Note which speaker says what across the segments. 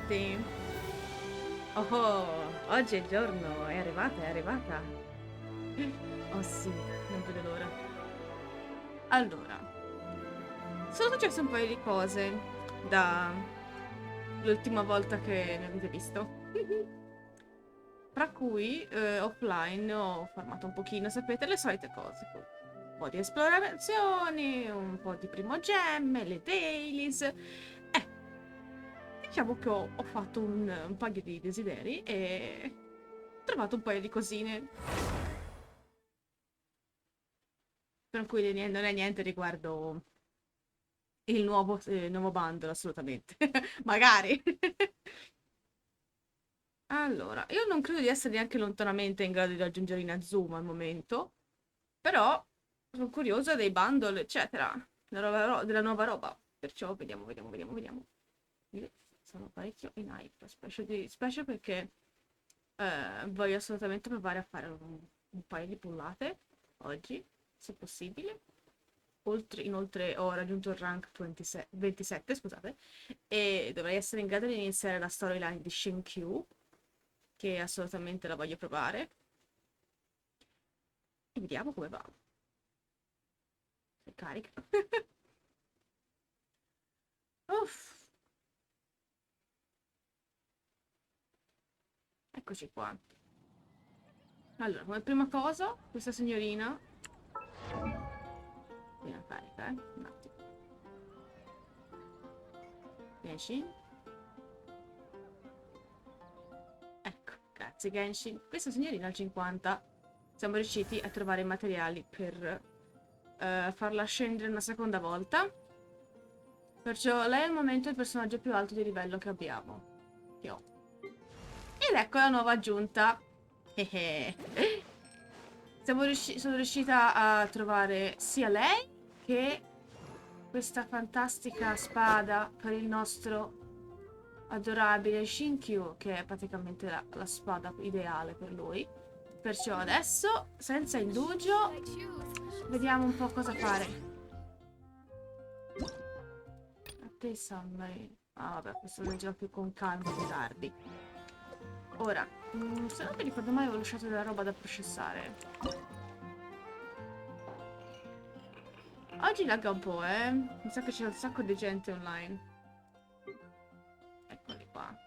Speaker 1: bentornati. Oh, oh, oggi è il giorno, è arrivata, è arrivata. Oh sì, non vedo l'ora. Allora, sono successe un paio di cose da l'ultima volta che mi avete visto. Tra cui offline ho farmato un pochino, sapete, le solite cose. Un po' di esplorazioni, un po' di primogemme, le dailies. Diciamo che ho fatto un paio di desideri e ho trovato un paio di cosine. Tranquilli, non è niente riguardo il nuovo bundle, assolutamente. Magari. Allora, io non credo di essere neanche lontanamente in grado di raggiungere Inazuma al momento, però sono curiosa dei bundle, eccetera, della nuova roba. Perciò vediamo, vediamo, vediamo, vediamo. Io sono parecchio in hype, specie perché voglio assolutamente provare a fare un paio di pullate oggi, se possibile. Inoltre ho raggiunto il rank 27, scusate, e dovrei essere in grado di iniziare la storyline di Shinkyu, che assolutamente la voglio provare. E vediamo come va. Se carica. Uff, eccoci qua. Allora, come prima cosa, questa signorina... Appena carica, un attimo. Genshin. Ecco, grazie Genshin. Questa signorina al 50. Siamo riusciti a trovare i materiali per farla scendere una seconda volta. Perciò lei è al momento il personaggio più alto di livello che abbiamo. Che ho. Ed ecco la nuova aggiunta. Sono riuscita a trovare sia lei che questa fantastica spada per il nostro adorabile Shinkyu, che è praticamente la spada ideale per lui. Perciò adesso, senza indugio, vediamo un po' cosa fare. A te, Sunray. Ah, vabbè, questo lo leggerò più con calma più tardi. Ora, se non mi ricordo mai, ho lasciato della roba da processare. Oggi lagga un po', eh. Mi sa che c'è un sacco di gente online. Eccoli qua.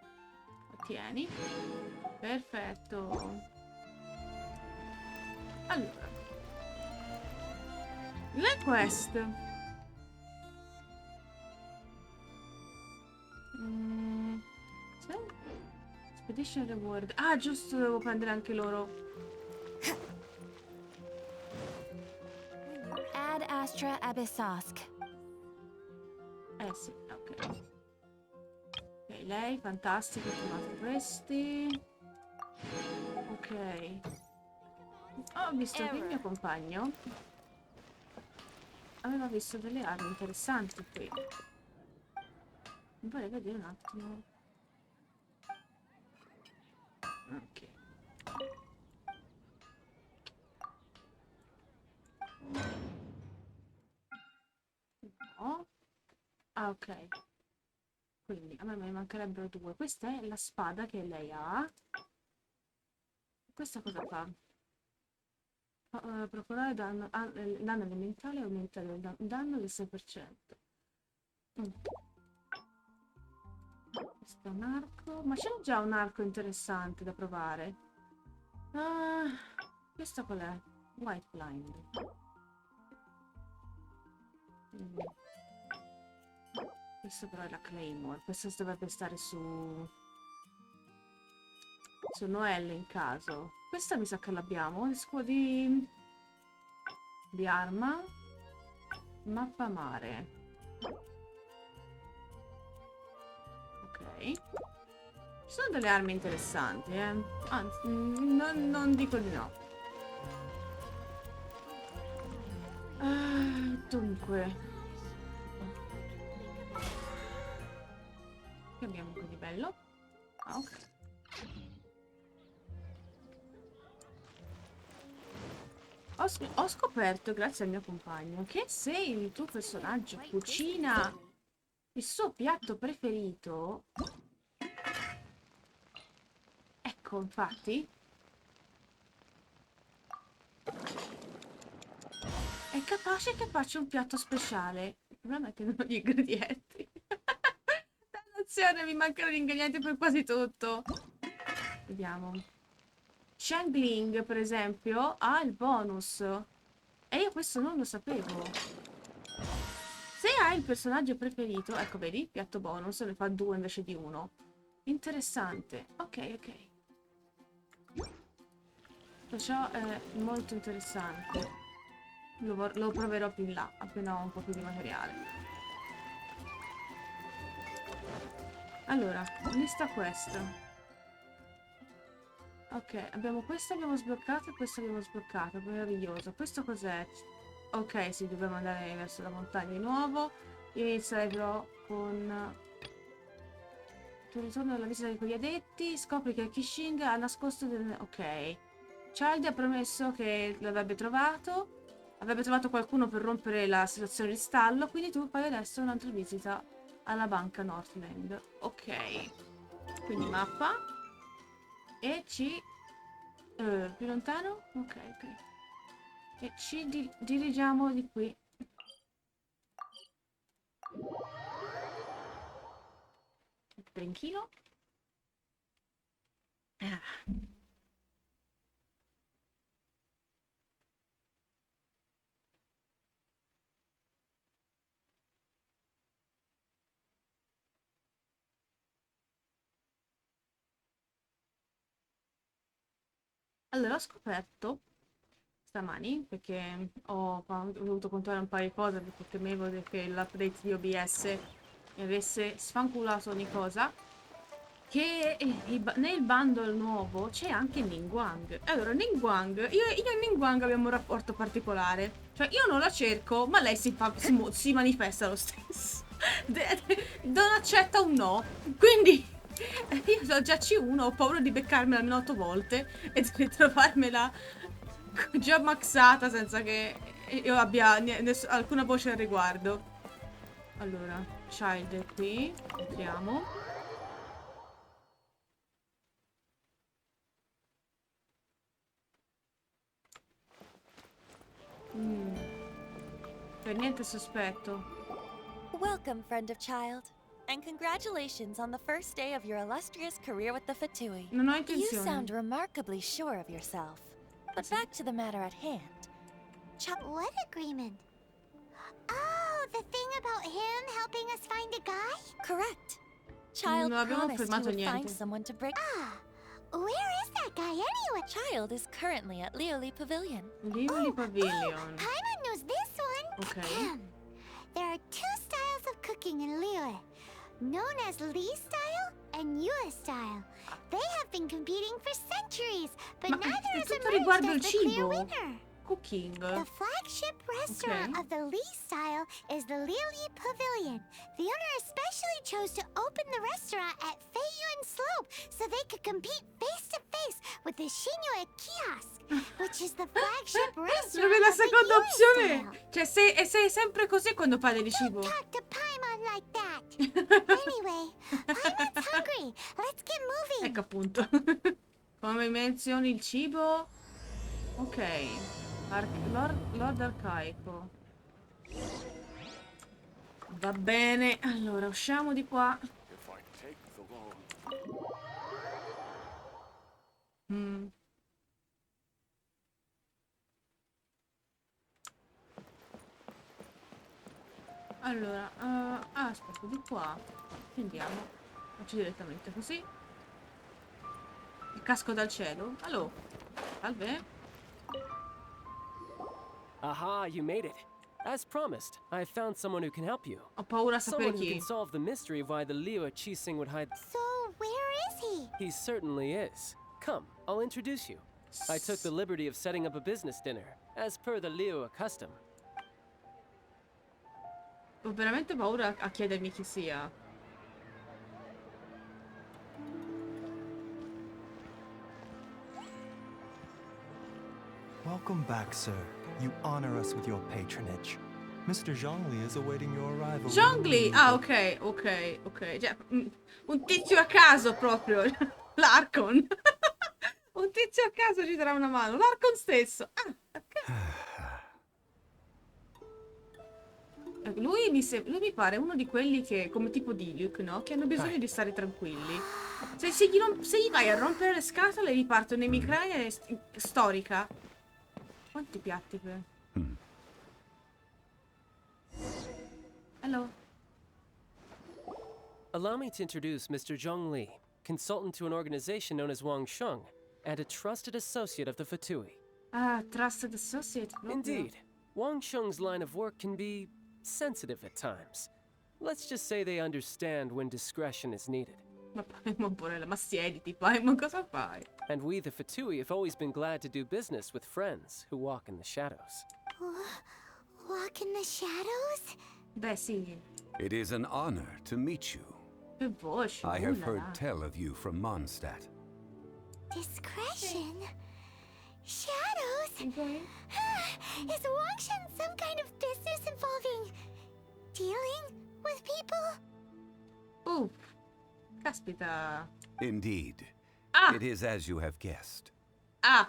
Speaker 1: Lo tieni. Perfetto. Allora. Le quest. Sì. Expedition Reward. Ah, giusto, devo prendere anche loro.
Speaker 2: Ad Astra Abyssosk.
Speaker 1: Sì, ok. Ok, lei, fantastico, ho trovato questi. Ok. Ho visto che il mio compagno aveva visto delle armi interessanti qui. Vorrei vedere un attimo. Ok. No. Ah, ok. Quindi a me ne mancherebbero due. Questa è la spada che lei ha. Questa cosa fa? Procurare danno elementale e aumentare il danno del 6%. Mm. Questo è un arco. Ma c'è già un arco interessante da provare. Ah, questa qual è? White Blind. Mm. Questo però è la Claymore. Questa dovrebbe stare su Noelle in caso. Questa mi sa che l'abbiamo. Di arma. Mappa mare. Ok. Ci sono delle armi interessanti, eh. Anzi, non dico di no. Dunque. Che abbiamo qui di bello? Ah, ok. Ho scoperto, grazie al mio compagno, che se il tuo personaggio cucina il suo piatto preferito, Ecco, infatti. È capace che faccia un piatto speciale. Il problema è che non ho gli ingredienti. Dannazione, mi mancano gli ingredienti per quasi tutto. Vediamo. Shangling, per esempio, ha il bonus. E io questo non lo sapevo. Se hai il personaggio preferito, ecco, vedi, piatto bonus, ne fa 2 invece di 1. Interessante. Ok, ok. Ciò è molto interessante. Lo proverò più in là, appena ho un po' più di materiale. Allora, lista questa. Ok, abbiamo questo, abbiamo sbloccato e questo abbiamo sbloccato. Meraviglioso. Questo cos'è? Ok, sì, dobbiamo andare verso la montagna di nuovo. Io inizierei però con... Tu ritorno alla visita con gli addetti. Scopri che Kishing ha nascosto del... Ok. Child ha promesso che l'avrebbe trovato. Avrebbe trovato qualcuno per rompere la situazione di stallo. Quindi tu fai adesso un'altra visita alla banca Northland. Ok. Quindi mappa. E ci... più lontano? Ok, ok. E ci dirigiamo di qui. Tranquillo. Ah. Allora, ho scoperto stamani, perché ho dovuto controllare un paio di cose, perché temevo che l'update di OBS mi avesse sfanculato ogni cosa, che nel bundle nuovo c'è anche Ningguang. Allora, Ningguang, io e Ningguang abbiamo un rapporto particolare. Cioè, io non la cerco, ma lei si manifesta lo stesso. Non accetta un no. Quindi, io sono già C1, ho paura di beccarmela almeno 8 volte e di ritrovarmela già maxata senza che io abbia alcuna voce al riguardo. Allora, child è qui. Entriamo. Per niente sospetto.
Speaker 2: Welcome, friend of child. And congratulations on the first day of your illustrious career with the Fatui.
Speaker 1: Non ho
Speaker 2: You
Speaker 1: intenzione.
Speaker 2: sound remarkably sure of yourself. But back to the matter at hand.
Speaker 3: What agreement? Oh, the thing about him helping us find a guy?
Speaker 2: Correct. Child
Speaker 1: Non abbiamo
Speaker 2: promised he
Speaker 1: fermato
Speaker 2: would find
Speaker 1: niente.
Speaker 2: someone to break.
Speaker 3: Ah, where is that guy anyway?
Speaker 2: Child is currently at Lioli Pavilion.
Speaker 1: Livoli Pavilion.
Speaker 3: Paimon knows this one.
Speaker 1: Ok.
Speaker 3: There are two styles of cooking in Liyue, known as Li style and Yue style. They have been competing for centuries, but
Speaker 1: Ma
Speaker 3: neither
Speaker 1: è
Speaker 3: has
Speaker 1: tutto
Speaker 3: emerged
Speaker 1: riguardo
Speaker 3: as
Speaker 1: il
Speaker 3: the clear
Speaker 1: cibo?
Speaker 3: winner.
Speaker 1: Cooking.
Speaker 3: The flagship restaurant
Speaker 1: Okay.
Speaker 3: of the Li style is the Lili Pavilion. The owner especially chose to open the restaurant at Feiyuan Slope so they could compete face to face with the Shinyue Kiosk, which is the flagship restaurant
Speaker 1: Proprio la
Speaker 3: of the
Speaker 1: seconda
Speaker 3: Yue
Speaker 1: opzione.
Speaker 3: style.
Speaker 1: Cioè, sei sempre così quando parli di cibo.
Speaker 3: Talk to Paimon like that. Anyway, Paimon's hungry. Let's get moving.
Speaker 1: Ecco appunto. Come menzioni il cibo. Ok. Lord arcaico. Va bene. Allora, usciamo di qua. Allora, aspetta, di qua. Andiamo. Faccio direttamente così. Il casco dal cielo. Allora. Salve.
Speaker 4: Aha, you made it. As promised, I found someone who can help you.
Speaker 1: Ho paura a sapere
Speaker 4: Someone who
Speaker 1: chi.
Speaker 4: can solve the mystery of why the Liu Qixing would hide.
Speaker 3: So, where is he?
Speaker 4: He certainly is. Come, I'll introduce you. I took the liberty of setting up a business dinner, as per the Liu custom.
Speaker 1: Ho veramente paura a chiedermi chi sia.
Speaker 5: Welcome back, sir. You honor us with your patronage. Mr. Zhongli is awaiting your arrival.
Speaker 1: Zhongli! Ah, ok, ok, ok. Cioè, un tizio a caso proprio. L'Arcon. tizio a caso ci darà una mano. L'Arcon stesso. Ah, ok. Lui mi pare uno di quelli che, come tipo di Luke, no? Che hanno bisogno di stare tranquilli. Se gli vai a rompere le scatole, gli parte un'emicrania storica. Quanti piatti per... Hello.
Speaker 4: Allow me to introduce Mr. Zhongli, consultant to an organization known as Wang Sheng, and a trusted associate of the Fatui.
Speaker 1: Ah, trusted associate. Proprio.
Speaker 4: Indeed, Wang Sheng's line of work can be sensitive at times. Let's just say they understand when discretion is needed.
Speaker 1: Ma Paimon pure, ma siediti, Paimon, cosa fai?
Speaker 4: And we, the Fatui, have always been glad to do business with friends who walk in the shadows.
Speaker 3: Walk in the shadows?
Speaker 1: Beh, sì.
Speaker 6: It is an honor to meet you.
Speaker 1: Che voce.
Speaker 6: I have
Speaker 1: là
Speaker 6: heard
Speaker 1: là.
Speaker 6: tell of you from Mondstadt.
Speaker 3: Discretion? Shadows?
Speaker 1: Okay.
Speaker 3: Is Wangshan some kind of business involving dealing with people?
Speaker 1: Caspita.
Speaker 6: Indeed.
Speaker 1: Ah!
Speaker 6: It is as you have guessed.
Speaker 1: Ah!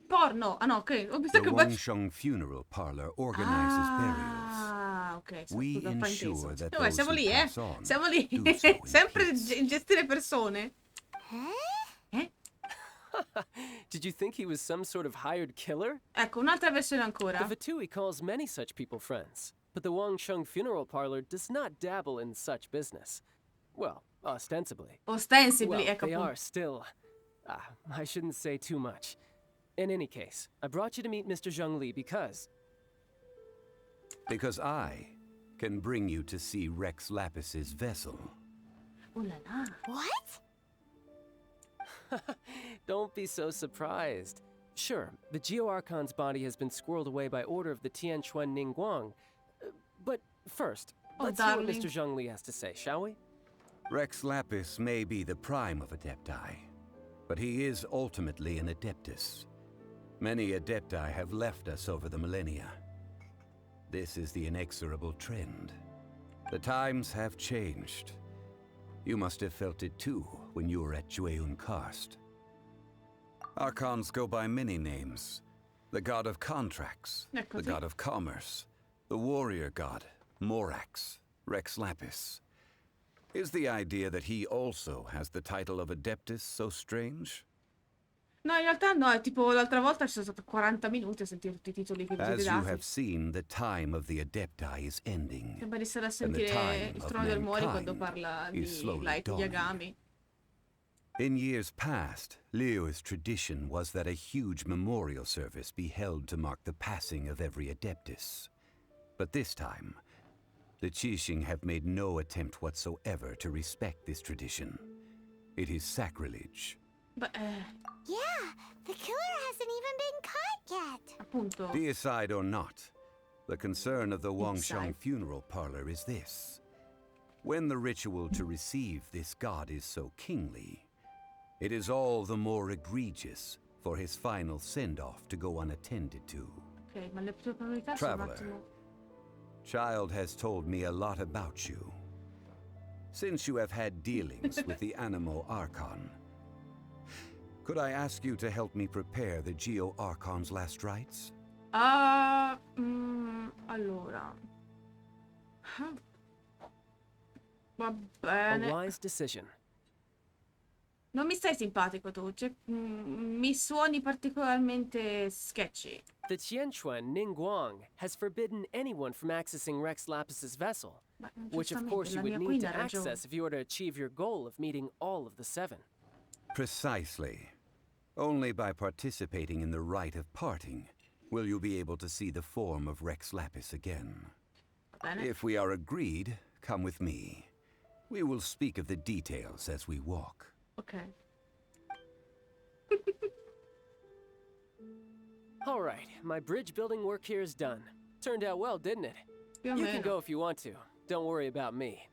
Speaker 1: Porno! Ah no, ok. Ho visto
Speaker 6: The
Speaker 1: che...
Speaker 6: Wangsheng Funeral Parlor organizes burials.
Speaker 1: Ah, ok.
Speaker 6: We
Speaker 1: Scusa,
Speaker 6: ensure
Speaker 1: frainteso.
Speaker 6: that
Speaker 1: Vabbè,
Speaker 6: those
Speaker 1: siamo
Speaker 6: who
Speaker 1: lì,
Speaker 6: pass on
Speaker 1: Siamo lì.
Speaker 6: do so in
Speaker 1: Sempre
Speaker 6: peace.
Speaker 1: gestire persone. Eh?
Speaker 4: Did you think he was some sort of hired killer?
Speaker 1: Ecco, un'altra versione ancora.
Speaker 4: The Fatui calls many such people friends, but the Wangsheng Funeral Parlor does not dabble in such business. Well, ostensibly.
Speaker 1: Ostensibly,
Speaker 4: Well,
Speaker 1: ecco
Speaker 4: they
Speaker 1: appunto.
Speaker 4: are still... I shouldn't say too much. In any case, I brought you to meet Mr. Zhongli because...
Speaker 6: Because I can bring you to see Rex Lapis's vessel.
Speaker 1: Oh là là.
Speaker 3: What?
Speaker 4: Don't be so surprised. Sure, the Geo-Archon's body has been squirreled away by order of the Tianquan Ningguang. But first,
Speaker 1: Oh,
Speaker 4: let's hear what
Speaker 1: darling.
Speaker 4: Mr. Zhongli has to say, shall we?
Speaker 6: Rex Lapis may be the prime of Adepti, but he is ultimately an Adeptus. Many Adepti have left us over the millennia. This is the inexorable trend. The times have changed. You must have felt it too when you were at Jueun Karst. Archons go by many names. The god of contracts,
Speaker 1: Ecco
Speaker 6: the
Speaker 1: sì.
Speaker 6: god of commerce, the warrior god, Morax, Rex Lapis. Is the idea that he also has the title of Adeptus so strange?
Speaker 1: No, in realtà no, è tipo l'altra volta ci sono stato 40 minuti a sentire tutti i titoli che vi siete
Speaker 6: As you
Speaker 1: dati.
Speaker 6: have seen, the time of the Adepti is ending.
Speaker 1: Sembra di stare a
Speaker 6: And the
Speaker 1: sentire
Speaker 6: time
Speaker 1: il
Speaker 6: of
Speaker 1: trono del Mori quando
Speaker 6: mankind
Speaker 1: parla
Speaker 6: is
Speaker 1: di
Speaker 6: slowly
Speaker 1: Light
Speaker 6: dawning.
Speaker 1: Yagami.
Speaker 6: In years past, Leo's tradition was that a huge memorial service be held to mark the passing of every Adeptus. But this time, the Qixing have made no attempt whatsoever to respect this tradition. It is sacrilege.
Speaker 1: Beh,
Speaker 3: Yeah, the killer hasn't even been caught yet.
Speaker 1: appunto.
Speaker 6: Deicide or not, the concern of the Wangsheng
Speaker 1: Deicide.
Speaker 6: Funeral Parlor is this. When the ritual to receive this god is so kingly, it is all the more egregious for his final send-off to go unattended to.
Speaker 1: Ok, ma le tue priorità sono un
Speaker 6: Traveler.
Speaker 1: attimo...
Speaker 6: Child has told me a lot about you. Since you have had dealings with the Animo Archon, could I ask you to help me prepare the Geo Archon's last rites?
Speaker 1: Allora... Va
Speaker 4: A
Speaker 1: bene.
Speaker 4: wise decision.
Speaker 1: Non mi stai simpatico tu, cioè, mi suoni particolarmente sketchy.
Speaker 4: The Tianquan Ningguang has forbidden anyone from accessing Rex Lapis's vessel,
Speaker 1: Ma
Speaker 4: which of
Speaker 1: giustamente
Speaker 4: course
Speaker 1: la
Speaker 4: you would
Speaker 1: mia
Speaker 4: need
Speaker 1: queen
Speaker 4: to
Speaker 1: ha ragione.
Speaker 4: access if you were to achieve your goal of meeting all of the seven.
Speaker 6: Precisely. Only by participating in the rite of parting will you be able to see the form of Rex Lapis again.
Speaker 1: Va bene.
Speaker 6: If we are agreed, come with me. We will speak of the details as we walk.
Speaker 1: Ok.
Speaker 4: All right, my bridge building work here is done. Turned out well, didn't it?
Speaker 1: Più o
Speaker 4: You can
Speaker 1: meno.
Speaker 4: go if you want to. Don't worry about me.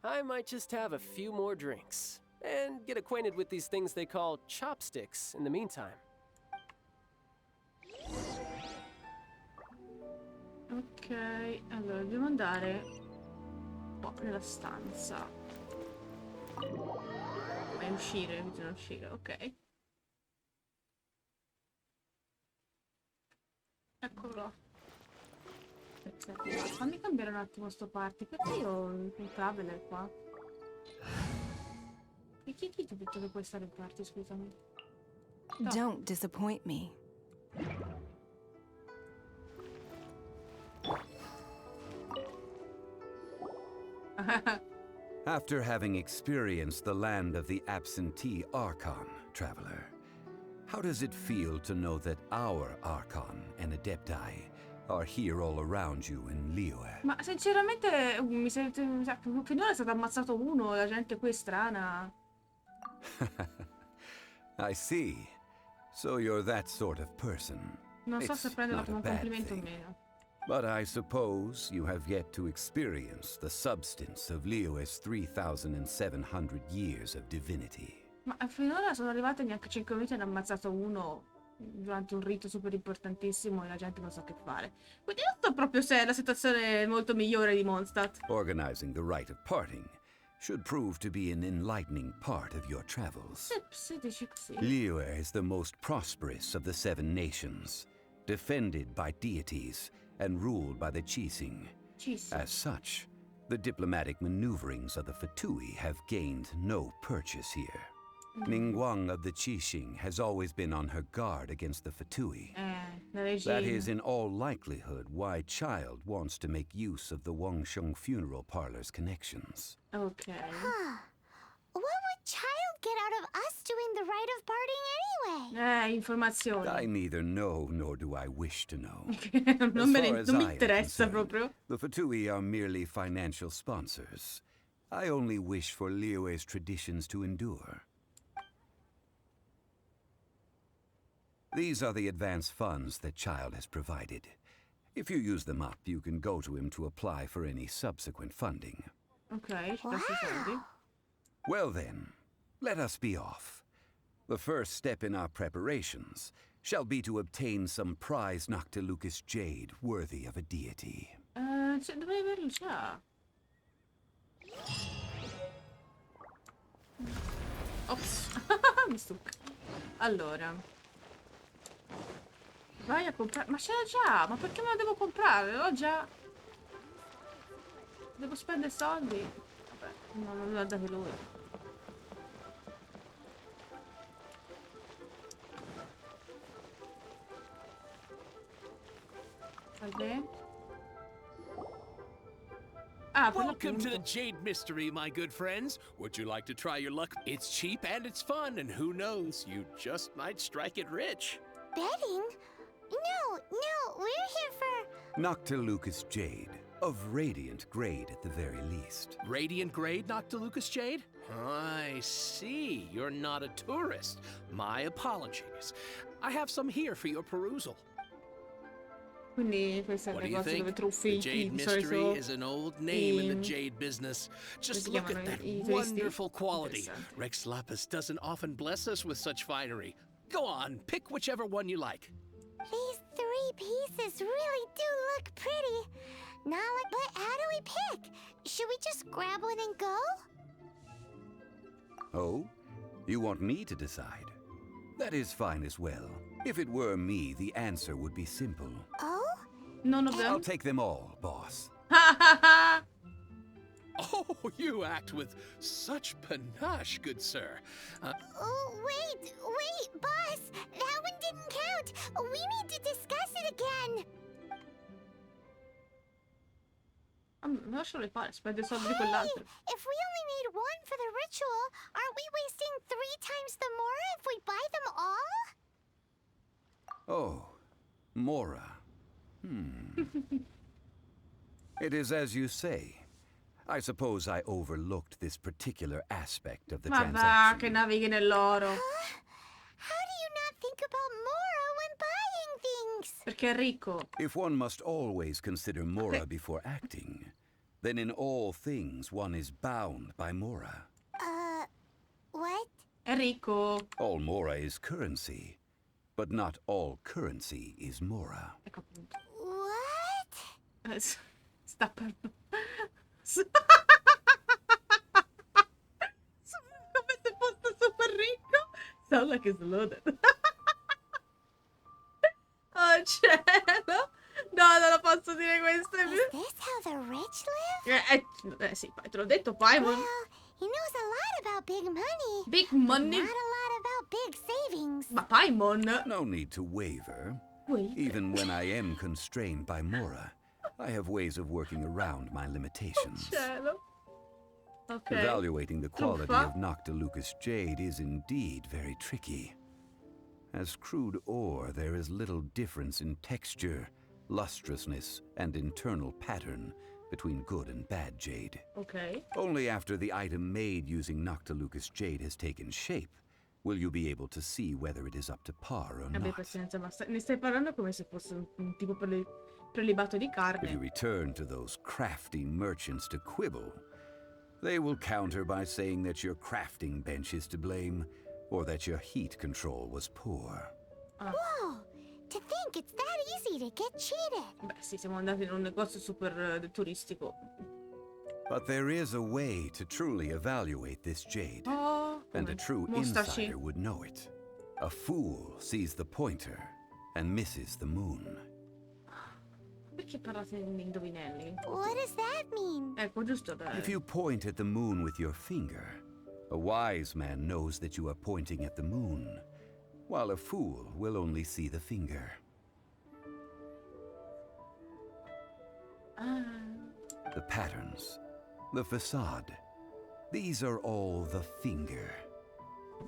Speaker 4: I might just have a few more drinks and get acquainted with these things they call chopsticks in the meantime.
Speaker 1: Ok, allora dobbiamo andare qua nella stanza. E uscire, bisogna uscire, ok. Eccolo là. Perfetto. Fammi cambiare un attimo sto party, perché io ho un traveler qua. E chi ti ha detto che puoi stare in party, scusami? No.
Speaker 7: Don't disappoint me.
Speaker 6: After having experienced the land of the absentee Archon, traveler, how does it feel to know that our Archon and Adepti are here all around you in Liyue?
Speaker 1: Ma sinceramente mi sento... finora è stato ammazzato uno, la gente qui è strana.
Speaker 6: I see. So you're that sort of person.
Speaker 1: Non so se
Speaker 6: It's
Speaker 1: prenderlo
Speaker 6: not a
Speaker 1: come un
Speaker 6: bad
Speaker 1: complimento o
Speaker 6: thing.
Speaker 1: meno.
Speaker 6: But I suppose you have yet to experience the substance of Liyue's 3,700 years of divinity.
Speaker 1: Ma finora sono arrivate neanche 5 minuti e hanno ammazzato uno durante un rito super importantissimo e la gente non sa che fare. Quindi non so proprio se la situazione è molto migliore di Mondstadt.
Speaker 6: Organizing the rite of parting should prove to be an enlightening part of your travels.
Speaker 1: Se dici così.
Speaker 6: Liyue is the most prosperous of the 7 nations, defended by deities and ruled by the Qixing.
Speaker 1: Ci sì.
Speaker 6: As such, the diplomatic maneuverings of the Fatui have gained no purchase here. Ningguang of the Qixing has always been on her guard against the Fatui.
Speaker 1: La regina.
Speaker 6: That is in all likelihood why Child wants to make use of the Wangsheng funeral parlor's connections.
Speaker 1: Ok.
Speaker 3: What would Child get out of us doing the rite of parting anyway?
Speaker 1: Informazioni.
Speaker 6: I neither know nor do I wish to know.
Speaker 1: Non me
Speaker 6: As
Speaker 1: ne,
Speaker 6: far as
Speaker 1: non mi
Speaker 6: I am
Speaker 1: interessa
Speaker 6: concerned,
Speaker 1: proprio.
Speaker 6: The Fatui are merely financial sponsors. I only wish for Liyue's traditions to endure. These are the advance funds that Child has provided. If you use them up, you can go to him to apply for any subsequent funding.
Speaker 1: Ok, ci passo i soldi.
Speaker 6: Well then, let us be off. The first step in our preparations shall be to obtain some prize Noctilucus jade worthy of a deity.
Speaker 1: Dovrei averlo già. Ops. Mi stucca. Allora. Vai a comprare. Ma ce l'ho già. Ma perché me lo devo comprare? L'ho già. Devo spendere soldi. Vabbè, no, non l'ha dato lui. Vabbè. Ah, per
Speaker 8: Welcome to the
Speaker 1: l'appunto.
Speaker 8: Jade Mystery, my good friends. Would you like to try your luck? It's cheap and it's fun, and who knows, you just might strike it rich.
Speaker 3: Betting? No, we're here for...
Speaker 6: Noctilucus jade, of radiant grade at the very least.
Speaker 8: Radiant grade, Noctilucus Jade? I see. You're not a tourist. My apologies. I have some here for your perusal.
Speaker 1: Quindi questo è il
Speaker 8: What do you
Speaker 1: negozio dove
Speaker 8: think?
Speaker 1: truffi
Speaker 8: The
Speaker 1: i
Speaker 8: Jade
Speaker 1: di
Speaker 8: Mystery
Speaker 1: solito.
Speaker 8: is an old name in the
Speaker 1: i-
Speaker 8: jade business. Just
Speaker 1: si
Speaker 8: look at
Speaker 1: chiamano
Speaker 8: that
Speaker 1: i turisti?
Speaker 8: wonderful quality.
Speaker 1: Interessante.
Speaker 8: Rex Lapis doesn't often bless us with such finery. Go on, pick whichever one you like.
Speaker 3: These 3 pieces really do look pretty. Now, but how do we pick? Should we just grab one and go?
Speaker 6: Oh? You want me to decide? That is fine as well. If it were me, the answer would be simple.
Speaker 3: Oh?
Speaker 1: None of
Speaker 6: I'll
Speaker 1: them.
Speaker 6: take them all, boss.
Speaker 8: Oh, you act with such panache, good sir.
Speaker 3: Oh, wait, boss. That one didn't count. We need to discuss it again.
Speaker 1: Lascialo fare, spende soldi di quell'altro.
Speaker 3: If we only need one for the ritual, aren't we wasting 3 times the more if we buy them all?
Speaker 6: Oh, Mora. It is as you say. I suppose I overlooked this particular aspect of the
Speaker 1: Ma va, che
Speaker 6: transaction.
Speaker 1: navighi nell'oro.
Speaker 3: How do you not think about Mora when buying things?
Speaker 1: Perché è ricco.
Speaker 6: If one must always consider Mora before acting, then in all things one is bound by Mora.
Speaker 3: What?
Speaker 1: È ricco.
Speaker 6: All Mora is currency, but not all currency is Mora.
Speaker 1: Ecco appunto.
Speaker 3: What?
Speaker 1: Sta per... Come se fosse super ricco. Sound like it's loaded. Oh cielo! No, non lo posso dire questo.
Speaker 3: Is this how the rich live?
Speaker 1: Sì, te l'ho detto, Paimon.
Speaker 3: Well, he knows a lot about big money.
Speaker 1: Big
Speaker 3: but
Speaker 1: money.
Speaker 3: Not a lot about big savings.
Speaker 1: Ma Paimon?
Speaker 6: No need to waver.
Speaker 1: Wait.
Speaker 6: Even when I am constrained by Mora, I have ways of working around my limitations.
Speaker 1: Cielo. Ok.
Speaker 6: Evaluating the quality
Speaker 1: Truffa.
Speaker 6: of Noctilucous jade is indeed very tricky. As crude ore, there is little difference in texture, lustrousness, and internal pattern between good and bad jade.
Speaker 1: Ok.
Speaker 6: Only after the item made using Noctilucous jade has taken shape will you be able to see whether it is up to par or
Speaker 1: Abbi
Speaker 6: not.
Speaker 1: pazienza, ma ne stai parlando come se fosse un tipo prelibato di
Speaker 6: If you
Speaker 1: carne.
Speaker 6: return to those crafty merchants to quibble, they will counter by saying that your crafting bench is to blame, or that your heat control was poor.
Speaker 3: Whoa! To think it's that easy to get cheated.
Speaker 1: Beh, sì, siamo andati in un negozio super turistico.
Speaker 6: But there is a way to truly evaluate this jade,
Speaker 1: Oh,
Speaker 6: and a true
Speaker 1: mostraci.
Speaker 6: insider would know it. A fool sees the pointer and misses the moon.
Speaker 1: Perché parlate di indovinelli?
Speaker 3: What does that mean?
Speaker 1: Ecco, giusto da...
Speaker 6: If you point at the moon with your finger, a wise man knows that you are pointing at the moon, while a fool will only see the finger.
Speaker 1: Ah,
Speaker 6: The patterns, the facade, these are all the finger.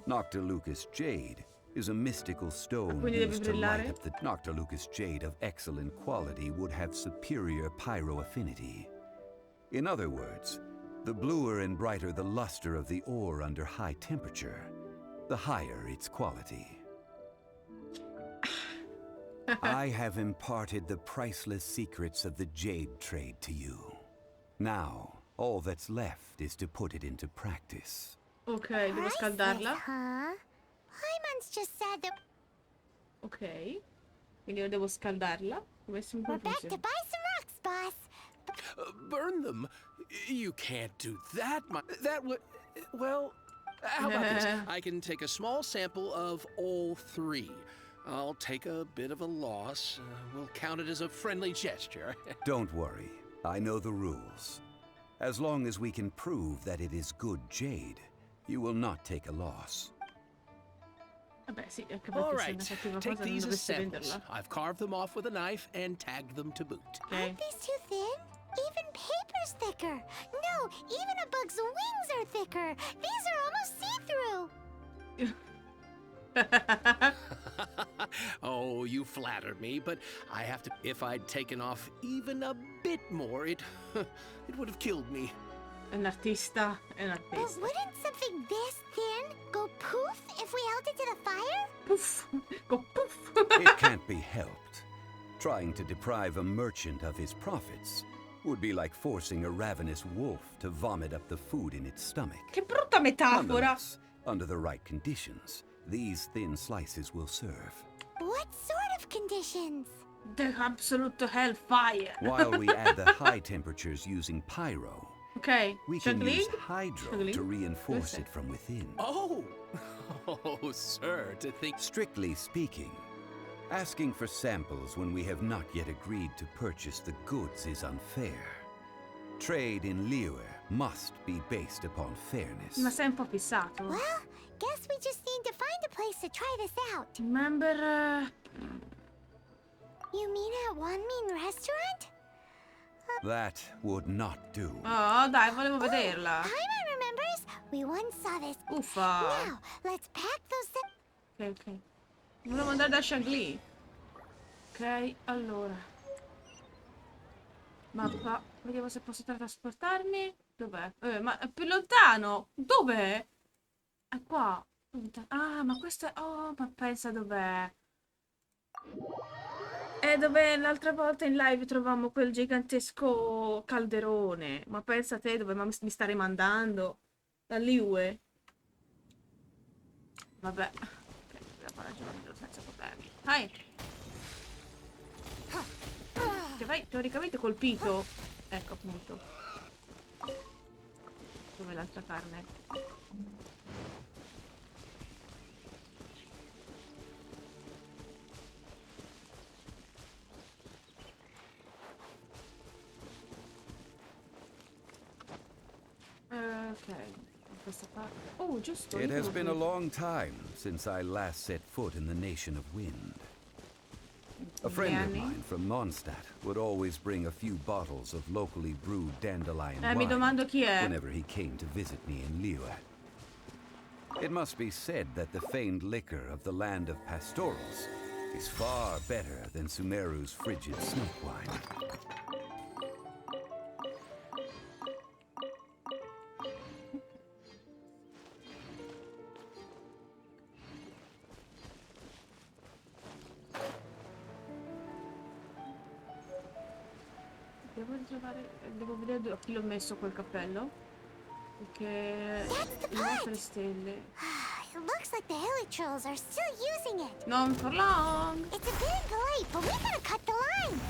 Speaker 6: Noctilucous jade is a mystical stone
Speaker 1: quindi deve
Speaker 6: used to light
Speaker 1: brillare?
Speaker 6: up the Noctilucous jade of excellent quality would have superior pyro affinity. In other words, the bluer and brighter the luster of the ore under high temperature, the higher its quality. I have imparted the priceless secrets of the jade trade to you. Now, all that's left is to put it into practice.
Speaker 1: ok, devo
Speaker 3: Priceless,
Speaker 1: scaldarla.
Speaker 3: huh? Paimon's just said that
Speaker 1: Ok. Quindi io devo scaldarla. Come si
Speaker 3: we're back to
Speaker 1: funziona?
Speaker 3: buy some rocks, boss.
Speaker 8: Burn them? You can't do that. That would. Well, how about this? I can take a small sample of all three. I'll take a bit of a loss. We'll count it as a friendly gesture.
Speaker 6: Don't worry, I know the rules. As long as we can prove that it is good jade, you will not take a loss.
Speaker 1: Vabbè, sì, anche
Speaker 8: All
Speaker 1: perché se è
Speaker 8: right,
Speaker 1: una cattiva
Speaker 8: take
Speaker 1: cosa non
Speaker 8: these as
Speaker 1: dovessi
Speaker 8: samples.
Speaker 1: venderla.
Speaker 8: I've carved them off with a knife and tagged them to boot.
Speaker 1: Ok.
Speaker 3: Aren't these too thin? Even paper's thicker. No, even a bug's wings are thicker. These are almost see-through.
Speaker 8: Oh, you flatter me, but I have to. If I'd taken off even a bit more, it would have killed me.
Speaker 1: È un artista, è un
Speaker 3: But
Speaker 1: artista.
Speaker 3: wouldn't something this thin go poof if we held it to the fire?
Speaker 1: Puff. Go puff.
Speaker 6: It can't be helped. Trying to deprive a merchant of his profits would be like forcing a ravenous wolf to vomit up the food in its stomach.
Speaker 1: Che brutta metafora.
Speaker 6: Nonetheless, under the right conditions, these thin slices will serve.
Speaker 3: What sort of conditions?
Speaker 1: The absolute hellfire.
Speaker 6: While we add the high temperatures using pyro,
Speaker 1: Ok.
Speaker 6: we can use
Speaker 1: Juggling?
Speaker 6: hydro
Speaker 1: Juggling?
Speaker 6: to reinforce
Speaker 1: Cos'è?
Speaker 6: it from within.
Speaker 8: Oh, oh, sir, to think.
Speaker 6: Strictly speaking, asking for samples when we have not yet agreed to purchase the goods is unfair. Trade in Liyue must be based upon fairness.
Speaker 1: Ma sei un po' fissato.
Speaker 3: Well, guess we just need to find a place to try this out.
Speaker 1: Remember...
Speaker 3: You mean at Wanmin Restaurant?
Speaker 6: That would not do.
Speaker 1: Oh, dai, volevo vederla.
Speaker 3: Paimon remembers. We once saw this.
Speaker 1: Uffa.
Speaker 3: Now, let's pack those.
Speaker 1: Ok, ok. Volevo andare da Shangli. Ok, allora. Mappa. Vediamo se posso trasportarmi. Dov'è? Ma è più lontano. Dov'è? È qua. Ah, ma questo è... Oh, ma pensa dov'è. È dove l'altra volta in live trovammo quel gigantesco calderone. Ma pensa te dove mi sta rimandando. Da Liyue. Vabbè. Ok, dobbiamo raggiungerlo senza problemi. Vai. Che vai teoricamente colpito. Ecco appunto. Dov'è l'altra carne? Ok, questa parte. Oh, giusto.
Speaker 6: It
Speaker 1: io
Speaker 6: has
Speaker 1: devo
Speaker 6: been a
Speaker 1: vedere.
Speaker 6: long time since I last set foot in the Nation of Wind. A friend of
Speaker 1: Anni.
Speaker 6: mine from Mondstadt would always bring a few bottles of locally brewed dandelion
Speaker 1: Mi
Speaker 6: wine
Speaker 1: domando chi è.
Speaker 6: whenever he came to visit me in Liyue. It must be said that the famed liquor of the land of pastorals is far better than Sumeru's frigid smoke wine.
Speaker 1: Devo vedere a chi l'ho messo quel cappello. Perché
Speaker 3: That's the
Speaker 1: non ho
Speaker 3: point.
Speaker 1: 3 stelle.
Speaker 3: It looks like the hilly trolls are still using it.
Speaker 1: Non for long.
Speaker 3: It's a bit impolite, but we gotta cut the line.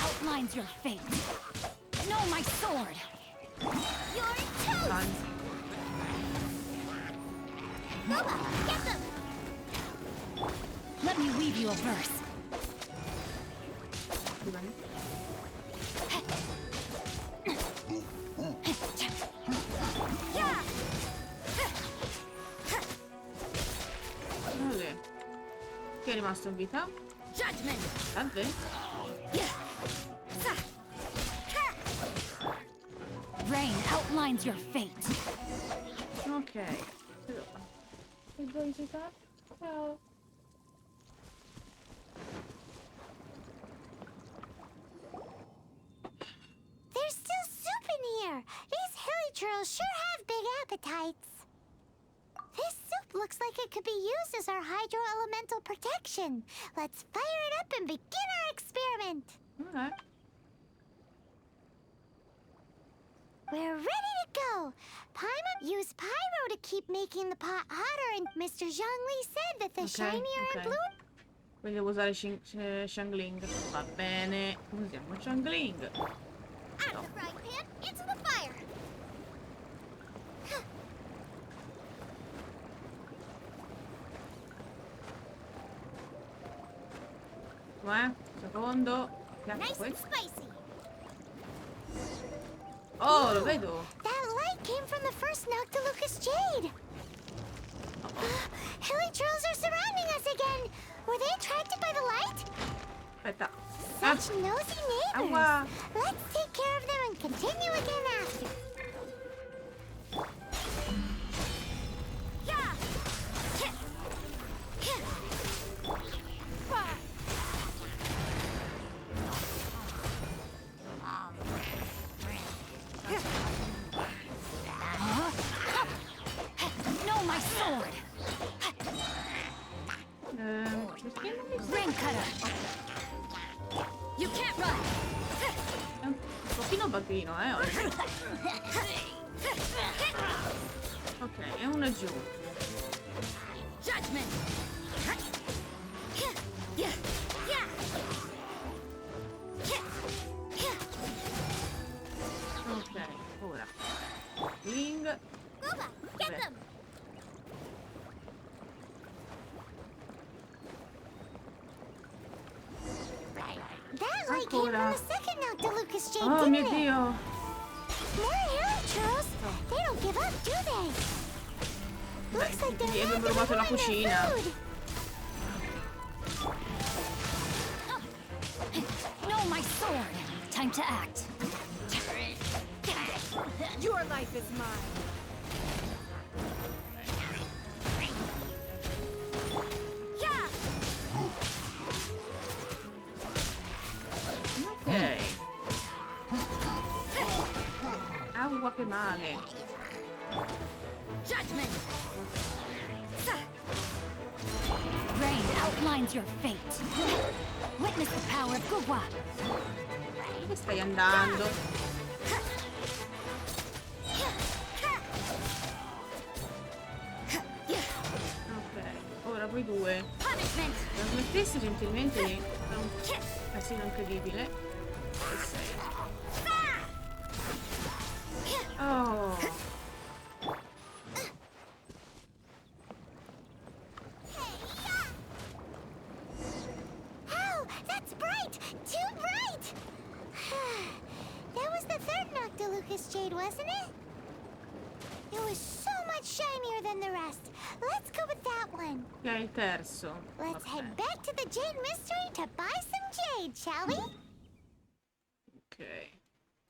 Speaker 7: Outlines your fate. No, my sword.
Speaker 3: You're toast!
Speaker 1: Dai.
Speaker 3: Boba, get them!
Speaker 7: Let me weave you a verse.
Speaker 1: Bene.
Speaker 3: Yeah!
Speaker 1: Vale. Chi è rimasto in vita?
Speaker 7: Judgment.
Speaker 1: Salve.
Speaker 7: Rain outlines your fate.
Speaker 1: Ok. E voi ciao.
Speaker 3: There's still soup in here. These hilly trolls sure have big appetites. This soup looks like it could be used as our hydro-elemental protection. Let's fire it up and begin our experiment.
Speaker 1: Ok.
Speaker 3: We're ready to go. Paimon used pyro to keep making the pot hotter, and Mr. Zhongli said that the
Speaker 1: Ok,
Speaker 3: shinier
Speaker 1: ok.
Speaker 3: and blue...
Speaker 1: Quindi devo usare Shangling. Va bene. Usiamo Shangling.
Speaker 3: Out of the frying pan, into the fire.
Speaker 1: Secondo.
Speaker 3: Nice
Speaker 1: Piatto
Speaker 3: and
Speaker 1: questo.
Speaker 3: spicy.
Speaker 1: Oh, lo vedo.
Speaker 3: That light came from the first Noctilucous Jade. Hilly trolls are surrounding us again. Were they attracted by the light?
Speaker 1: Aspetta. Ah,
Speaker 3: Such nosy neighbors.
Speaker 1: Aua.
Speaker 3: Let's take care of them and continue again after. Yeah.
Speaker 7: No, my sword.
Speaker 1: perché non mi sta...
Speaker 7: Ring cutter. You can't run.
Speaker 1: È un pochino bambino, oggi. Ok, è una giù.
Speaker 7: Judgment.
Speaker 1: Ok, ora. Ling.
Speaker 3: Boba, get
Speaker 1: Vabbè.
Speaker 3: them. That light came from
Speaker 1: Ancora.
Speaker 3: the second Noctilucous Jade,
Speaker 1: Oh
Speaker 3: didn't
Speaker 1: mio
Speaker 3: it?
Speaker 1: Dio.
Speaker 3: More hilly trolls. They don't give up, do they? Looks like they're
Speaker 1: gli abbiamo
Speaker 3: happy
Speaker 1: rubato la
Speaker 3: to find their
Speaker 1: cucina.
Speaker 3: food.
Speaker 7: No, my sword. Time to act. Your life is mine.
Speaker 3: Yeah.
Speaker 1: Ok. Aua che male.
Speaker 7: Judgment. Rain outlines your fate. Witness the power of Gugwa.
Speaker 1: Dove stai andando? Ok, ora voi due.
Speaker 7: Punishment.
Speaker 1: La smettessi gentilmente di fare un casino incredibile. Che sei? Oh.
Speaker 3: Oh, that's bright! Too bright! That was the third jade, wasn't it? It was so much shinier than the rest. Let's go with that one.
Speaker 1: Che è il terzo.
Speaker 3: Let's
Speaker 1: Ok.
Speaker 3: head back to the Jade Mystery to buy some jade, shall we?
Speaker 1: Ok.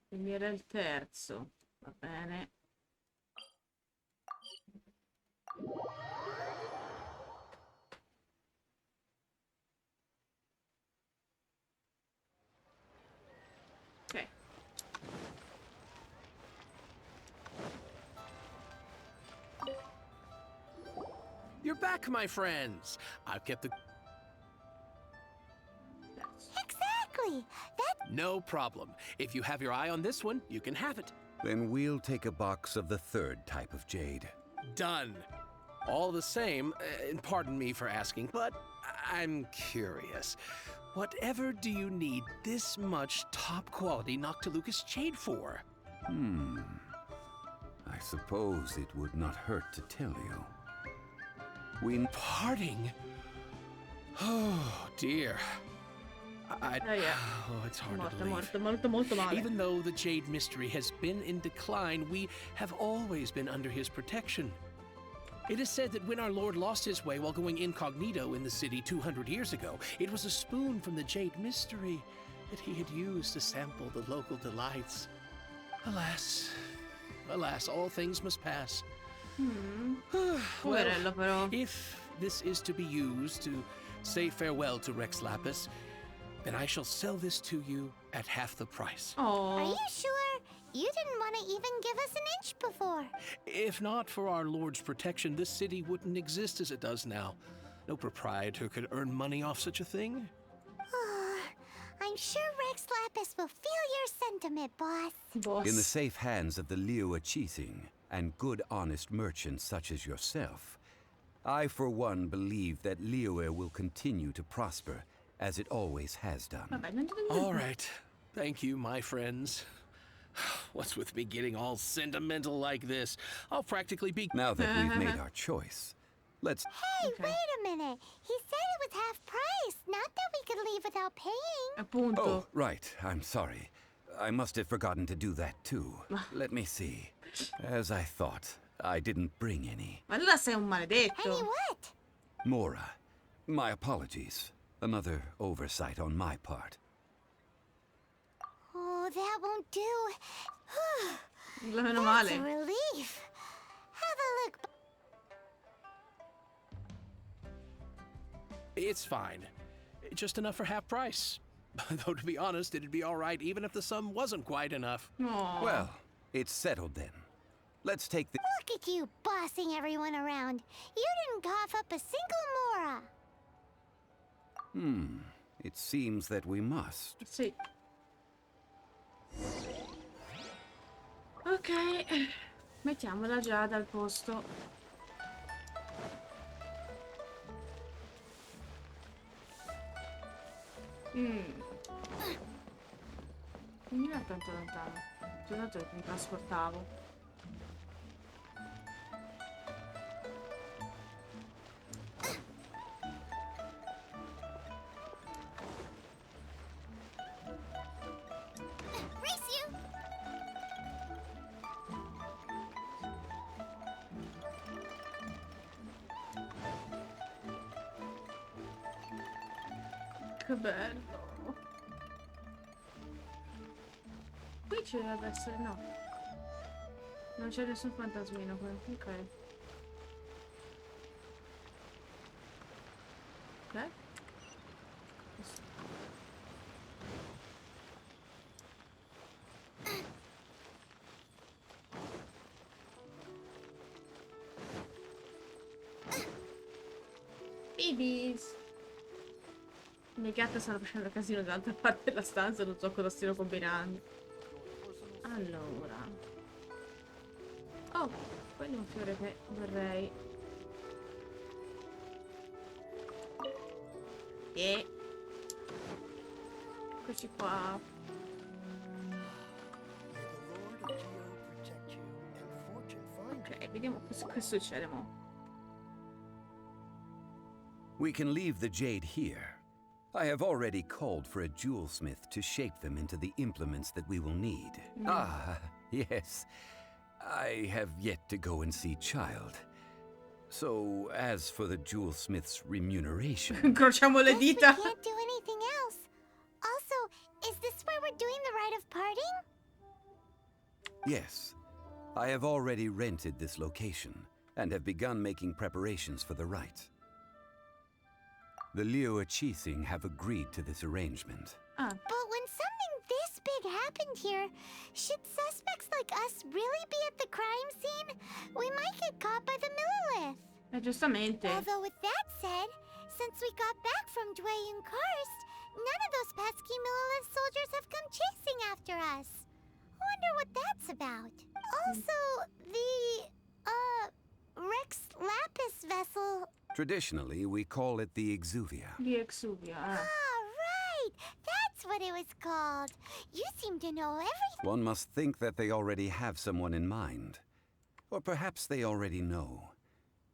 Speaker 1: Quindi era il terzo. Va bene. Ok.
Speaker 8: You're back, my friends. I've kept the...
Speaker 3: Exactly. That
Speaker 8: No problem. If you have your eye on this one, you can have it.
Speaker 6: Then we'll take a box of the third type of jade.
Speaker 8: Done. All the same, and pardon me for asking, but I'm curious. Whatever do you need this much top-quality Noctilucous jade for?
Speaker 6: I suppose it would not hurt to tell you.
Speaker 8: Parting? Oh, dear.
Speaker 1: Yeah.
Speaker 8: Oh, it's hard to
Speaker 1: Morto,
Speaker 8: believe.
Speaker 1: morto, molto, molto male.
Speaker 8: Even though the Jade Mystery has been in decline, we have always been under his protection. It is said that when our Lord lost his way while going incognito in the city 200 years ago, it was a spoon from the Jade Mystery that he had used to sample the local delights. Alas, alas, all things must pass.
Speaker 1: Poverello, però.
Speaker 8: If this is to be used to say farewell to Rex Lapis, then I shall sell this to you at half the price.
Speaker 3: Are
Speaker 1: Oh.
Speaker 3: you sure? You didn't want to even give us an inch before.
Speaker 8: If not for our Lord's protection, this city wouldn't exist as it does now. No proprietor could earn money off such a thing.
Speaker 3: I'm sure Rex Lapis will feel your sentiment, boss.
Speaker 1: Boss.
Speaker 6: In the safe hands of the Liu Chising and good honest merchants such as yourself, I for one believe that Liyue will continue to prosper as it always has done.
Speaker 1: Vabbè, non
Speaker 8: All right. Thank you, my friends. What's with me getting all sentimental like this? I'll practically be...
Speaker 6: Now that we've made our choice, let's...
Speaker 3: Hey,
Speaker 1: Okay.
Speaker 3: wait a minute. He said it was half price, not that we could leave without paying.
Speaker 1: Appunto.
Speaker 6: Oh, right. I'm sorry. I must have forgotten to do that too. Let me see. As I thought, I didn't bring any.
Speaker 1: Ma allora sei un
Speaker 3: Honey,
Speaker 1: maledetto.
Speaker 3: what?
Speaker 6: Mora, my apologies. Another oversight on my part.
Speaker 3: Oh, that won't do.
Speaker 1: Meno
Speaker 3: That's a
Speaker 1: male.
Speaker 3: relief. Have a look.
Speaker 8: It's fine. Just enough for half price. Though, to be honest, it'd be all right even if the sum wasn't quite enough.
Speaker 1: Oh.
Speaker 6: Well, it's settled then. Let's take the...
Speaker 3: Look at you bossing everyone around. You didn't cough up a single Mora.
Speaker 6: It seems that we must.
Speaker 1: Sì. Ok. Mettiamola già dal posto. Non è tanto lontano. Già dato che mi trasportavo.
Speaker 3: Race you.
Speaker 1: Che bello. Qui ci dovrebbe essere, no. Non c'è nessun fantasmino qui. Ok. Ok. Babies. I miei gatti stanno facendo casino dall'altra parte della stanza, non so cosa stiano combinando. Allora. Oh, quello è un fiore che vorrei. E eccoci qua. Ok, vediamo che succede mo.
Speaker 6: We can leave the jade here. I have already called for a jewelsmith to shape them into the implements that we will need. Ah, Yes, I have yet to go and see Child. So, as for the jewelsmith's remuneration...
Speaker 1: Incrociamo le
Speaker 3: Guess we
Speaker 1: dita.
Speaker 3: can't do anything else. Also, is this where we're doing the rite of parting?
Speaker 6: Yes, I have already rented this location and have begun making preparations for the rite. The Liu Qixing have agreed to this arrangement.
Speaker 1: Ah,
Speaker 3: But when something this big happened here, should suspects like us really be at the crime scene? We might get caught by the Millilith.
Speaker 1: giustamente.
Speaker 3: Although with that said, since we got back from Dwayne Karst, none of those pesky Millilith soldiers have come chasing after us. Wonder what that's about. Also, the, Rex Lapis vessel.
Speaker 6: Traditionally, we call it the Exuvia.
Speaker 1: Di Exuvia. Ah.
Speaker 3: Right! That's what it was called. You seem to know everything.
Speaker 6: One must think that they already have someone in mind. Or perhaps they already know.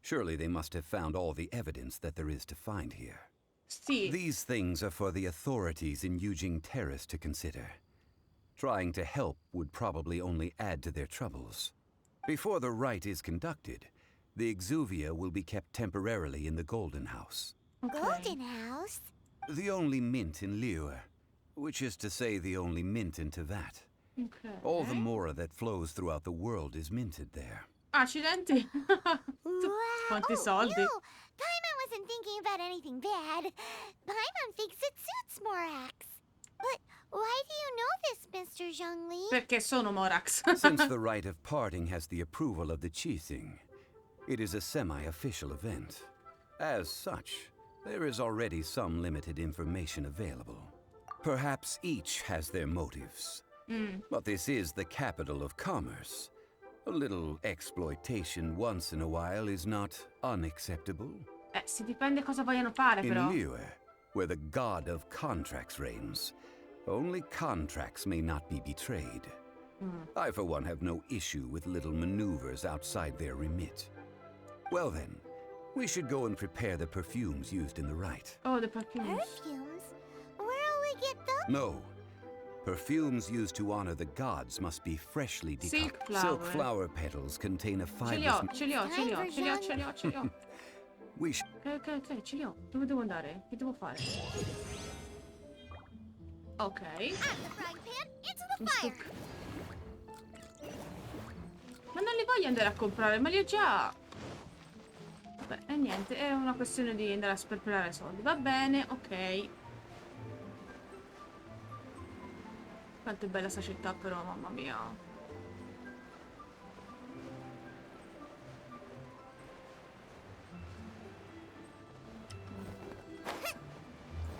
Speaker 6: Surely they must have found all the evidence that there is to find here.
Speaker 1: Sì.
Speaker 6: These things are for the authorities in Yujing Terrace to consider. Trying to help would probably only add to their troubles. Before the rite is conducted, the Exuvia will be kept temporarily in the Golden House.
Speaker 1: Ok.
Speaker 3: Golden House?
Speaker 6: The only mint in Liyue, which is to say the only mint in Tevat.
Speaker 1: Ok.
Speaker 6: All the mora that flows throughout the world is minted there.
Speaker 1: Accidenti. Quanti soldi.
Speaker 3: No, Paimon wasn't thinking about anything bad. Paimon thinks it suits Morax. But why do you know this, Mr. Zhongli?
Speaker 1: Perché sono Morax.
Speaker 6: Since the rite of parting has the approval of the Qixing, it is a semi-official event. As such, there is already some limited information available. Perhaps each has their motives. But this is the capital of commerce. A little exploitation once in a while is not unacceptable.
Speaker 1: Si dipende cosa vogliono fare,
Speaker 6: In
Speaker 1: però.
Speaker 6: Liyue, where the god of contracts reigns, only contracts may not be betrayed. I, for one, have no issue with little maneuvers outside their remit. Well then, we should go and prepare the perfumes used in the rite.
Speaker 1: Oh, the perfumes.
Speaker 3: Perfumes? Where'll we get those?
Speaker 6: No. Perfumes used to honor the gods must be freshly
Speaker 1: Silk
Speaker 6: decocted.
Speaker 1: flower.
Speaker 6: Silk flower petals contain a
Speaker 1: Ce li
Speaker 6: fibrous...
Speaker 1: ho, ce li ho, ce li ho, ce li ho, ce li ho, ce li ho.
Speaker 6: We sh-
Speaker 1: Ok, ce li ho. Dove devo andare? Che devo fare? Ok.
Speaker 3: Out the frying pan, into the
Speaker 1: Un
Speaker 3: fire!
Speaker 1: stuc. Ma non li voglio andare a comprare, ma li ho già. Vabbè, e niente, è una questione di andare a sperperare soldi. Va bene, ok. Quanto è bella sta città però, mamma mia.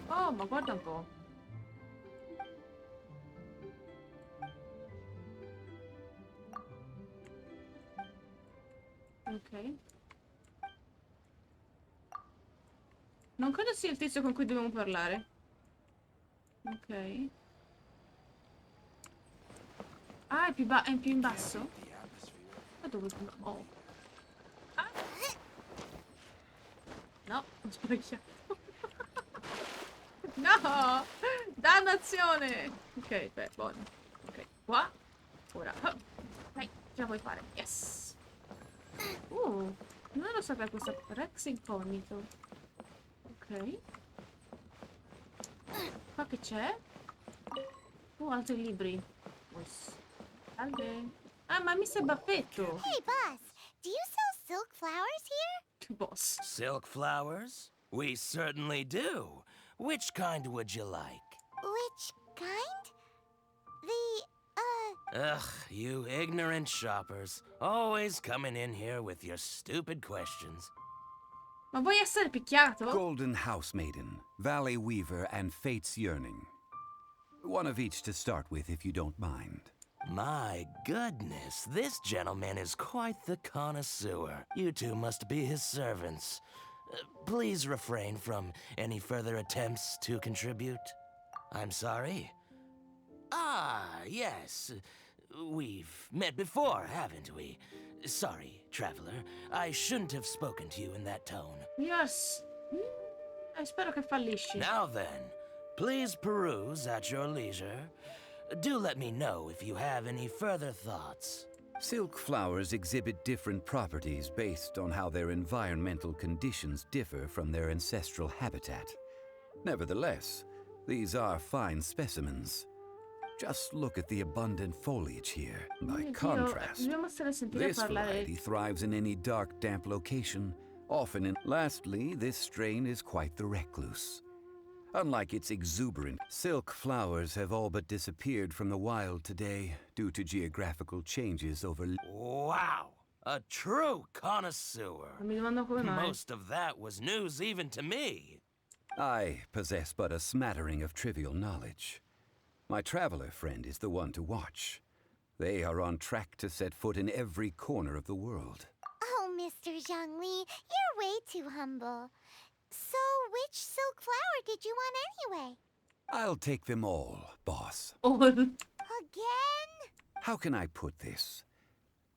Speaker 1: Oh, ma guarda un po'. Ok. Non credo sia il tizio con cui dobbiamo parlare. Ok. Ah, è più in basso? Ma dove? Oh. Ah. No, ho sbagliato. No! Dannazione! Ok, beh, buono. Ok, qua. Ora. Oh. Dai, ce la puoi fare. Yes! Non lo sapevo questa Rex incognito. Ok. Qua che c'è? Altri libri. Salve. Ah, ma Mr. Baffetto.
Speaker 3: Hey, boss, do you sell silk flowers here?
Speaker 1: Boss.
Speaker 9: Silk flowers? We certainly do. Which kind would you like?
Speaker 3: Which kind?
Speaker 9: Ugh, you ignorant shoppers. Always coming in here with your stupid questions.
Speaker 1: Ma vuoi essere picchiato?
Speaker 6: Golden House Maiden, Valley Weaver, and Fate's Yearning. One of each to start with, if you don't mind.
Speaker 9: My goodness, this gentleman is quite the connoisseur. You two must be his servants. Please refrain from any further attempts to contribute. I'm sorry. Ah, yes. We've met before, haven't we? Sorry, traveler. I shouldn't have spoken to you in that tone.
Speaker 1: Yes. Spero che fallisci.
Speaker 9: Now then, please peruse at your leisure. Do let me know if you have any further thoughts.
Speaker 6: Silk flowers exhibit different properties based on how their environmental conditions differ from their ancestral habitat. Nevertheless, these are fine specimens. Just look at the abundant foliage here. By contrast,
Speaker 1: Dobbiamo stare a sentire
Speaker 6: this variety
Speaker 1: parlare.
Speaker 6: thrives in any dark, damp location, often in... Lastly, this strain is quite the recluse. Unlike its exuberant, silk flowers have all but disappeared from the wild today due to geographical changes over...
Speaker 9: Wow! A true connoisseur.
Speaker 1: Non mi domando come mai.
Speaker 9: Most of that was news even to me.
Speaker 6: I possess but a smattering of trivial knowledge. My traveler friend is the one to watch. They are on track to set foot in every corner of the world.
Speaker 3: Oh, Mr. Zhongli, you're way too humble. So, which silk flower did you want anyway?
Speaker 6: I'll take them all, boss.
Speaker 1: Oh,
Speaker 3: Again?
Speaker 6: How can I put this?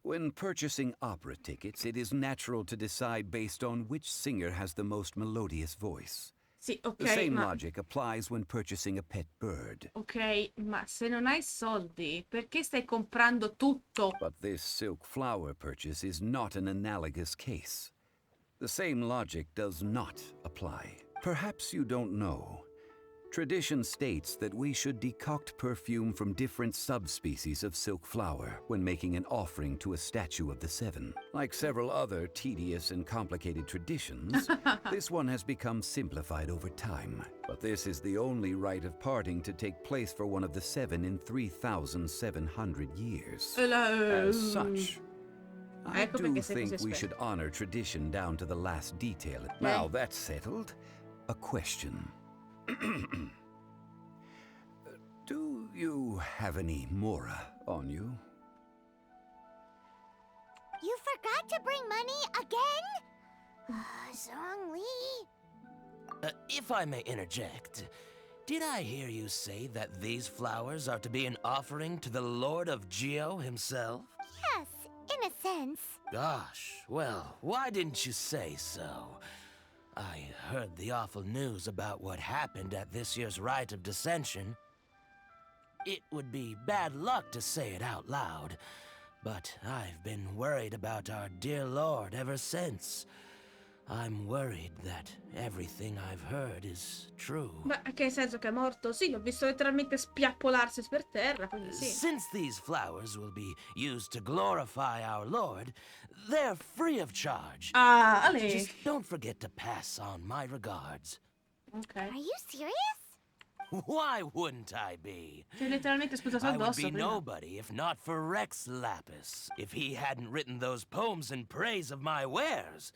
Speaker 6: When purchasing opera tickets, it is natural to decide based on which singer has the most melodious voice.
Speaker 1: sì,
Speaker 6: The
Speaker 1: ok,
Speaker 6: same
Speaker 1: ma...
Speaker 6: logic applies when purchasing a pet bird.
Speaker 1: Ok, ma se non hai soldi, perché stai comprando tutto?
Speaker 6: But this silk flower purchase is not an analogous case. The same logic does not apply. Perhaps you don't know. Tradition states that we should decoct perfume from different subspecies of silk flower when making an offering to a statue of the seven. Like several other tedious and complicated traditions, this one has become simplified over time. But this is the only rite of parting to take place for one of the seven in 3,700 years. As such, I
Speaker 1: Ecco
Speaker 6: do
Speaker 1: perché sei
Speaker 6: think
Speaker 1: così
Speaker 6: we
Speaker 1: esperto.
Speaker 6: should honor tradition down to the last detail. Now that's settled, a question. Do you have any Mora on you?
Speaker 3: You forgot to bring money again? Zhongli.
Speaker 9: If I may interject, did I hear you say that these flowers are to be an offering to the Lord of Geo himself?
Speaker 3: Yes, in a sense.
Speaker 9: Gosh, well, why didn't you say so? I heard the awful news about what happened at this year's Rite of Dissension. It would be bad luck to say it out loud, but I've been worried about our dear Lord ever since. I'm worried that everything I've heard is true.
Speaker 1: Ma che senso che è morto? Sì, l'ho visto letteralmente spiappolarsi per terra, quindi sì.
Speaker 9: Since these flowers will be used to glorify our Lord, they're free of charge.
Speaker 1: Ah, Ale.
Speaker 9: Just don't forget to pass on my regards.
Speaker 1: Ok.
Speaker 3: Are you serious?
Speaker 9: Why wouldn't I be?
Speaker 1: Ti hai letteralmente sputato
Speaker 9: I would
Speaker 1: addosso
Speaker 9: be
Speaker 1: prima.
Speaker 9: nobody if not for Rex Lapis. If he hadn't written those poems in praise of my wares,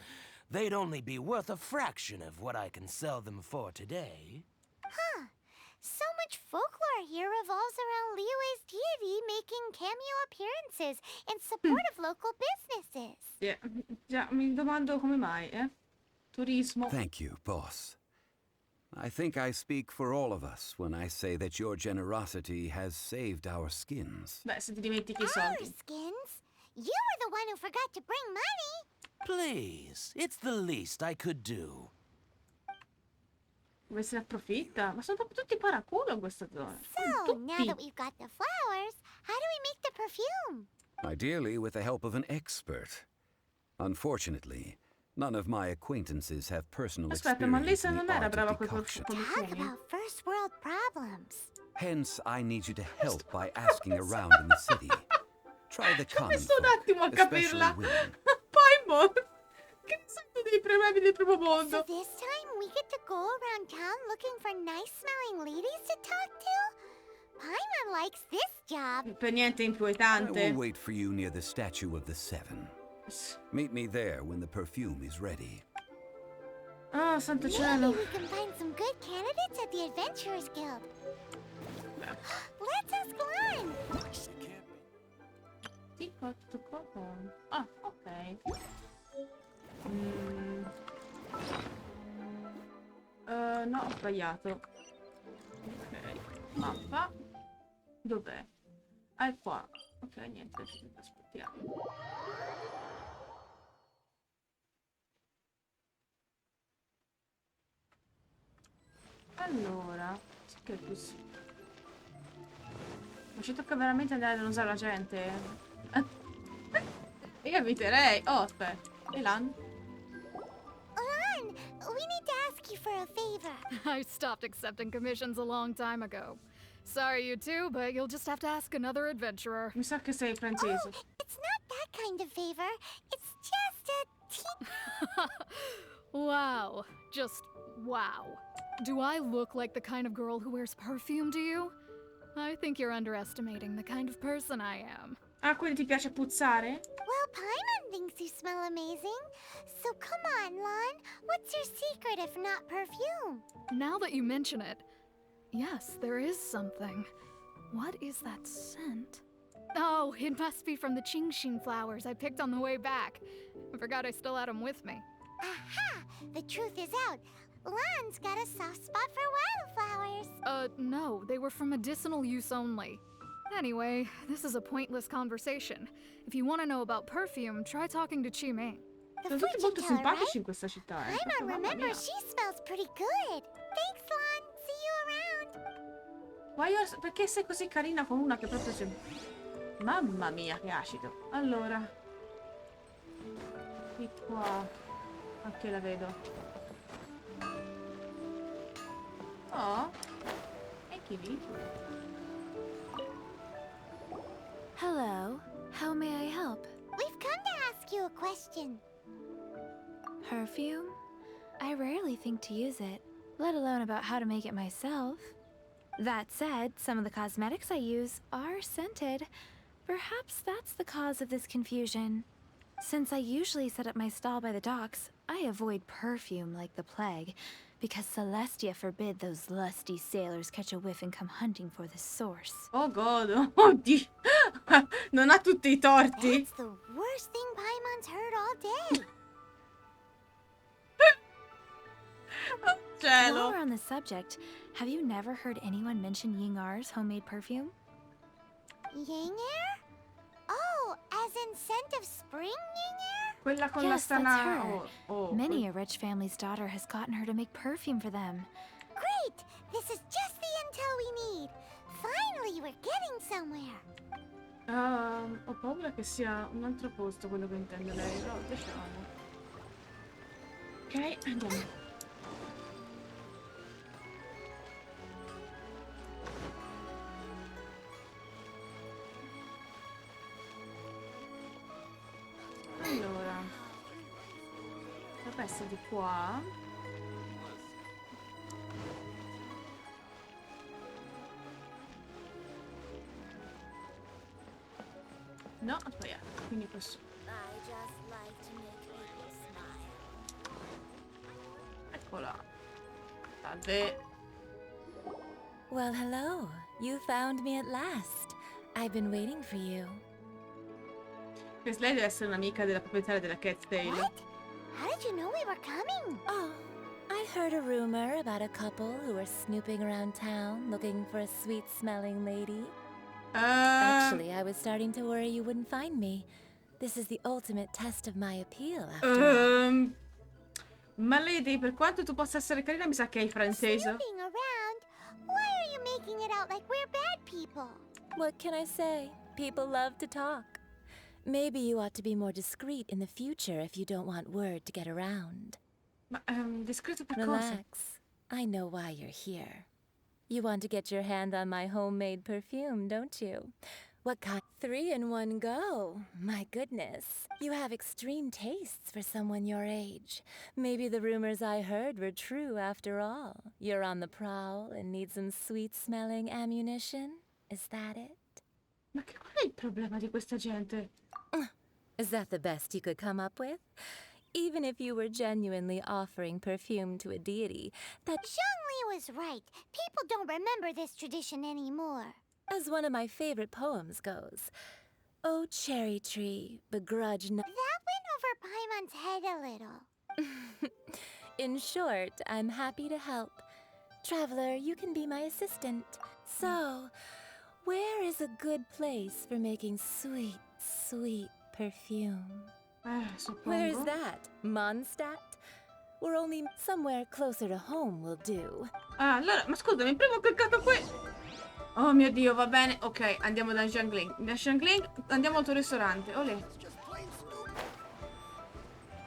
Speaker 9: they'd only be worth a fraction of what I can sell them for today.
Speaker 3: Huh. So much folklore here revolves around Liyue's deity making cameo appearances in support of local businesses.
Speaker 1: Sì, già, mi domando come mai, Turismo.
Speaker 6: Thank you, boss. I think I speak for all of us when I say that your generosity has saved our skins.
Speaker 1: Beh, se ti dimentichi i
Speaker 3: Our
Speaker 1: soldi.
Speaker 3: skins? You were the one who forgot to bring money.
Speaker 9: Please, it's the least I could do.
Speaker 1: Come se ne approfitta? Ma sono proprio tutti paraculo in questa zona.
Speaker 3: So, now
Speaker 1: Tutti.
Speaker 3: that we've got the flowers, how do we make the perfume?
Speaker 6: Ideally with the help of an expert. Unfortunately, none of my acquaintances have personal
Speaker 1: Aspetta, ma
Speaker 6: experience
Speaker 1: Lisa
Speaker 6: in the
Speaker 1: non era
Speaker 6: art
Speaker 1: brava
Speaker 6: of
Speaker 1: coi
Speaker 6: decoction.
Speaker 3: Talk
Speaker 1: profumi?
Speaker 3: about first world problems.
Speaker 6: Hence, I need you to help by asking around in the city. Try the
Speaker 1: Ci ho
Speaker 6: common
Speaker 1: messo un
Speaker 6: folk,
Speaker 1: attimo a
Speaker 6: especially
Speaker 1: capirla.
Speaker 6: women.
Speaker 1: Poi che ne sai dei problemi del proprio
Speaker 3: So
Speaker 1: mondo?
Speaker 3: this time we get to go around town looking for nice-smelling ladies to talk to? Paimon likes this job.
Speaker 1: Per niente
Speaker 6: I will
Speaker 1: inquietante.
Speaker 6: wait for you near the statue of the seven. Meet me there when the perfume is ready.
Speaker 1: Ah, santo
Speaker 3: Maybe
Speaker 1: cielo.
Speaker 3: we can find some good candidates at the Adventurers Guild. Let's ask Glenn.
Speaker 1: Ah, ok. No, ho sbagliato. Ok. Mappa. Dov'è? Ah, è qua. Ok, niente, aspettiamo. Allora, che è così. Ma ci tocca veramente andare a usare la gente? Io eviterei. Oh, aspetta. Elan?
Speaker 3: Ulan, we need to ask you for a favor.
Speaker 10: I stopped accepting commissions a long time ago. Sorry, you two, but you'll just have to ask another adventurer.
Speaker 1: Mi sa che sei francese.
Speaker 3: Oh, it's not that kind of favor. It's just a
Speaker 10: Wow. Just wow. Do I look like the kind of girl who wears perfume to you? I think you're underestimating the kind of person I am.
Speaker 1: Ah, quindi ti piace puzzare?
Speaker 3: Well, Paimon thinks you smell amazing. So come on, Lon. What's your secret if not perfume?
Speaker 10: Now that you mention it, yes, there is something. What is that scent? Oh, it must be from the Genshin flowers I picked on the way back. I forgot I still had them with me.
Speaker 3: Aha! The truth is out. Lon's got a soft spot for wildflowers.
Speaker 10: No, they were for medicinal use only. Anyway, this is a pointless conversation. If you want to know about perfume, try talking to Chimay.
Speaker 3: The
Speaker 1: Sono tutti
Speaker 3: fortune
Speaker 1: molto
Speaker 3: teller,
Speaker 1: simpatici
Speaker 3: right?
Speaker 1: in questa città,
Speaker 3: Paimon
Speaker 1: Proprio, mamma
Speaker 3: remembers
Speaker 1: mia.
Speaker 3: she smells pretty good. Thanks, Lon. See you around.
Speaker 1: Ma io, perché sei così carina con una che proprio c'è... Mamma mia, che acido. Allora. Di qua. Anche la vedo. Oh. E chi lì?
Speaker 2: Hello. How may I help?
Speaker 3: We've come to ask you a question.
Speaker 2: Perfume? I rarely think to use it, let alone about how to make it myself. That said, some of the cosmetics I use are scented. Perhaps that's the cause of this confusion. Since I usually set up my stall by the docks, I avoid perfume like the plague, because Celestia forbid those lusty sailors catch a whiff and come hunting for the source.
Speaker 1: Oh god, oddio. Non ha tutti i torti.
Speaker 3: That's the worst thing Paimon's heard all day.
Speaker 1: Oh, cielo.
Speaker 2: While we're on the subject, have you never heard anyone mention Yingar's homemade perfume?
Speaker 3: Yinger? Oh, as in scent of spring, Yinger?
Speaker 1: Quella con la
Speaker 2: Yes, that's
Speaker 1: stana...
Speaker 2: her.
Speaker 1: Oh,
Speaker 2: Many a rich family's daughter has gotten her to make perfume for them.
Speaker 3: Great! This is just the intel we need. Finally, we're getting somewhere.
Speaker 1: Ho paura che sia un altro posto quello che intende lei, però diciamo. Ok, andiamo. Allora, dovrebbe essere di qua. No, ho sbagliato, quindi questo.
Speaker 3: I just like to make people smile.
Speaker 1: Eccola. Salve.
Speaker 2: Well, hello. You found me at last. I've been waiting for you.
Speaker 1: Questa lei deve essere un'amica della proprietaria della Cat Tail.
Speaker 3: What? How did you know we were coming?
Speaker 2: Oh, I heard a rumor about a couple who were snooping around town looking for a sweet-smelling lady. Actually, I was starting to worry you wouldn't find me. This is the ultimate test of my appeal, after all.
Speaker 1: Ma Lady, per quanto tu possa essere carina, mi sa che hai francese.
Speaker 3: Snooping around? Why are you making it out like we're bad people?
Speaker 2: What can I say? People love to talk. Maybe you ought to be more discreet in the future if you don't want word to get around.
Speaker 1: Ma discreto per cosa?
Speaker 2: Relax. I know why you're here. You want to get your hand on my homemade perfume, don't you? What kind? 3 in one go. My goodness. You have extreme tastes for someone your age. Maybe the rumors I heard were true after all. You're on the prowl and need some sweet-smelling ammunition? Is that it?
Speaker 1: Ma che qual è il problema di questa gente?
Speaker 2: Is that the best you could come up with? Even if you were genuinely offering perfume to a deity, that,
Speaker 3: Zhongli was right. People don't remember this tradition anymore.
Speaker 2: as one of my favorite poems goes, "Oh, cherry tree, begrudge not..."
Speaker 3: That went over Paimon's head a little.
Speaker 2: In short, I'm happy to help. Traveler, you can be my assistant. So, where is a good place for making sweet, sweet perfume?
Speaker 1: Suppongo.
Speaker 2: Where is that? Mondstadt? We're only somewhere closer to home will do.
Speaker 1: Ah, allora, ma scusami, prima ho cliccato qui. Oh mio Dio, va bene. Ok, andiamo da Xiangling. Da Xiangling andiamo al tuo ristorante. Olè.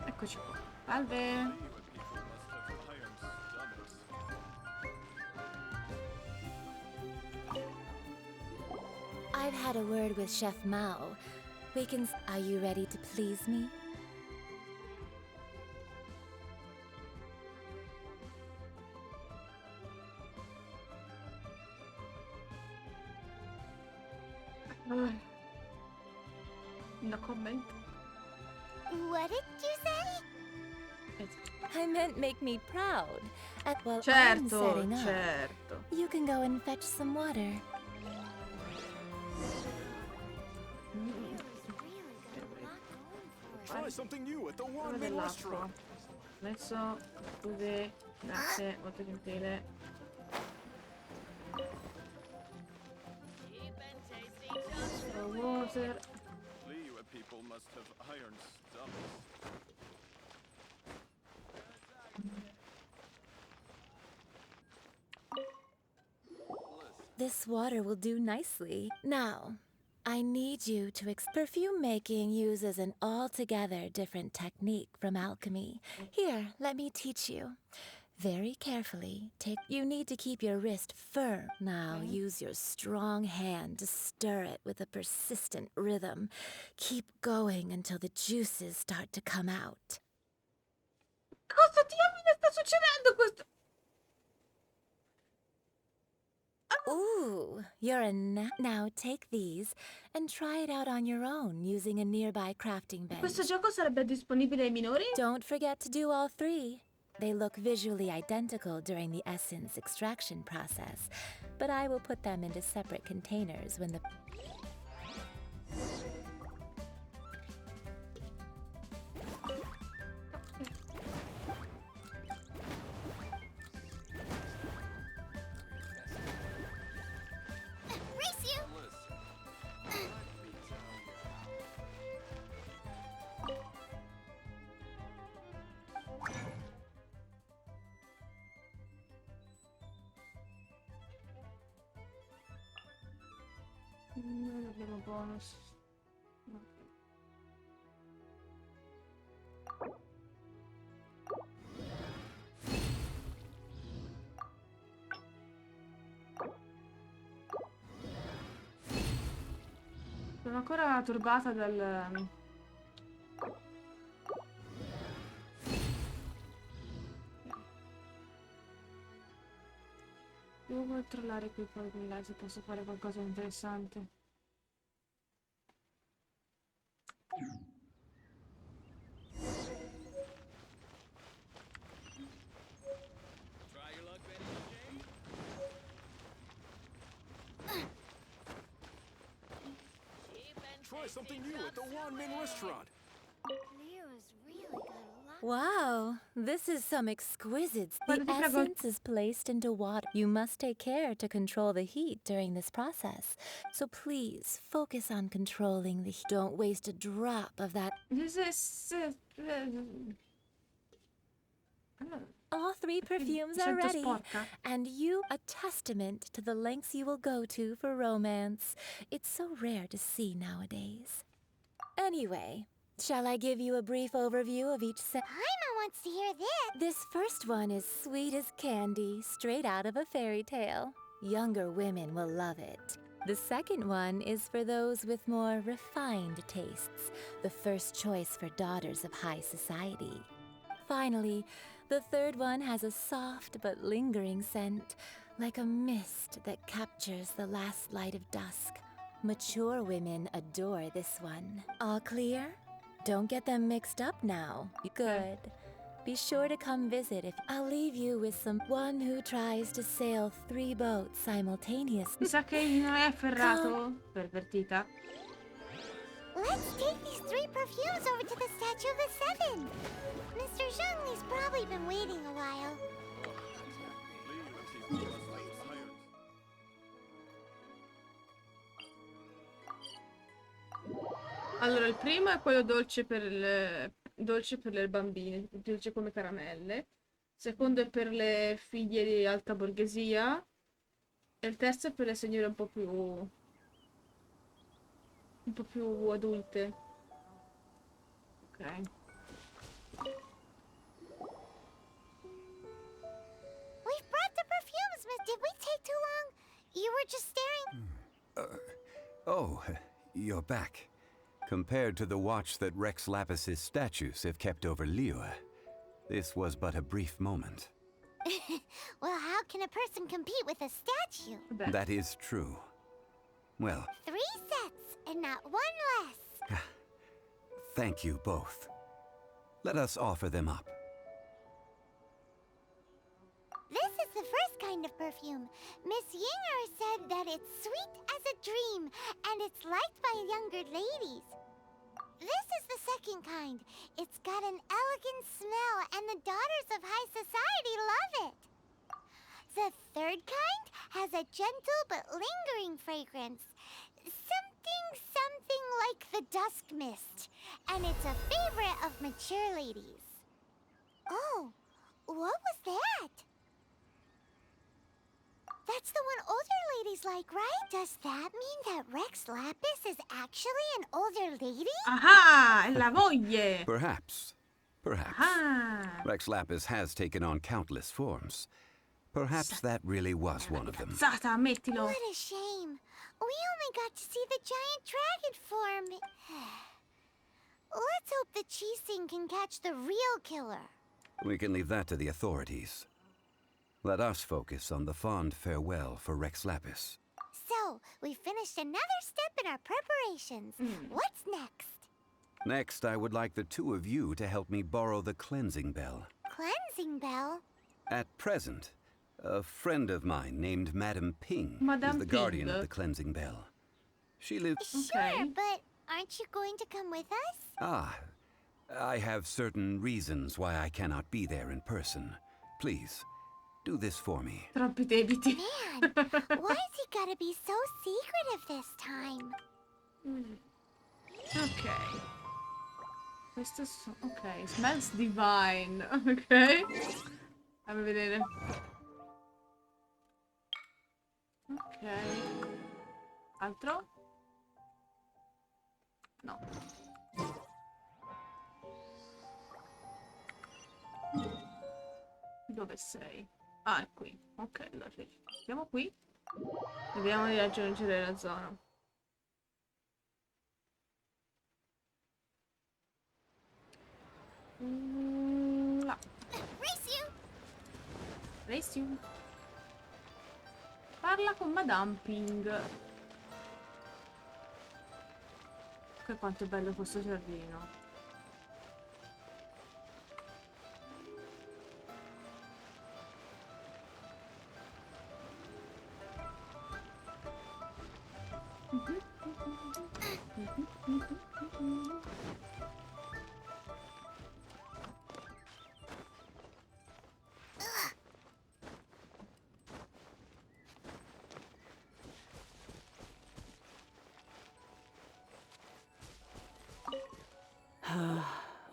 Speaker 1: Eccoci qua. Salve.
Speaker 2: I've had a word with Chef Mao. We can. Are you ready to please me?
Speaker 1: No comment.
Speaker 3: What did you say?
Speaker 2: I meant make me proud. While I'm
Speaker 1: Certo,
Speaker 2: setting up,
Speaker 1: certo.
Speaker 2: you can go and fetch some water.
Speaker 5: Try something new at the
Speaker 1: Prova
Speaker 5: one-man
Speaker 1: dell'acqua.
Speaker 5: restaurant.
Speaker 1: Adesso, scusi, grazie, molto gentile. Water.
Speaker 5: Liyue people must have iron stomachs.
Speaker 2: This water will do nicely. Now, I need you to perfume making uses an altogether different technique from alchemy. Here, let me teach you. Very carefully, you need to keep your wrist firm. Now, use your strong hand to stir it with a persistent rhythm. Keep going until the juices start to come out.
Speaker 1: Cosa diamine sta succedendo questo?
Speaker 2: Ooh, you're a now take these and try it out on your own using a nearby crafting bench.
Speaker 1: Questo gioco sarebbe disponibile ai minori?
Speaker 2: Don't forget to do all three. They look visually identical during the essence extraction process, but I will put them into separate containers when the...
Speaker 3: Race you!
Speaker 1: Non abbiamo bonus. No. Sono ancora turbata dal... Devo controllare qui poi con là se posso fare qualcosa di interessante.
Speaker 5: Try something new at the one-man restaurant.
Speaker 3: Leo's really got a lot.
Speaker 2: Wow, this is some exquisite...
Speaker 1: Guarda,
Speaker 2: The
Speaker 1: ti prego.
Speaker 2: essence is placed into water. You must take care to control the heat during this process. So please, focus on controlling the heat. Don't waste a drop of that... All three perfumes
Speaker 1: Mi
Speaker 2: are
Speaker 1: sento
Speaker 2: ready.
Speaker 1: sporca.
Speaker 2: And you, a testament to the lengths you will go to for romance. It's so rare to see nowadays. Anyway, shall I give you a brief overview of each set?
Speaker 3: Paimon wants to hear this.
Speaker 2: This first one is sweet as candy, straight out of a fairy tale. Younger women will love it. The second one is for those with more refined tastes, the first choice for daughters of high society. Finally, the third one has a soft but lingering scent, like a mist that captures the last light of dusk. Mature women adore this one. All clear? Don't get them mixed up now. Good. Be sure to come visit if I'll leave you with one who tries to sail 3 boats simultaneously.
Speaker 1: Mi sa che non è afferrato. Pervertita.
Speaker 3: Let's take these 3 perfumes over to the Statue of the Seven. Mr. Zhongli's probably been waiting a while.
Speaker 5: Liyue people must have iron.
Speaker 1: Allora, il primo è quello dolce per le bambine, dolce come caramelle. Il secondo è per le figlie di alta borghesia. E il terzo è per le signore un po' più adulte. Ok.
Speaker 3: We've brought the perfumes, Miss. Did we take too long? You were just staring.
Speaker 6: Oh, you're back. Compared to the watch that Rex Lapis's statues have kept over Liyue, this was but a brief moment.
Speaker 3: Well, how can a person compete with a statue?
Speaker 1: Vabbè.
Speaker 6: That is true. Well,
Speaker 3: 3 sets and not one less.
Speaker 6: thank you both. Let us offer them up.
Speaker 3: This is the first kind of perfume. Miss Yinger said that it's sweet as a dream, and it's liked by younger ladies. This is the second kind. It's got an elegant smell, and the daughters of high society love it. The third kind has a gentle but lingering fragrance. Something like the dusk mist. And it's a favorite of mature ladies. Oh, what was that? That's the one older ladies like, right? Does that mean that Rex Lapis is actually an older lady?
Speaker 1: Ah, la moglie!
Speaker 6: Perhaps. Perhaps.
Speaker 1: Ah.
Speaker 6: Rex Lapis has taken on countless forms. Perhaps that really was one of them.
Speaker 1: Cazzata, ammettilo.
Speaker 3: What a shame. We only got to see the giant dragon form. Let's hope the Chising can catch the real killer.
Speaker 6: We can leave that to the authorities. Let us focus on the fond farewell for Rex Lapis.
Speaker 3: So, we finished another step in our preparations. What's next?
Speaker 6: Next, I would like the two of you to help me borrow the cleansing bell.
Speaker 3: Cleansing bell?
Speaker 6: At present, a friend of mine named Madame Ping is
Speaker 1: Madame
Speaker 6: the guardian
Speaker 1: Ping.
Speaker 6: of the cleansing bell. She lives...
Speaker 3: Sure, but aren't you going to come with us?
Speaker 6: Ah, I have certain reasons why I cannot be there in person. Please, do this for me.
Speaker 1: Troppi debiti.
Speaker 3: Man, why has he gotta be so secretive this time?
Speaker 1: Ok. Questo ok, smells divine. Ok. Fammi vedere. Ok. Altro? No. Dove sei? Ah, è qui. Ok, allora siamo qui. Vediamo di raggiungere la zona. Là.
Speaker 3: Race you!
Speaker 1: Race you. Parla con Madame Ping. Che quanto è bello questo giardino.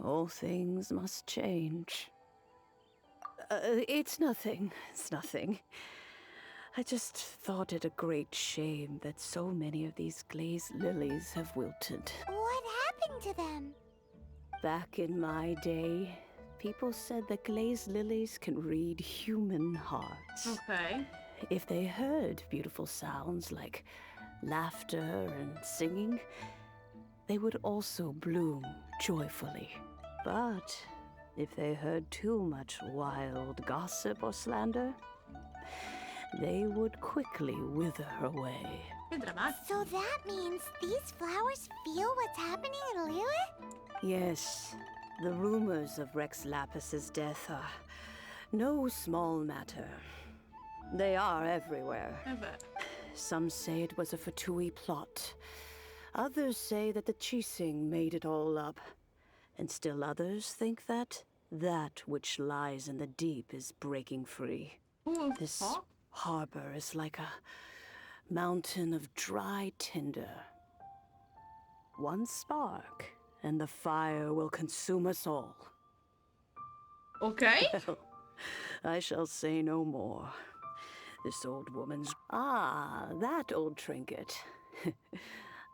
Speaker 11: All things must change. It's nothing. It's nothing. I just thought it a great shame that so many of these glazed lilies have wilted.
Speaker 3: What happened to them?
Speaker 11: Back in my day, people said that glazed lilies can read human hearts.
Speaker 1: Ok.
Speaker 11: If they heard beautiful sounds like laughter and singing, they would also bloom joyfully. But if they heard too much wild gossip or slander, they would quickly wither away.
Speaker 1: Che drammatico.
Speaker 3: So that means these flowers feel what's happening in Liyue?
Speaker 11: Yes, the rumors of Rex Lapis's death are no small matter. They are everywhere.
Speaker 1: Beh.
Speaker 11: Some say it was a Fatui plot. Others say that the Chising made it all up. And still others think that that which lies in the deep is breaking free. This harbor is like a mountain of dry tinder. One spark, and the fire will consume us all.
Speaker 1: Ok.
Speaker 11: Well, I shall say no more. This old woman's... Ah, that old trinket.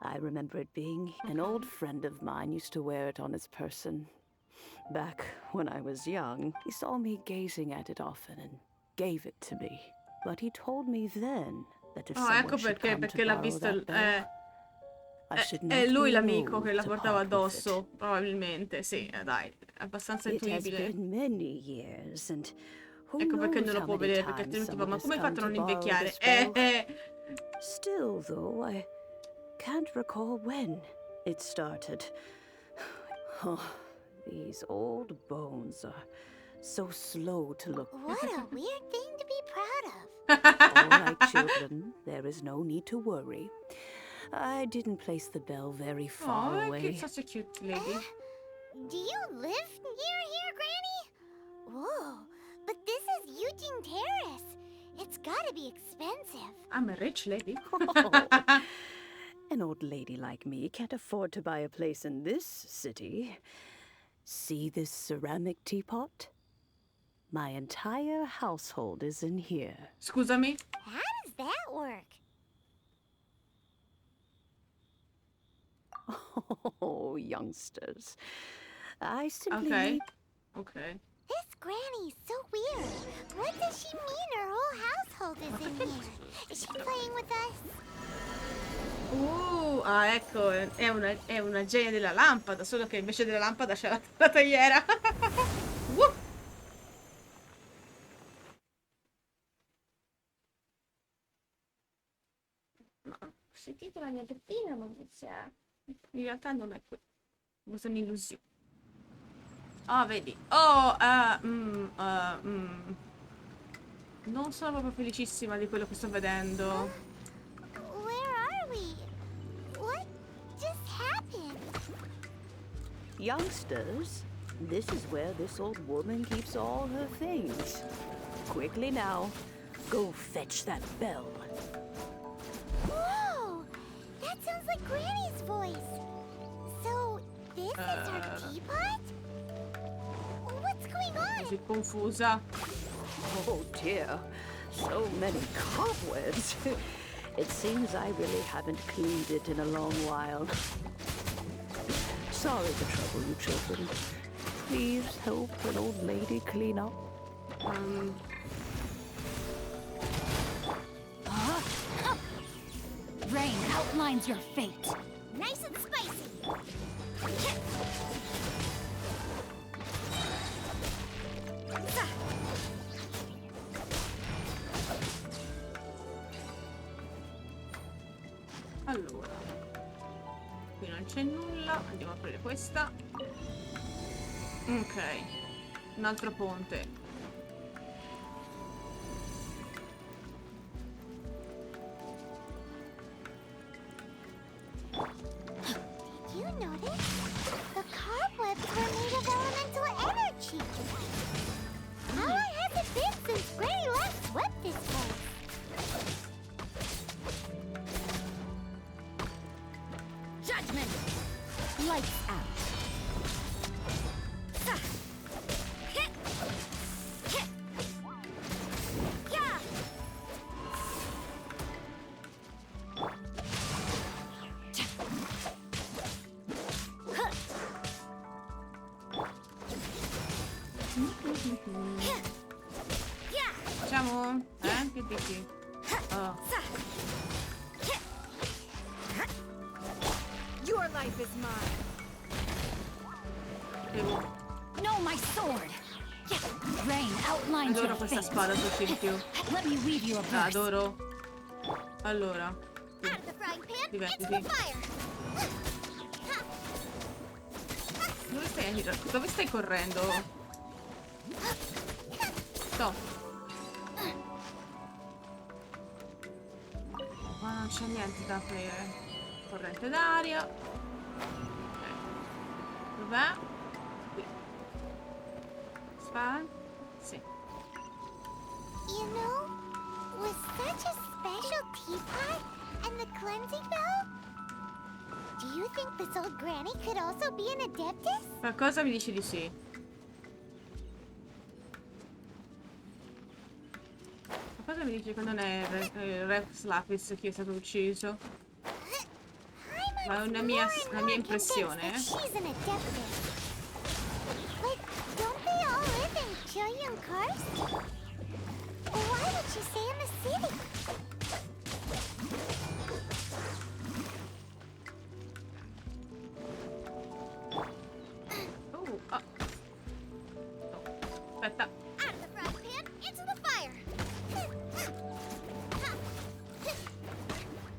Speaker 11: I remember it being an old friend of mine used to wear it on his person. Back when I was young, he saw me gazing at it often and gave it to me. But he told me then that if someone
Speaker 1: ecco
Speaker 11: should
Speaker 1: perché,
Speaker 11: come
Speaker 1: perché
Speaker 11: to
Speaker 1: l'ha
Speaker 11: borrow
Speaker 1: visto.
Speaker 11: that bell, I should
Speaker 1: È
Speaker 11: not
Speaker 1: lui
Speaker 11: be
Speaker 1: l'amico
Speaker 11: rude
Speaker 1: che la
Speaker 11: to
Speaker 1: portava
Speaker 11: part with it.
Speaker 1: addosso, probabilmente. Sì, dai, è abbastanza
Speaker 11: It has
Speaker 1: intuibile.
Speaker 11: been many years, and who
Speaker 1: Ecco perché
Speaker 11: knows
Speaker 1: non lo
Speaker 11: how
Speaker 1: può
Speaker 11: many
Speaker 1: vedere, perché
Speaker 11: times
Speaker 1: lui tipo, ma
Speaker 11: someone has
Speaker 1: come hai
Speaker 11: come
Speaker 1: fatto a
Speaker 11: to
Speaker 1: non
Speaker 11: borrow
Speaker 1: invecchiare?
Speaker 11: this bell. Still, though, I can't recall when it started. Oh, these old bones are so slow to look.
Speaker 3: What a weird thing to be proud of.
Speaker 11: All right, children, there is no need to worry. I didn't place the bell very far
Speaker 1: Oh,
Speaker 11: away.
Speaker 1: che such a cute lady.
Speaker 3: Do you live near here, Granny? Whoa, but this is Eugene Terrace. It's gotta be expensive.
Speaker 1: I'm a rich lady.
Speaker 11: Oh, an old lady like me can't afford to buy a place in this city. See this ceramic teapot? My entire household is in here.
Speaker 1: Scusami?
Speaker 3: How does that work?
Speaker 11: Oh, youngsters. I simply
Speaker 1: Ok.
Speaker 11: need...
Speaker 1: Ok.
Speaker 3: This Granny's so weird. What does she mean her whole household is in here? Is she playing with us?
Speaker 1: Ecco, è una genia della lampada, solo che invece della lampada c'è la tagliera. No, ho sentito la mia pettina, ma in realtà non è quello. È un'illusione. Ah, vedi. Non sono proprio felicissima di quello che sto vedendo.
Speaker 3: Where are we? What just happened?
Speaker 11: Youngsters, this is where this old woman keeps all her things. Quickly now, go fetch that bell.
Speaker 3: Whoa! That sounds like Granny's voice. So, this is her teapot? What's going on?
Speaker 1: Così confusa.
Speaker 11: Oh dear, so many cobwebs. It seems I really haven't cleaned it in a long while. Sorry to trouble you children. Please help an old lady clean up.
Speaker 7: Rain outlines your fate.
Speaker 3: Nice and spicy.
Speaker 1: Allora, qui non c'è nulla, andiamo a aprire questa. Ok, un altro ponte.
Speaker 3: Did you notice? The cobwebs were made of elemental energy. How long has it been since Granny last swept this place?
Speaker 7: Judgment! Lights out.
Speaker 1: Facciamo? Che dici? Oh.
Speaker 7: Your life is mine.
Speaker 1: Devo...
Speaker 7: No, my sword. Rain outlines
Speaker 1: Adoro
Speaker 7: your
Speaker 1: questa
Speaker 7: fate.
Speaker 1: spada su Shiryu.
Speaker 7: Let me weave you a
Speaker 1: La
Speaker 7: verse.
Speaker 1: adoro. Allora,
Speaker 3: Out of the frying pan, into
Speaker 1: divertiti.
Speaker 3: the fire.
Speaker 1: Dove stai correndo? Sto. Ma non c'è niente da aprire. Corrente d'aria. Ok. Dov'è? Qui. Spada? Sì.
Speaker 3: You know, with such a special teapot and the cleansing bell, do you think this old granny could also be an adeptus?
Speaker 1: Qualcosa mi dice di sì. Ma qualcosa mi dice che non è Rex Lapis chi è stato ucciso. Ma è una la mia impressione,
Speaker 3: She's an adeptus. But don't they all live in Julian Karst? Why would she stay in the city?
Speaker 1: Oh, ah. No. Aspetta.
Speaker 3: Out of the frying pan, into the fire.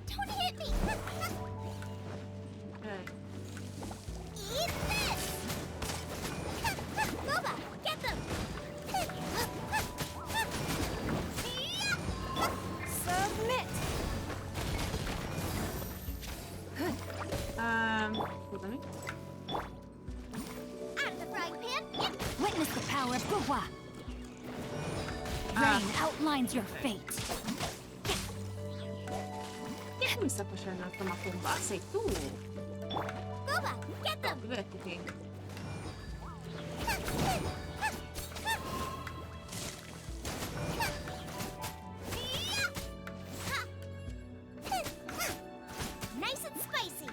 Speaker 3: Don't hit me.
Speaker 1: Ok.
Speaker 3: Eat this. Boba, get them. Submit.
Speaker 1: Scusami.
Speaker 3: Out of the frying pan,
Speaker 7: Witness the power of Guhua.
Speaker 1: Ah.
Speaker 7: Rain outlines your fate.
Speaker 1: Chi mi sta facendo il macumba? Sei tu.
Speaker 3: Boba, get them.
Speaker 1: Divertiti.
Speaker 3: Nice and spicy.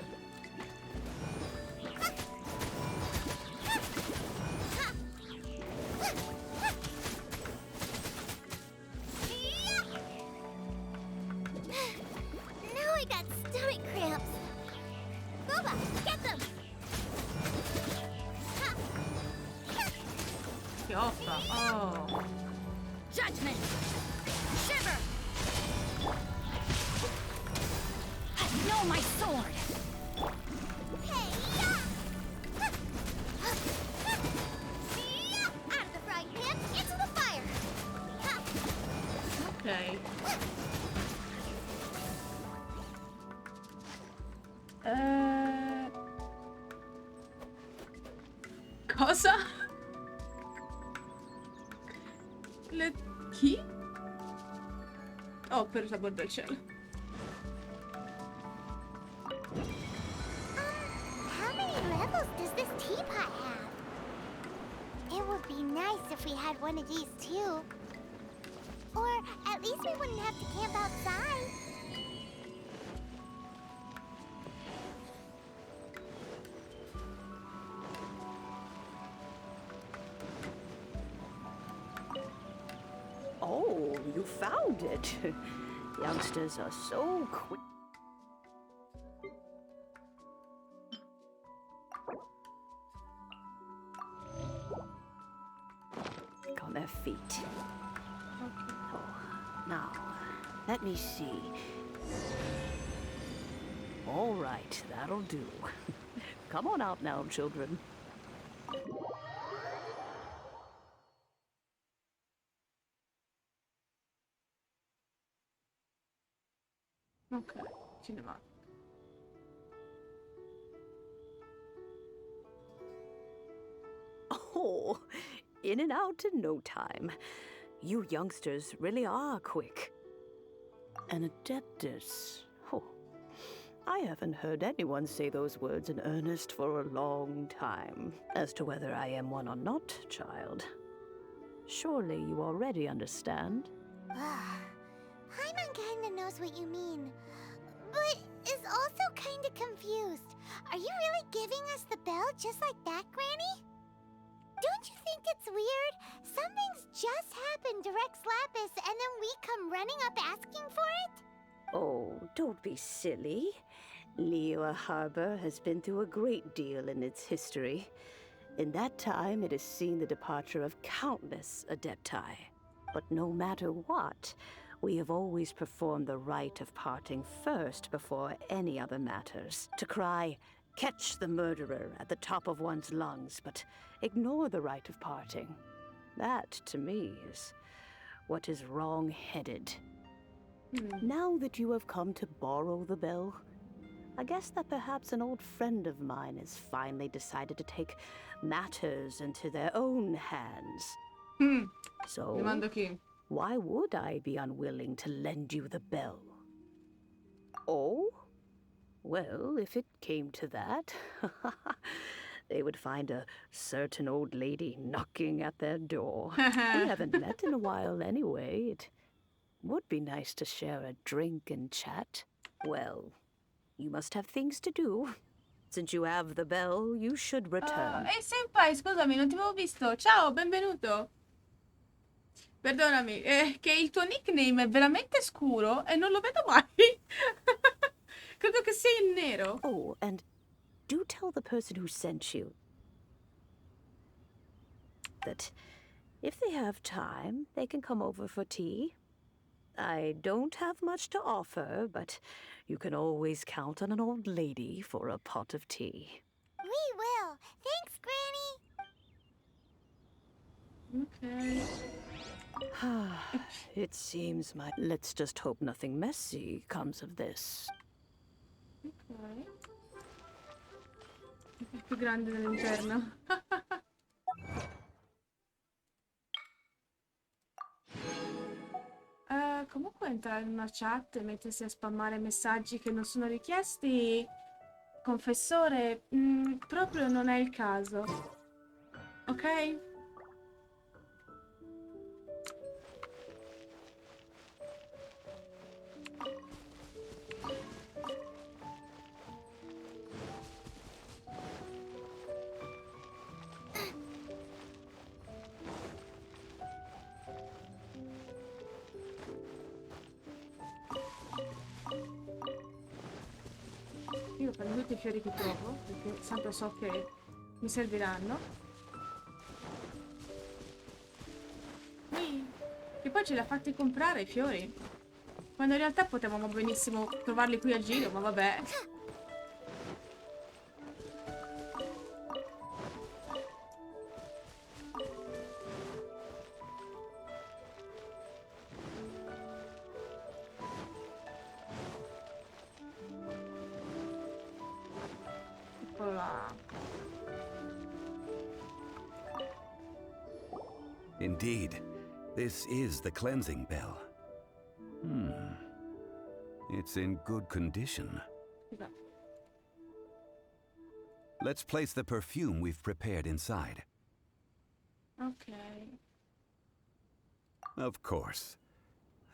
Speaker 3: Now I got stomach cramps. Boba, get them.
Speaker 1: Chioffa. Oh.
Speaker 7: Judgment. Shiver. Know my sword.
Speaker 3: Hey, out of the frying pan, into the fire.
Speaker 1: Ok. Cosa? Chi? Oh, per l'amor del cielo.
Speaker 3: How many levels does this teapot have? It would be nice if we had one of these too. Or at least we wouldn't have to camp outside.
Speaker 11: Oh, you found it. Youngsters are so quick. On their feet. Oh, now, let me see. All right, that'll do. Come on out now, children.
Speaker 1: Ok, cinema.
Speaker 11: Oh, in and out in no time. You youngsters really are quick. An adeptus. Oh, I haven't heard anyone say those words in earnest for a long time. As to whether I am one or not, child, surely you already understand.
Speaker 3: Paimon kinda knows what you mean, but is also kinda confused. Are you really giving us the bell just like that, Granny? Don't you think it's weird? Something's just happened to Rex Lapis and then we come running up asking for it?
Speaker 11: Oh, don't be silly. Liyue Harbor has been through a great deal in its history. In that time, it has seen the departure of countless adepti. But no matter what, we have always performed the rite of parting first before any other matters. To cry, "Catch the murderer," at the top of one's lungs, but ignore the rite of parting. That, to me, is what is wrong-headed. Now that you have come to borrow the bell, I guess that perhaps an old friend of mine has finally decided to take matters into their own hands. So,
Speaker 1: Domando chi?
Speaker 11: why would I be unwilling to lend you the bell? Oh? Well, if it came to that, they would find a certain old lady knocking at their door. We haven't met in a while anyway. It Would be nice to share a drink and chat. Well, you must have things to do. Since you have the bell, you should return.
Speaker 1: Senpai, scusami, non ti avevo visto. Ciao, benvenuto. Perdonami, che il tuo nickname è veramente scuro e non lo vedo mai. Credo che sia in nero.
Speaker 11: Oh, and do tell the person who sent you that if they have time, they can come over for tea. I don't have much to offer, but you can always count on an old lady for a pot of tea.
Speaker 3: We will. Thanks, Granny.
Speaker 1: Ok.
Speaker 11: It seems my... Let's just hope nothing messy comes of this.
Speaker 1: Ok. È più grande dell'interno. Comunque entrare in una chat e mettersi a spammare messaggi che non sono richiesti, confessore, proprio non è il caso. Ok? Io prendo tutti i fiori che trovo, perché tanto so che mi serviranno. E poi ce li ha fatti comprare i fiori. Quando in realtà potevamo benissimo trovarli qui a giro, ma vabbè. Eccolo là.
Speaker 6: Indeed, this is the cleansing bell. It's in good condition.
Speaker 1: Scusa.
Speaker 6: Let's place the perfume we've prepared inside.
Speaker 1: Ok.
Speaker 6: Of course.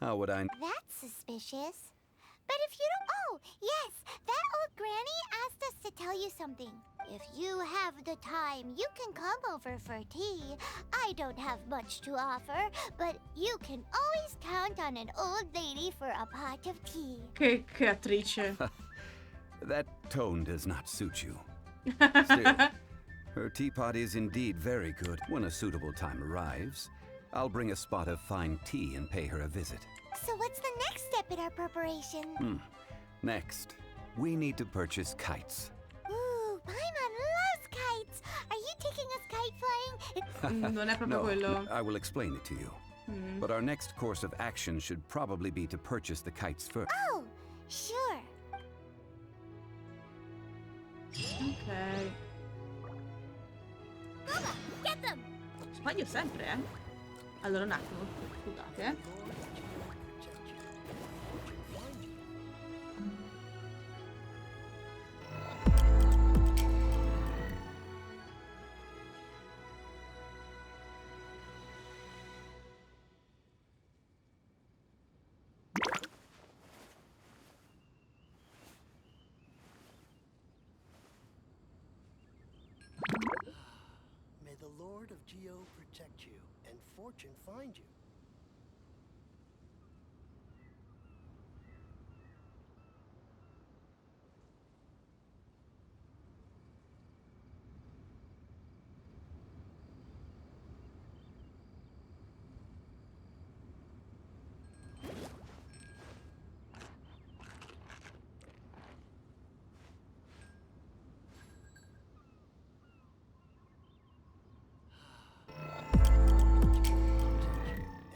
Speaker 6: How would I...
Speaker 3: That's suspicious. But if you don't... Oh, yes! That old granny asked us to tell you something. If you have the time, you can come over for tea. I don't have much to offer, but you can always count on an old lady for a pot of tea.
Speaker 1: Che attrice.
Speaker 6: That tone does not suit you. Still, her teapot is indeed very good. When a suitable time arrives, I'll bring a spot of fine tea and pay her a visit.
Speaker 3: So what's the next step in our preparation?
Speaker 6: Next, we need to purchase kites.
Speaker 3: Ooh, Paimon loves kites! Are you taking us kite flying?
Speaker 1: Non è proprio quello.
Speaker 6: I will explain it to you. But our next course of action should probably be to purchase the kites first.
Speaker 3: Oh, sure.
Speaker 1: Ok.
Speaker 3: Mama, get them!
Speaker 1: Sbaglio sempre, eh? Allora un attimo, scusate, eh.
Speaker 12: May the Lord of Geo protect you and fortune find you.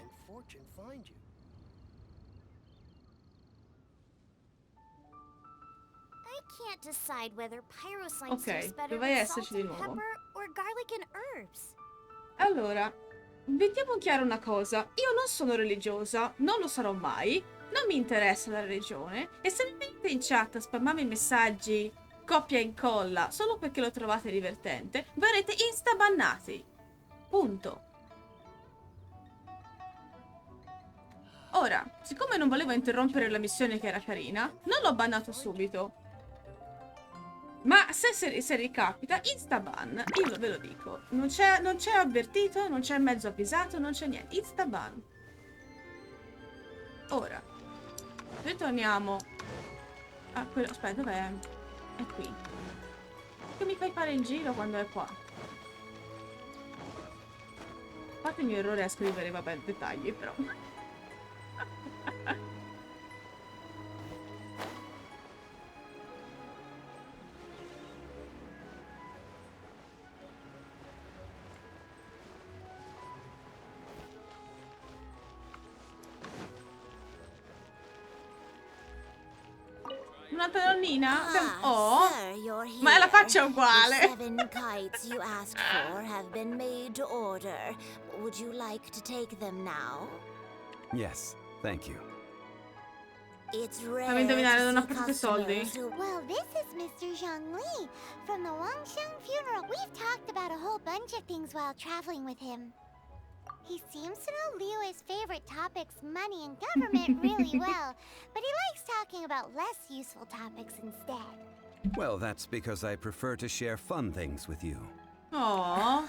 Speaker 12: And fortune find you.
Speaker 3: I can't decide whether pyro slime's
Speaker 1: Ok,
Speaker 3: taste better
Speaker 1: dovrai
Speaker 3: with salt
Speaker 1: esserci di
Speaker 3: and
Speaker 1: nuovo.
Speaker 3: pepper or garlic and herbs.
Speaker 1: Allora, vediamo chiaro una cosa. Io non sono religiosa, non lo sarò mai, non mi interessa la religione, e se mi mettete in chat a spammarmi messaggi copia e incolla solo perché lo trovate divertente, verrete instabannati. Punto. Ora, siccome non volevo interrompere la missione che era carina, non l'ho bannato subito. Ma se ricapita, instaban, io ve lo dico. Non c'è avvertito, non c'è mezzo avvisato, non c'è niente. Instaban. Ora, ritorniamo a quello... Aspetta, dov'è? È qui. Che mi fai fare il giro quando è qua? Fate il mio errore a scrivere, vabbè, dettagli, però. Un'altra donnina? Oh!
Speaker 3: Sir, you're here.
Speaker 1: Ma la faccia è uguale!
Speaker 3: The 7 kites you asked for have been made to order. Would you like to take them now?
Speaker 6: Yes, thank you.
Speaker 3: It's rare
Speaker 1: Fammi indovinare, non ha
Speaker 3: to see
Speaker 1: portato soldi?
Speaker 3: customers who... Well, this is Mr. Zhongli from the Wangsheng funeral. We've talked about a whole bunch of things while traveling with him. He seems to know Liyue's favorite topics, money and government, really well, but he likes talking about less useful topics instead.
Speaker 6: Well, that's because I prefer to share fun things with you.
Speaker 1: Oh.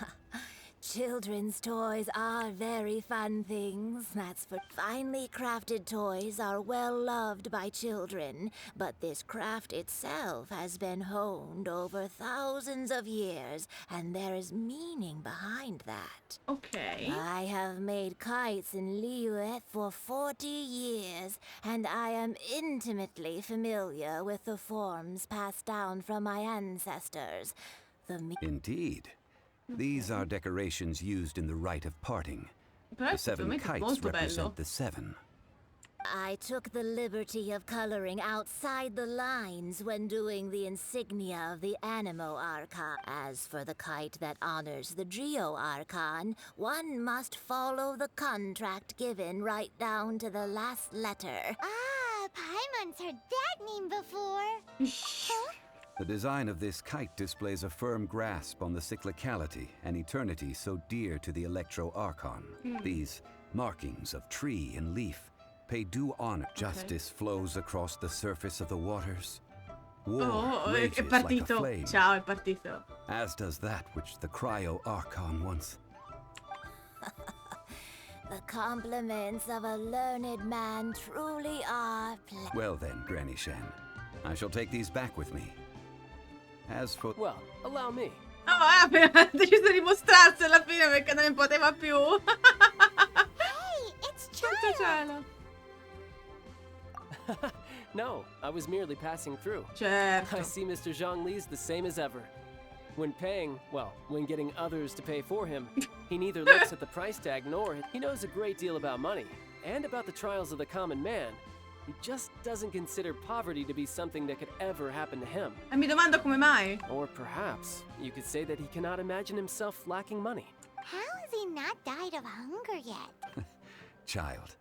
Speaker 3: Children's toys are very fun things, that's for finely crafted toys are well loved by children, but this craft itself has been honed over thousands of years, and there is meaning behind that.
Speaker 1: Ok.
Speaker 3: I have made kites in Liyue for 40 years, and I am intimately familiar with the forms passed down from my ancestors.
Speaker 6: Indeed. These are decorations used in the rite of parting. The 7 kites represent the 7.
Speaker 3: I took the liberty of coloring outside the lines when doing the insignia of the Animo Archon. As for the kite that honors the Geo Archon, one must follow the contract given right down to the last letter. Ah, Paimon's heard that name before. Huh?
Speaker 6: The design of this kite displays a firm grasp on the cyclicality and eternity so dear to the Electro Archon. These markings of tree and leaf pay due honor. Justice flows across the surface of the waters. War rages
Speaker 1: è partito.
Speaker 6: like a flame.
Speaker 1: Ciao, è partito.
Speaker 6: As does that which the Cryo Archon once.
Speaker 3: The compliments of a learned man truly are...
Speaker 6: Well then, Granny Shen, I shall take these back with me. As for...
Speaker 4: Well, allow me.
Speaker 1: Oh, ha deciso di mostrarsi alla fine perché non ne poteva più.
Speaker 3: Hey, it's
Speaker 1: Santo cielo.
Speaker 4: No, I was merely passing through.
Speaker 1: Certo.
Speaker 4: I see Mr. Zhongli's the same as ever. When paying, well, when getting others to pay for him, he neither looks at the price tag nor he knows a great deal about money and about the trials of the common man. He just doesn't consider poverty to be something that could ever happen to him.
Speaker 1: E mi domando come mai.
Speaker 4: Or perhaps you could say that he cannot imagine himself lacking money.
Speaker 3: How has he not died of hunger yet?
Speaker 6: Child,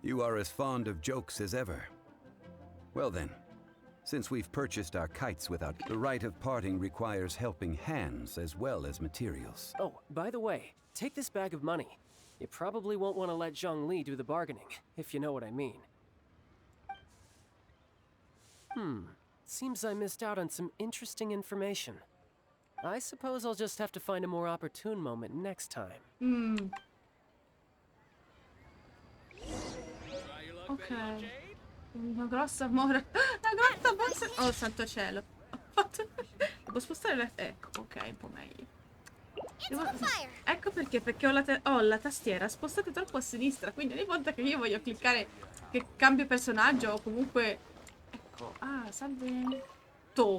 Speaker 6: you are as fond of jokes as ever. Well then, since we've purchased our kites without... The rite of parting requires helping hands as well as materials.
Speaker 4: Oh, by the way, take this bag of money. You probably won't want to let Zhongli do the bargaining, if you know what I mean. Seems I missed out on some interesting information. I suppose I'll just have to find a more opportune moment next time.
Speaker 1: Ok. Una grossa mora. Una grossa borsa. Oh, santo cielo. Devo spostare la... Ecco, ok, un po' meglio. Ecco perché ho la tastiera spostata troppo a sinistra, quindi ogni volta che io voglio cliccare che cambio personaggio o comunque... Ah, salve.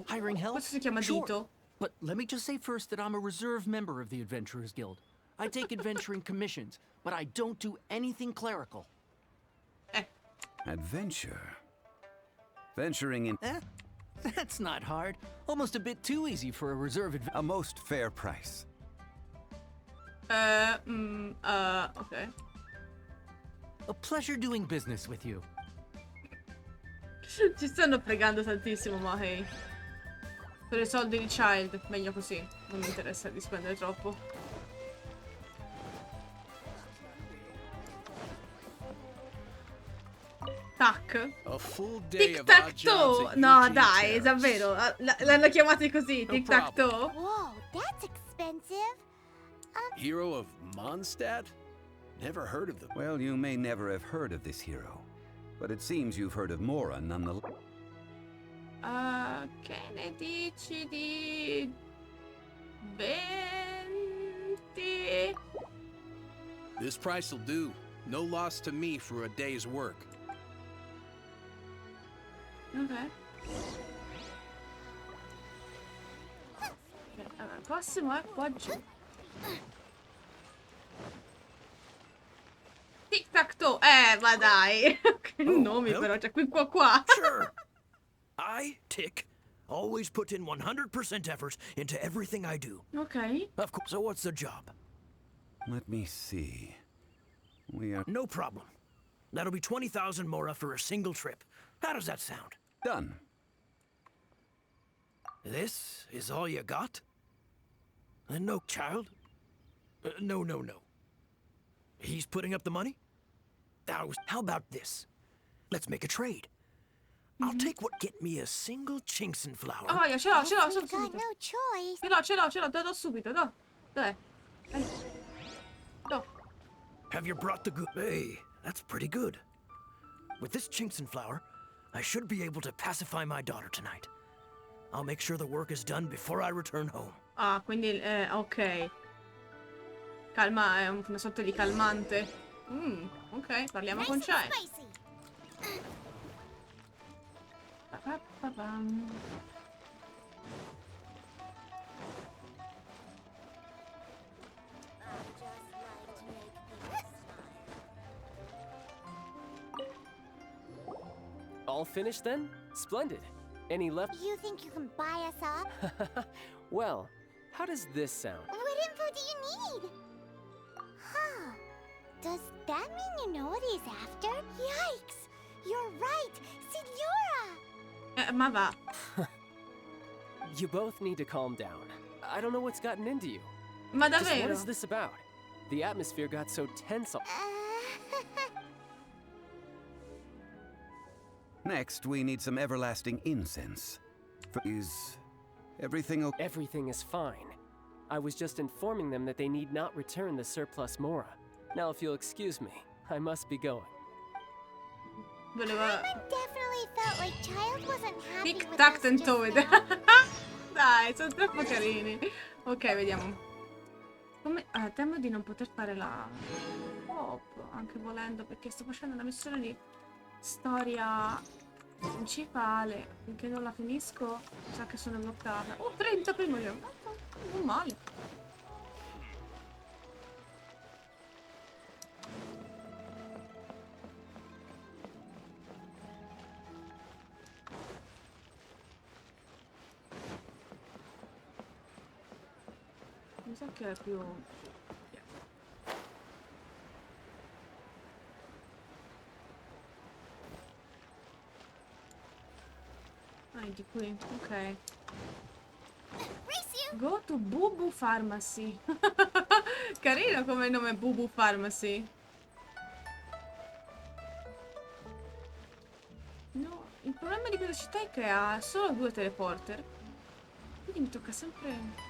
Speaker 13: Hiring help?
Speaker 1: Questo si chiama
Speaker 13: Sure.
Speaker 1: dito.
Speaker 13: But let me just say first that I'm a reserve member of the Adventurers Guild. I take adventuring commissions, but I don't do anything clerical.
Speaker 6: Adventure? Venturing in...
Speaker 13: That's not hard. Almost a bit too easy for a reserve adventurer.
Speaker 6: A most fair price.
Speaker 1: Ok.
Speaker 13: A pleasure doing business with you.
Speaker 1: Ci stanno fregando tantissimo, Mahei. Per i soldi di Child, meglio così. Non mi interessa di spendere troppo. tac.
Speaker 8: A full day
Speaker 1: Tic
Speaker 8: of
Speaker 1: tac
Speaker 8: odd jobs
Speaker 1: toe.
Speaker 8: at
Speaker 1: No,
Speaker 8: Eugene
Speaker 1: dai,
Speaker 8: Terrace.
Speaker 1: davvero. L'hanno chiamati così,
Speaker 8: No
Speaker 1: tic tac toe.
Speaker 3: Whoa, that's expensive.
Speaker 8: Hero of Mondstadt? Never heard of them.
Speaker 6: Well, you may never have heard of this hero, but it seems you've heard of Mora nonetheless.
Speaker 1: Che ne dici di 20?
Speaker 8: This price will do. No loss to me for a day's work.
Speaker 1: Ok. Allora, il prossimo è qua giù. Tic tac toe. Ma dai. Che nomi però, c'è qui qua.
Speaker 14: Sure. I, Tick, always put in 100% effort into everything I do.
Speaker 1: Ok.
Speaker 14: Of course. So what's the job?
Speaker 6: Let me see. We are
Speaker 14: No problem. That'll be 20,000 mora for a single trip. How does that sound?
Speaker 6: done.
Speaker 14: This is all you got? No, child? No. He's putting up the money? How about this? Let's make a trade. I'll take what get me a single Chinxin flower.
Speaker 1: Oh, ce l'ho,
Speaker 3: We've got
Speaker 1: subito.
Speaker 3: no choice.
Speaker 1: Ce l'ho, do subito, do. Dov'è? Do.
Speaker 14: Have you brought the good? Hey, that's pretty good. With this Chinxin flower, I should be able to pacify my daughter tonight. I'll make sure the work is done before I return home.
Speaker 1: Ah, quindi, ok. Calma, è una sorta di calmante. Ok, parliamo con Chai.
Speaker 3: Spicy.
Speaker 1: Pa-pa-pa-pam.
Speaker 4: All finished then? Splendid. Any left?
Speaker 3: You think you can buy us off?
Speaker 4: Well, how does this sound?
Speaker 3: What info do you need? Huh. Does that mean you know what he's after? Yikes! You're right! Signora!
Speaker 1: Ma va.
Speaker 4: You both need to calm down. I don't know what's gotten into you.
Speaker 1: Ma
Speaker 4: Just what
Speaker 1: davvero?
Speaker 4: is this about? The atmosphere got so tense.
Speaker 6: Next, we need some everlasting incense. Is everything okay?
Speaker 4: Everything is fine. I was just informing them that they need not return the surplus mora. Now, if you'll excuse me, I must be going.
Speaker 1: Voleva...
Speaker 3: Paimon definitely felt like Child wasn't happy
Speaker 1: Tic
Speaker 3: with
Speaker 1: tac
Speaker 3: us
Speaker 1: and
Speaker 3: just
Speaker 1: toad.
Speaker 3: now.
Speaker 1: Dai, sono troppo carini. Ok, vediamo. Come... temo di non poter fare la... Hop, anche volendo, perché sto facendo una missione di storia principale. Finché non la finisco, sa che sono bloccata. Oh, 30 prima io. Non male. Mi sa che è più... Ah, è di qui, ok. Go to Bubu Pharmacy. Carino come il nome Bubu Pharmacy. No, il problema di questa città è che ha solo 2 teleporter. Quindi mi tocca sempre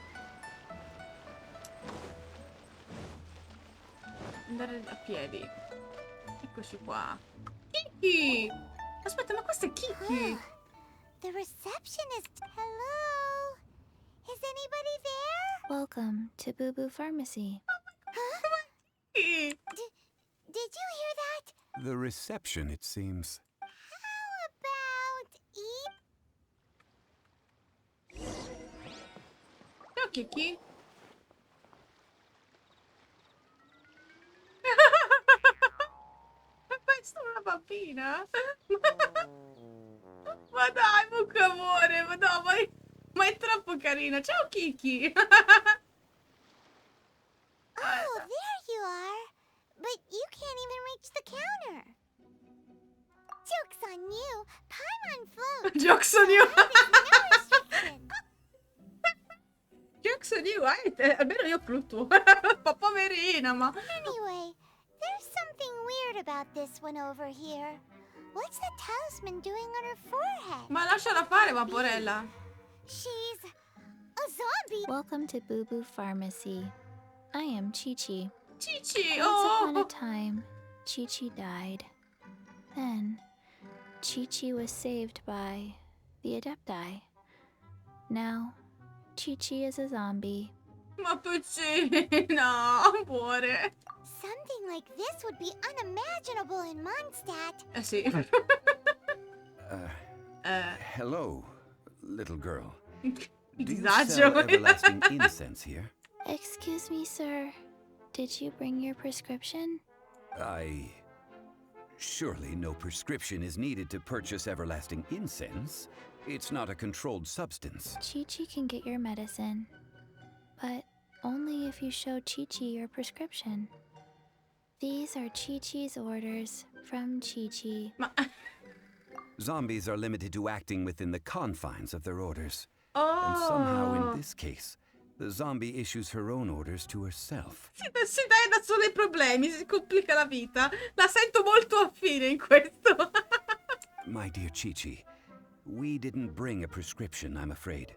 Speaker 1: andare a piedi. Eccoci qua. Kiki! Aspetta, ma questo è Kiki!
Speaker 3: The receptionist. Hello? Is anybody there?
Speaker 2: Welcome to Boo Boo Pharmacy.
Speaker 1: Kiki!
Speaker 3: Did you hear that?
Speaker 6: The reception, it seems.
Speaker 3: How about
Speaker 1: Ciao Kiki! Questa è una bambina? Ma dai, buco amore, ma no, ma è troppo carina. Ciao Kiki!
Speaker 3: Oh, there you are. But you can't even reach the counter. Joke's on you. Paimon float.
Speaker 1: Joke's on you.
Speaker 3: No restriction.
Speaker 1: Joke's on you, almeno io fluttuo. Poverina, ma...
Speaker 3: Anyway, there's something weird about this one over here. What What's the talisman doing on her forehead?
Speaker 1: Ma lasciala fare, vaporella.
Speaker 3: She's a zombie.
Speaker 2: Welcome to Boo Boo Pharmacy. I am Chi-Chi.
Speaker 1: Chi-Chi,
Speaker 2: Once upon a
Speaker 1: oh!
Speaker 2: time, Chi-Chi died. Then, Chi-Chi was saved by the Adepti. Now, Chi-Chi is a zombie.
Speaker 1: Ma piccina, amore.
Speaker 3: Something like this would be unimaginable in Mondstadt.
Speaker 1: Eh sì.
Speaker 6: Hello, little girl. Do you
Speaker 1: Disagio.
Speaker 6: sell everlasting incense here?
Speaker 2: Excuse me, sir. Did you bring your prescription?
Speaker 6: Surely no prescription is needed to purchase everlasting incense. It's not a controlled substance.
Speaker 2: Chi-Chi can get your medicine, but only if you show Chi-Chi your prescription. These are Chi-Chi's orders from Chi-Chi.
Speaker 6: Zombies are limited to acting within the confines of their orders.
Speaker 1: Oh.
Speaker 6: And somehow in this case, the zombie issues her own orders to herself.
Speaker 1: Si dai da solo i problemi, si complica la vita. La sento molto affine in questo.
Speaker 6: My dear Chi-Chi, we didn't bring a prescription, I'm afraid.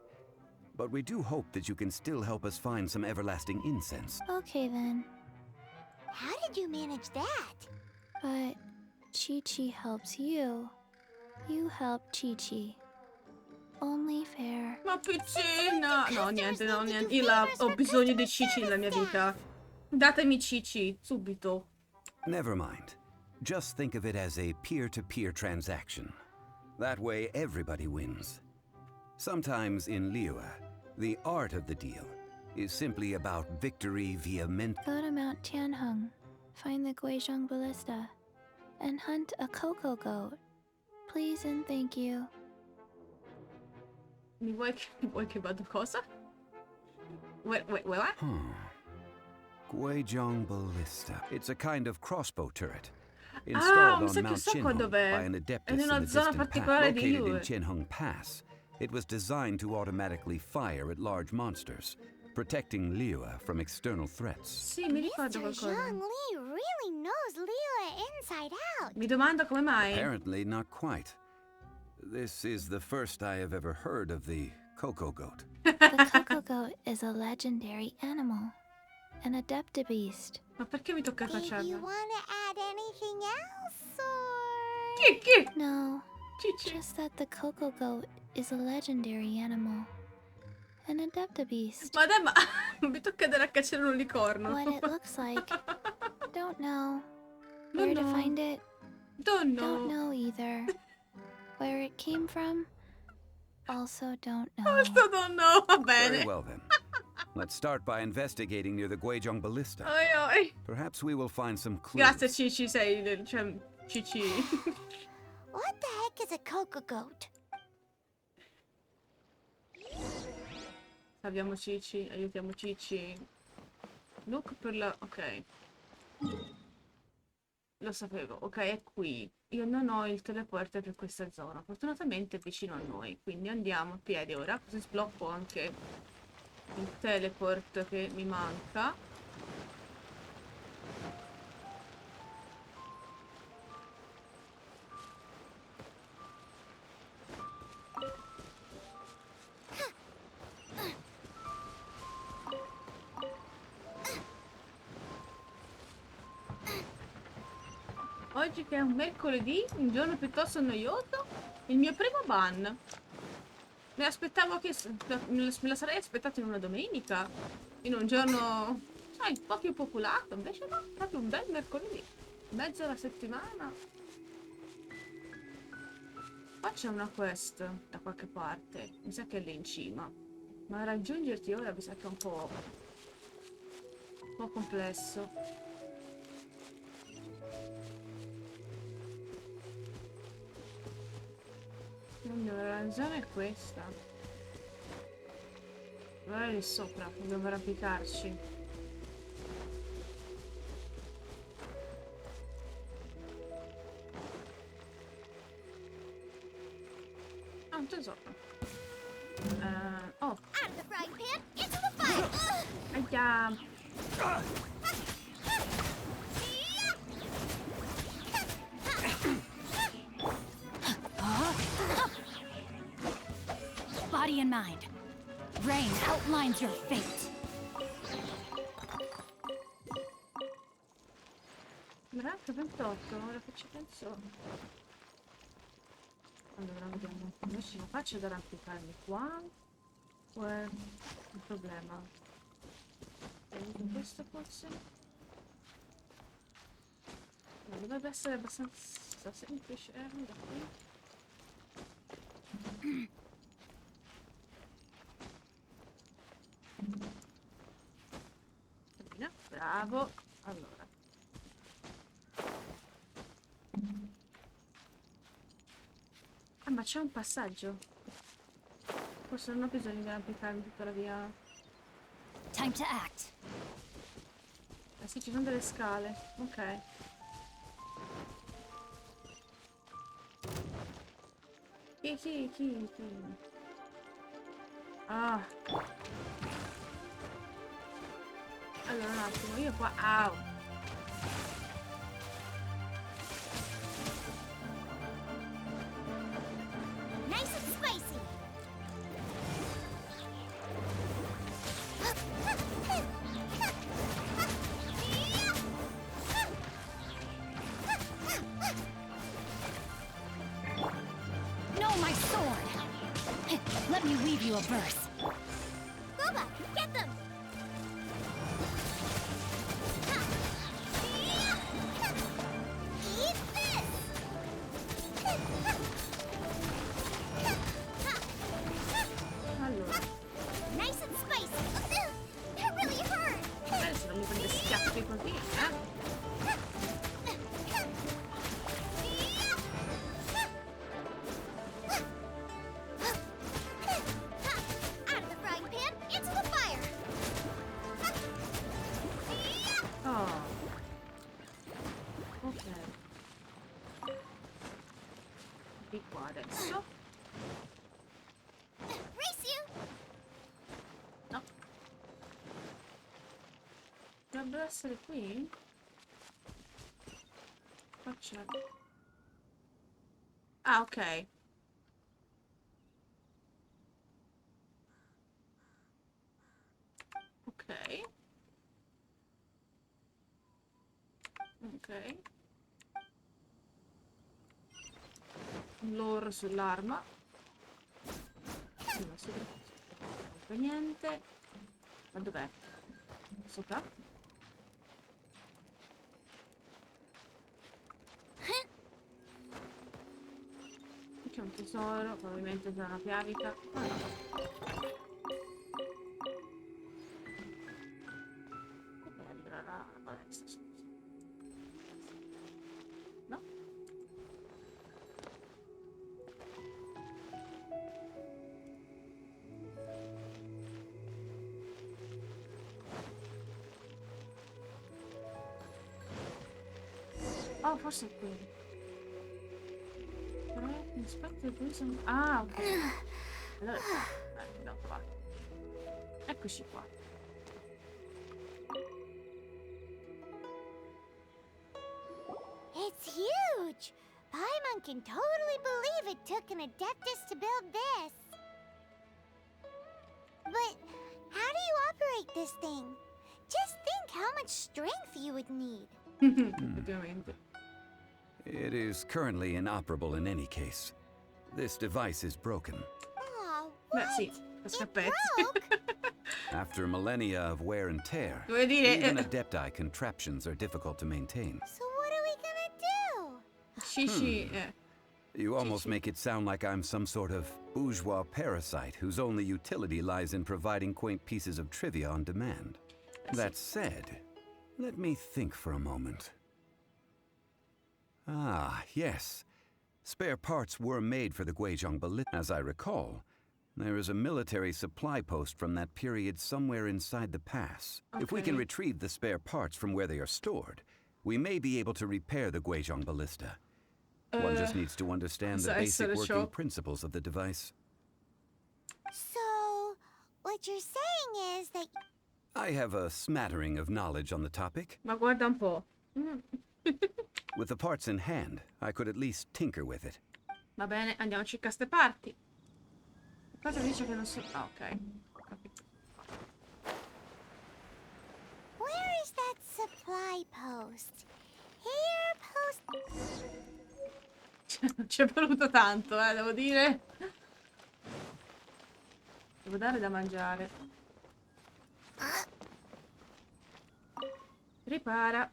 Speaker 6: But we do hope that you can still help us find some everlasting incense.
Speaker 2: Okay then,
Speaker 3: How did you manage that?
Speaker 2: but Chi-Chi helps you. You help Chi-Chi. Only fair.
Speaker 1: Ma piccina. No, niente, no, niente. Io ho bisogno di Cici nella mia vita. Datemi Cici, subito.
Speaker 6: Never mind. Just think of it as a peer-to-peer transaction. That way everybody wins. Sometimes in Liyue, the art of the deal is simply about victory via
Speaker 2: Go to Mount Tianheng, find the Guizhong Ballista, and hunt a cocoa goat. Please and thank you.
Speaker 1: Mi vuoi che vado cosa? Wait, what?
Speaker 6: Guizhong Ballista. It's a kind of crossbow turret.
Speaker 1: Mi
Speaker 6: Installed
Speaker 1: sa
Speaker 6: on
Speaker 1: che
Speaker 6: Mount
Speaker 1: so qua
Speaker 6: Chinhong
Speaker 1: dov'è.
Speaker 6: by an
Speaker 1: È
Speaker 6: adeptus
Speaker 1: in
Speaker 6: in
Speaker 1: una
Speaker 6: the
Speaker 1: zona
Speaker 6: distant pass,
Speaker 1: particolare di
Speaker 6: located in
Speaker 1: Liyue.
Speaker 6: Chinhong Pass. It was designed to automatically fire at large monsters, protecting Liyue from external threats.
Speaker 1: Sì, mi ricordo
Speaker 3: Mr.
Speaker 1: qualcosa.
Speaker 3: Zhang Li really knows Liyue inside out.
Speaker 1: Mi domando come mai.
Speaker 6: Apparently not quite. This is the first I have ever heard of the cocoa goat.
Speaker 2: The cocoa goat is a legendary animal, an adeptabeast.
Speaker 1: Ma perché mi tocca
Speaker 3: Did you
Speaker 1: cacciarla?
Speaker 3: want to add anything else, or...?
Speaker 1: Chi?
Speaker 2: No,
Speaker 1: Cici.
Speaker 2: just that the cocoa goat is a legendary animal, an adeptabeast.
Speaker 1: Ma dai, ma mi tocca andare a cacciare un unicorno.
Speaker 2: What it looks like, don't know.
Speaker 1: Don't
Speaker 2: Where to
Speaker 1: know.
Speaker 2: find it,
Speaker 1: Don't
Speaker 2: don't know either. Where it came from, also don't know.
Speaker 1: Also don't know, va
Speaker 6: Very
Speaker 1: bene.
Speaker 6: well then. Let's start by investigating near the Guizhong Ballista.
Speaker 1: Oi, oi.
Speaker 6: Perhaps we will find some clues.
Speaker 1: Grazie Cici, cioè, Cici.
Speaker 3: What the heck is a cocoa goat?
Speaker 1: Salviamo Cici, aiutiamo Cici. Look per la... ok. Lo sapevo, ok, è qui. Io non ho il teleporter per questa zona. Fortunatamente è vicino a noi. Quindi andiamo a piedi ora. Così sblocco anche il teleport che mi manca. Oggi che è un mercoledì, un giorno piuttosto noioso, il mio primo ban. Me aspettavo che... me la sarei aspettata in una domenica, in un giorno, sai, un po' più popolato, invece no, proprio un bel mercoledì, mezzo alla settimana. Qua c'è una quest da qualche parte, mi sa che è lì in cima, ma raggiungerti ora mi sa che è un po' complesso. La zona è questa. Guarda lì sopra, dobbiamo arrampicarci. Ah, un tesoro. Oh.
Speaker 3: Out of the frying pan, into the fire!
Speaker 1: Aia.
Speaker 7: body and mind. Rain outlines your fate.
Speaker 1: Veramente 28, ora che ci penso. Allora, vediamo. Adesso non faccio ad arrampicarmi qua. O è il problema? Con questo forse? No, dovrebbe essere abbastanza semplice. Da qui. Bravo. Allora. Ah, ma c'è un passaggio. Forse non ho bisogno di arrampicarmi tutta la via.
Speaker 7: Time to act.
Speaker 1: Eh sì, ci sono delle scale. Ok. Chi? Ah. Allora, un attimo, io qua... Au!
Speaker 3: Nice and spicy.
Speaker 7: No, my sword! Let me weave you a verse.
Speaker 3: Boba, get them. Eat this.
Speaker 1: Allora.
Speaker 3: Nice and spicy. That really hurt.
Speaker 1: Adesso non mi prende schiaffi così,
Speaker 3: Out of the frying pan, into the fire.
Speaker 1: Oh. Ok. Di qua adesso.
Speaker 3: Race you.
Speaker 1: No. Dovrebbe essere qui? Qua c'è. Ah, ok. Ok. Ok. L'oro sull'arma. Non fa niente. Ma dov'è? Sopra? Qui c'è un tesoro, probabilmente sarà una piavica. Ah, no. Cos'è la palestra? Scusa. No? Oh, forse è qui. Aspetta, qui sono... Ah, ok. Allora, l'ho trovato. Eccoci qua.
Speaker 3: It's huge. Paimon can totally believe it took an Adeptus to build this. But how do you operate this thing? Just think how much strength you would need.
Speaker 1: Effettivamente.
Speaker 6: It is currently inoperable in any case. This device is broken.
Speaker 3: Aw,
Speaker 1: Beh,
Speaker 3: what?
Speaker 1: sì, a scappetti.
Speaker 6: After millennia of wear and tear,
Speaker 1: Vuoi dire...
Speaker 6: even Adepti contraptions are difficult to maintain.
Speaker 3: So what are we gonna do?
Speaker 1: Shishi,
Speaker 6: You almost make it sound like I'm some sort of bourgeois parasite whose only utility lies in providing quaint pieces of trivia on demand. That said, let me think for a moment. Ah, yes. Spare parts were made for the Guizhong Ballista. As I recall, there is a military supply post from that period somewhere inside the pass. If we can retrieve the spare parts from where they are stored, we may be able to repair the Guizhong Ballista. One just needs to understand the basic working principles of the device.
Speaker 3: So, what you're saying is that...
Speaker 6: I have a smattering of knowledge on the topic.
Speaker 1: Ma guarda un po'.
Speaker 6: With the parts in hand, I could at least tinker with it.
Speaker 1: Va bene, andiamoci a queste parti. Cosa dice che non so... Ah, ok. Ho capito.
Speaker 3: Where is that supply post? Here post...
Speaker 1: Ci è voluto tanto, devo dire. Devo dare da mangiare. Ripara.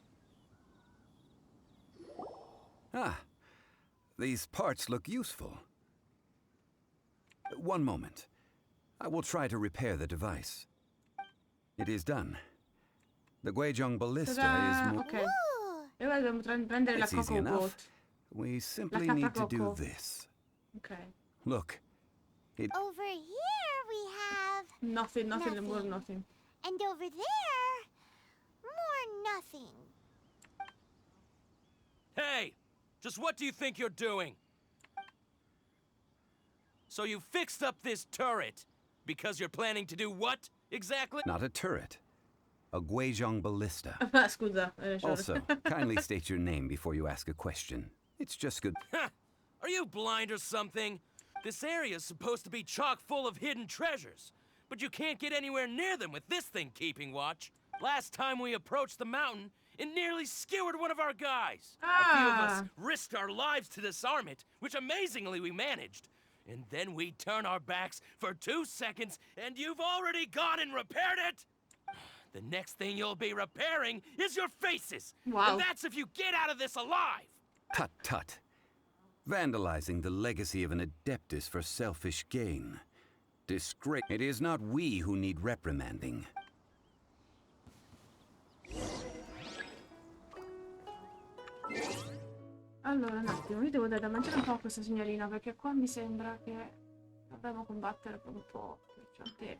Speaker 6: Ah, these parts look useful. One moment. I will try to repair the device. It is done. The Guizhong ballista is more...
Speaker 1: Ok. E ora dobbiamo prendere la
Speaker 6: It's easy
Speaker 1: Coco
Speaker 6: enough.
Speaker 1: Boat.
Speaker 6: We simply
Speaker 1: La
Speaker 6: need to do
Speaker 1: Coco.
Speaker 6: this.
Speaker 1: Ok.
Speaker 6: Look. It...
Speaker 3: Over here we have...
Speaker 1: Nothing, more nothing.
Speaker 3: And over there... more nothing.
Speaker 9: Hey! Just what do you think you're doing? So you fixed up this turret because you're planning to do what exactly?
Speaker 6: Not a turret. A Guizhong ballista.
Speaker 1: Scusa.
Speaker 6: Also, kindly state your name before you ask a question. It's just good.
Speaker 9: Are you blind or something? This area is supposed to be chock full of hidden treasures, but you can't get anywhere near them with this thing keeping watch. Last time we approached the mountain, it nearly skewered one of our guys. A few of us risked our lives to disarm it, which amazingly we managed. And then we turn our backs for 2 seconds, and you've already gone and repaired it? The next thing you'll be repairing is your faces.
Speaker 1: Wow.
Speaker 9: And that's if you get out of this alive.
Speaker 6: Tut tut. Vandalizing the legacy of an Adeptus for selfish gain. Disgrace. It is not we who need reprimanding.
Speaker 1: Allora, un attimo, io devo dare da mangiare un po' a questa signorina, perché qua mi sembra che dovremmo combattere per un po'. Cioè, te.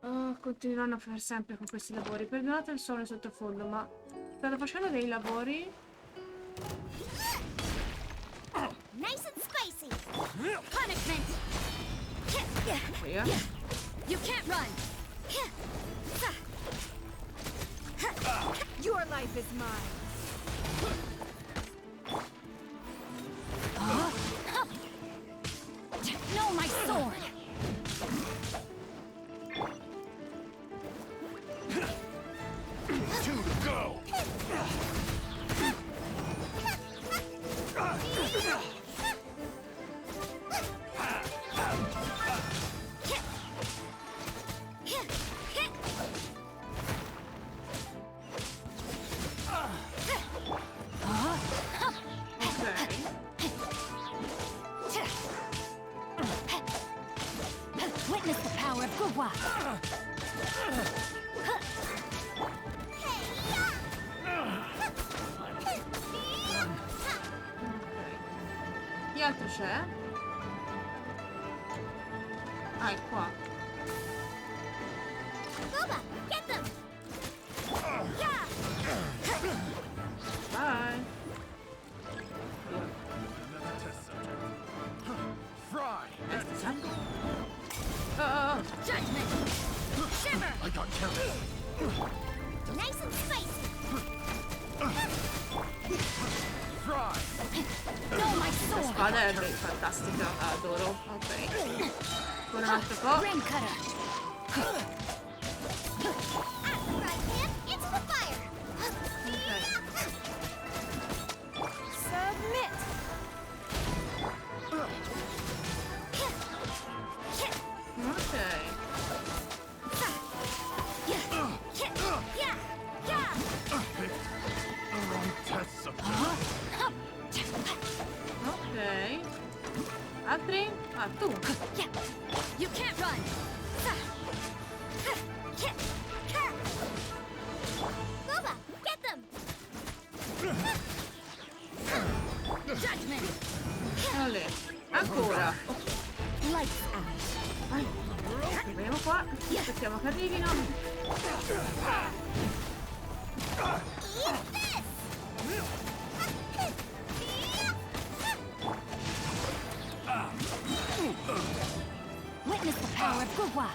Speaker 1: Oh, continueranno a fare sempre con questi lavori. Perdonate il suono in sottofondo, ma stanno facendo dei lavori.
Speaker 3: Nice and spicy. Punishment.
Speaker 1: Via.
Speaker 7: You can't run. Your life is mine. No, my sword.
Speaker 14: Two to go.
Speaker 7: Witness the power of Gugwa.
Speaker 1: Chi altro c'è? Ah, è qua.
Speaker 3: Boba, get them.
Speaker 1: Bye.
Speaker 14: Fry.
Speaker 1: Oh.
Speaker 7: Judgment. Shiver.
Speaker 14: I got carried.
Speaker 3: Nice and spicy.
Speaker 14: Fry.
Speaker 7: No, my
Speaker 1: La
Speaker 7: sword.
Speaker 1: spada è fantastica, la adoro. Ok. Con un altro po'.
Speaker 7: Rain cutter.
Speaker 3: Right hand, it's the fire.
Speaker 7: Submit.
Speaker 1: Ok.
Speaker 14: Test subject.
Speaker 1: Ok. Altri? Ah, tu.
Speaker 7: You can't run.
Speaker 3: Boba, get them.
Speaker 7: Judgment.
Speaker 1: Olè. Ancora.
Speaker 7: Lights out.
Speaker 1: Vai. Vediamo qua. Aspettiamo che arrivino.
Speaker 3: Eat this.
Speaker 7: Witness the power of Gugwa.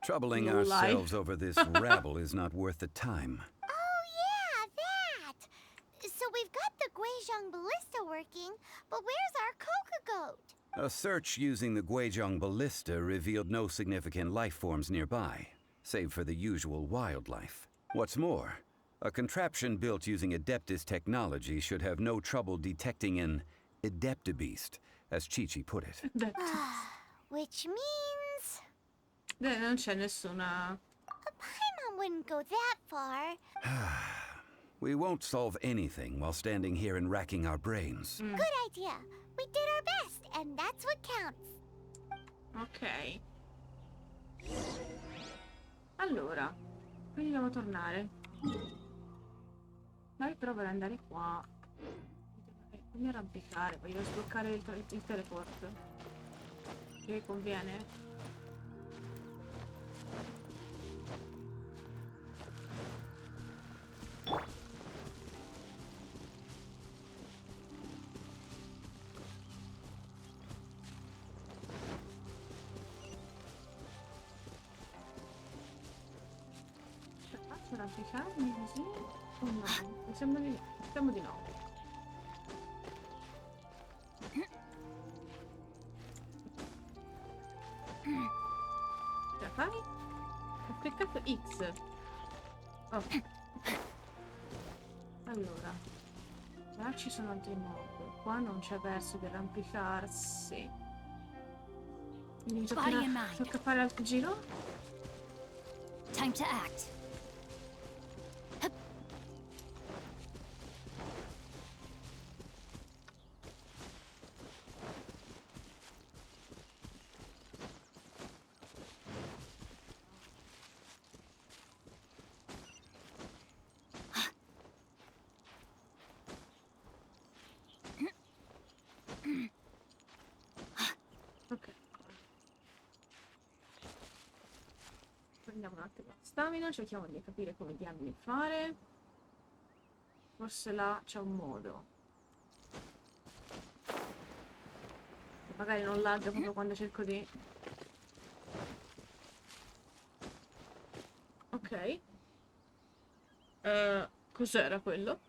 Speaker 6: Troubling
Speaker 1: No lie.
Speaker 6: ourselves over this rabble is not worth the time.
Speaker 3: Oh, yeah, that! So we've got the Guizhong ballista working, but where's our Coca goat?
Speaker 6: A search using the Guizhong ballista revealed no significant life forms nearby, save for the usual wildlife. What's more, a contraption built using Adeptus technology should have no trouble detecting an Adeptabeast, as Chi-Chi put it.
Speaker 3: Which means...
Speaker 1: Non c'è nessuna...
Speaker 3: Paimon wouldn't go that far.
Speaker 6: We won't solve anything while standing here and racking our brains.
Speaker 3: Good idea. We did our best, and that's what counts.
Speaker 1: Ok. Allora, quindi dobbiamo tornare. Dai, però vorrei andare qua. Fammi arrampicare, voglio sbloccare il teleport. Che conviene? Faccio arrampicarmi così? O no? Mi sembra di no. Speriamo di no. Ce la fai? Ho cliccato X. Oh. Allora. Là ci sono altri mob. Qua non c'è verso di arrampicarsi. Quindi tocca fare altro giro?
Speaker 7: Time to act.
Speaker 1: Ok. Prendiamo un attimo di stamina, cerchiamo di capire come diamine fare. Forse là c'è un modo. Magari non lagga proprio quando cerco di... Ok. Cos'era quello?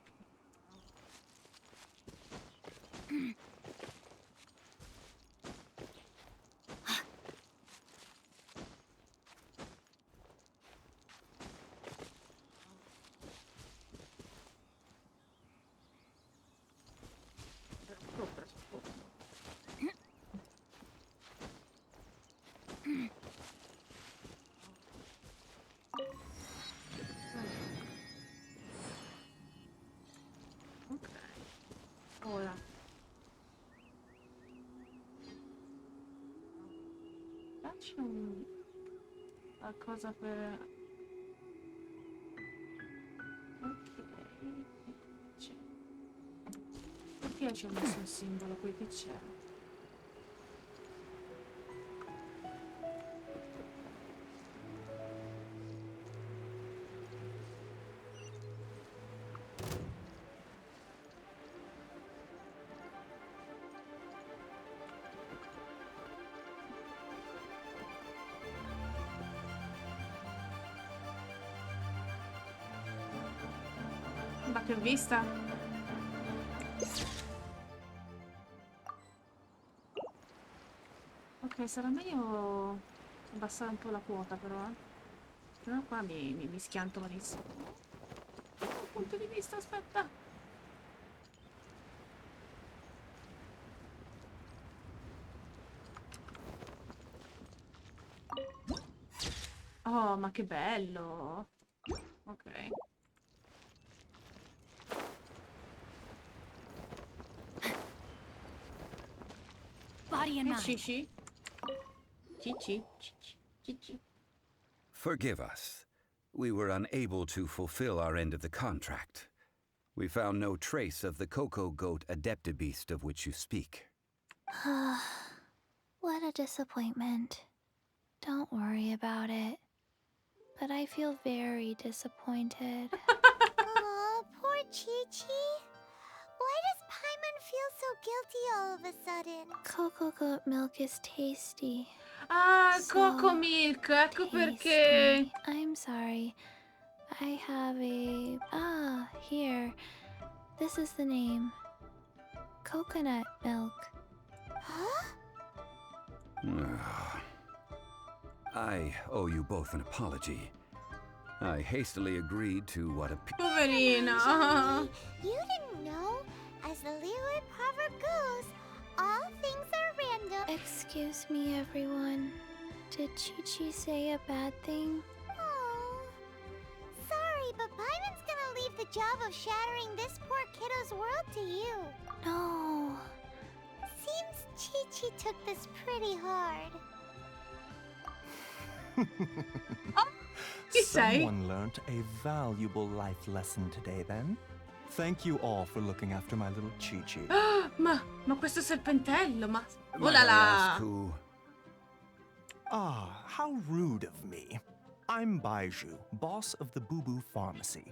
Speaker 1: Sopra, suppongo. Ok. Ora. Là c'è un... qualcosa per... Ok. C'è. Perché ci ho messo un simbolo qui che c'era? Ma che vista! Ok, sarà meglio abbassare un po' la quota però, eh. Però qua mi schianto malissimo. Punto di vista, aspetta! Oh, ma che bello! Ok.
Speaker 7: Body and mind.
Speaker 1: Cici? Cici? Cici?
Speaker 6: Forgive us. We were unable to fulfill our end of the contract. We found no trace of the Coco Goat Adeptabeast of which you speak.
Speaker 2: What a disappointment. Don't worry about it. But I feel very disappointed.
Speaker 3: Aw, poor Chi-Chi. Why does Paimon feel so guilty all of a sudden?
Speaker 2: Cocoa goat milk is tasty.
Speaker 1: Ah,
Speaker 2: So
Speaker 1: Coco Milk, ecco
Speaker 2: tasty.
Speaker 1: perché.
Speaker 2: I'm sorry. I have a... Ah, here. This is the name. Coconut milk.
Speaker 6: I owe you both an apology. I hastily agreed to what appeared.
Speaker 1: Poverina.
Speaker 3: You didn't know? As the Liyue proverb goes, all things are random.
Speaker 2: Excuse me, everyone. Did Chi-Chi say a bad thing?
Speaker 3: Oh, sorry, but Paimon's gonna leave the job of shattering this poor kiddo's world to you.
Speaker 2: No.
Speaker 3: Seems Chi-Chi took this pretty hard.
Speaker 1: Chi sei?
Speaker 5: Someone learnt a valuable life lesson today, then. Thank you all for looking after my little Chi-Chi.
Speaker 1: Ma questo serpentello, ma... Oh
Speaker 6: Might
Speaker 1: là
Speaker 6: I
Speaker 1: là!
Speaker 6: ask who?
Speaker 5: Ah, how rude of me. I'm Baiju, boss of the Boo Boo Pharmacy.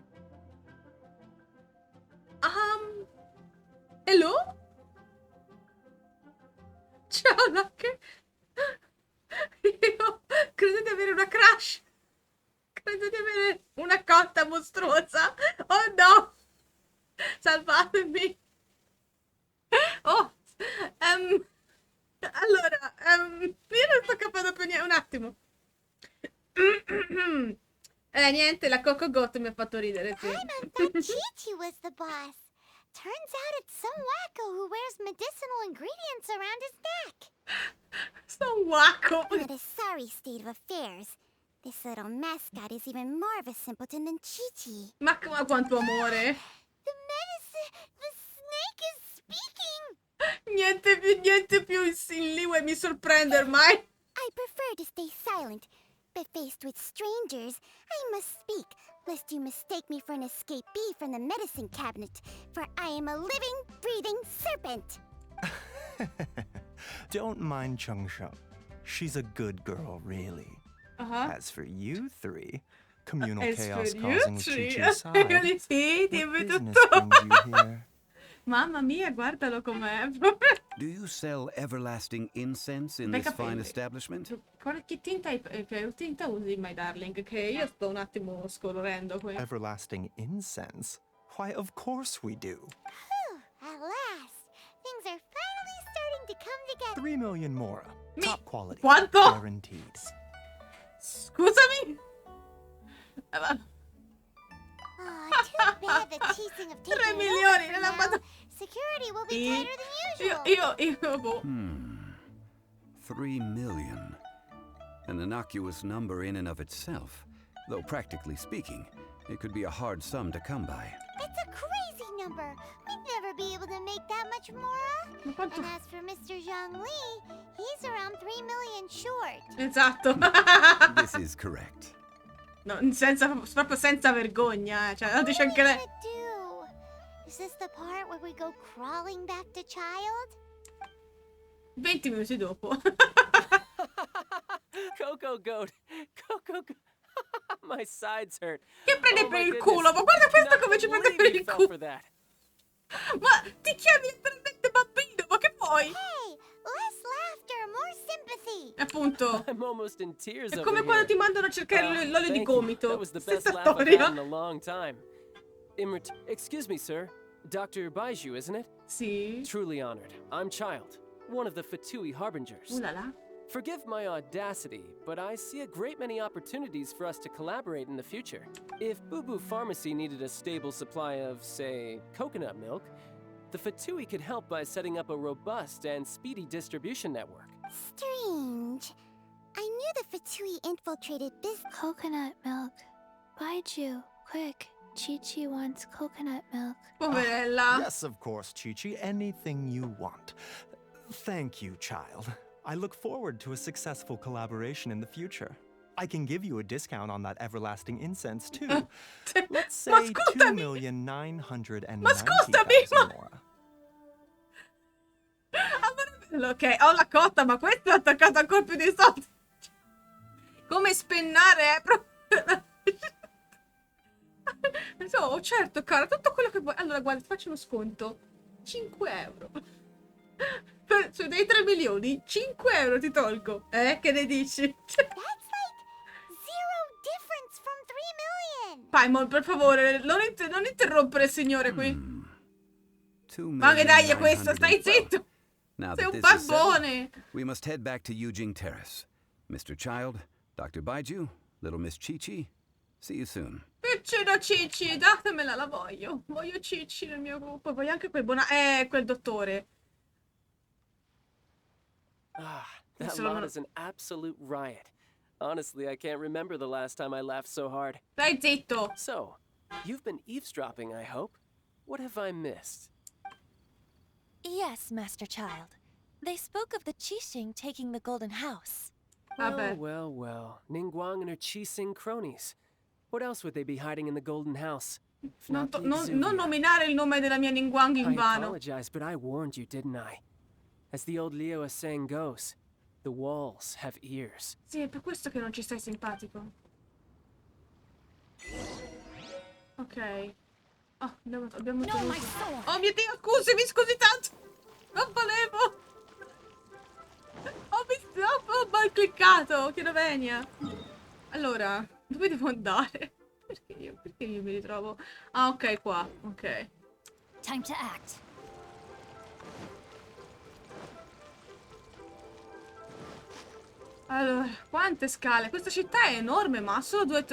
Speaker 1: Hello? Ciao, Lucky. Io credo di avere una crush. Credo di avere una cotta mostruosa. Oh no! Salvatemi. Oh, allora, io non sto capendo più niente. Un attimo. Niente, la Coco Got mi ha fatto ridere, sì.
Speaker 3: Paimon thought Chi-Chi was the boss. Turns out it's some wacko who wears medicinal ingredients around his neck.
Speaker 1: Some wacko.
Speaker 3: What a sorry state of affairs. This little mascot is even more of a simpleton than Chi-Chi.
Speaker 1: Ma quanto amore.
Speaker 3: The snake is speaking.
Speaker 1: Niente più in Liyue mi sorprende ormai.
Speaker 3: I prefer to stay silent, but faced with strangers, I must speak, lest you mistake me for an escapee from the medicine cabinet, for I am a living, breathing serpent.
Speaker 5: Don't mind Chung Sheng. She's a good girl, really. As for you three, communal chaos causing with Chi-Chi's side,
Speaker 1: Sì,
Speaker 5: what
Speaker 1: dimmi
Speaker 5: business
Speaker 1: tutto.
Speaker 5: brings you here?
Speaker 1: Mamma mia, guardalo com'è.
Speaker 6: Do you sell everlasting incense in
Speaker 1: Bei
Speaker 6: this fine
Speaker 1: capelli.
Speaker 6: establishment?
Speaker 1: Che tinta usi, my darling? Che io sto un attimo scolorendo qui.
Speaker 5: Everlasting incense? Why, of course we do.
Speaker 3: Whew, at last, things are finally starting to come together.
Speaker 5: 3 million mora. Top quality.
Speaker 1: Quanto?
Speaker 5: Guaranteed.
Speaker 1: Scusami?
Speaker 3: Aw, too bad the teasing of
Speaker 1: 3
Speaker 3: taking
Speaker 1: milioni
Speaker 3: over
Speaker 1: nella
Speaker 3: now.
Speaker 1: Madonna.
Speaker 3: Security will be tighter than usual.
Speaker 1: Io, boh.
Speaker 6: 3 million. An innocuous number in and of itself. Though practically speaking, it could be a hard sum to come by.
Speaker 3: It's a crazy number. We'd never be able to make that much more. And as for Mr. Zhang Li, he's around 3 million short.
Speaker 1: Esatto.
Speaker 6: This is correct.
Speaker 1: No, proprio senza vergogna, cioè, lo dice anche lei.
Speaker 3: What do we do? Is this the part where we go crawling back to child?
Speaker 1: 20 minuti dopo.
Speaker 4: Coco Goat. Coco Goat. My sides hurt.
Speaker 1: Che prende
Speaker 4: Oh
Speaker 1: per
Speaker 4: my
Speaker 1: il
Speaker 4: goodness.
Speaker 1: culo, ma guarda questo
Speaker 4: Cannot
Speaker 1: come ci prende
Speaker 4: believe
Speaker 1: per
Speaker 4: you
Speaker 1: il
Speaker 4: fell
Speaker 1: culo.
Speaker 4: for that.
Speaker 1: Ma ti chiami letteralmente bambino, ma che vuoi?
Speaker 3: Hey, less laughter, more sympathy.
Speaker 1: Appunto.
Speaker 4: I'm almost in tears
Speaker 1: È
Speaker 4: over
Speaker 1: come quando
Speaker 4: here.
Speaker 1: ti mandano a cercare l'olio di
Speaker 4: Thank you.
Speaker 1: gomito.
Speaker 4: That was the best
Speaker 1: Stessa
Speaker 4: laugh I've
Speaker 1: storia.
Speaker 4: had in a long time. Excuse me, sir. Dr. Baiju, isn't it?
Speaker 1: Sì.
Speaker 4: Truly honored. I'm Child, one of the Fatui Harbingers.
Speaker 1: Ooh la la.
Speaker 4: Forgive my audacity, but I see a great many opportunities for us to collaborate in the future. If Boo Boo Pharmacy needed a stable supply of, say, coconut milk, the Fatui could help by setting up a robust and speedy distribution network.
Speaker 3: Strange. I knew the Fatui infiltrated business.
Speaker 2: Coconut milk. Baiju, quick. Chi-Chi wants coconut milk.
Speaker 1: Poverella.
Speaker 5: Yes, of course, Chi-Chi. Anything you want. Thank you, child. I look forward to a successful collaboration in the future. I can give you a discount on that everlasting incense, too. Let's say 2,990,000 more.
Speaker 1: Ok, ho la cotta, ma questo è attaccato a colpi di soldi. Come spennare, Oh, certo, cara, tutto quello che vuoi. Allora, guarda, ti faccio uno sconto. 5 euro. Su dei 3 milioni, 5 euro ti tolgo. Che ne dici?
Speaker 3: That's like zero difference from 3 million.
Speaker 1: Paimon, per favore, non interrompere il signore qui. Ma che dai,
Speaker 6: 2,912,000.
Speaker 1: questo, stai zitto.
Speaker 6: Now
Speaker 1: Sei
Speaker 6: that
Speaker 1: un
Speaker 6: this is settled,
Speaker 1: barbone.
Speaker 6: we must head back to Eugene Terrace. Mr. Child, Dr. Baiju, little Miss Chi-Chi, see you soon.
Speaker 1: Piccino Cicci, datemela, la voglio. Voglio Cicci nel mio gruppo. Voglio anche quel quel dottore.
Speaker 4: Ah, that
Speaker 1: Adesso
Speaker 4: lot is an absolute riot. Honestly, I can't remember the last time I laughed so hard.
Speaker 1: Stai zitto.
Speaker 4: So, you've been eavesdropping, I hope. What have I missed?
Speaker 15: Yes, Master Child. They spoke of the Qixing taking the Golden House.
Speaker 1: Vabbè.
Speaker 4: Well. Ningguang and her Qixing cronies. What else would they be hiding in the Golden House? If
Speaker 1: Non,
Speaker 4: not the
Speaker 1: non
Speaker 4: Exuvia?
Speaker 1: nominare il nome della mia Ningguang in
Speaker 4: I
Speaker 1: vano.
Speaker 4: apologize, but I warned you, didn't I? As the old Leo saying goes, the walls have ears.
Speaker 1: Sì, è per questo che non ci stai simpatico. Ok. Oh, abbiamo
Speaker 7: No, my sword.
Speaker 1: Oh mio Dio, scusi tanto. Non volevo. Ho mal cliccato. Chiedo venia. Allora, dove devo andare? Perché io mi ritrovo? Ah, ok, qua. Ok.
Speaker 7: Time to act.
Speaker 1: Allora, quante scale? Questa città è enorme, ma ha solo due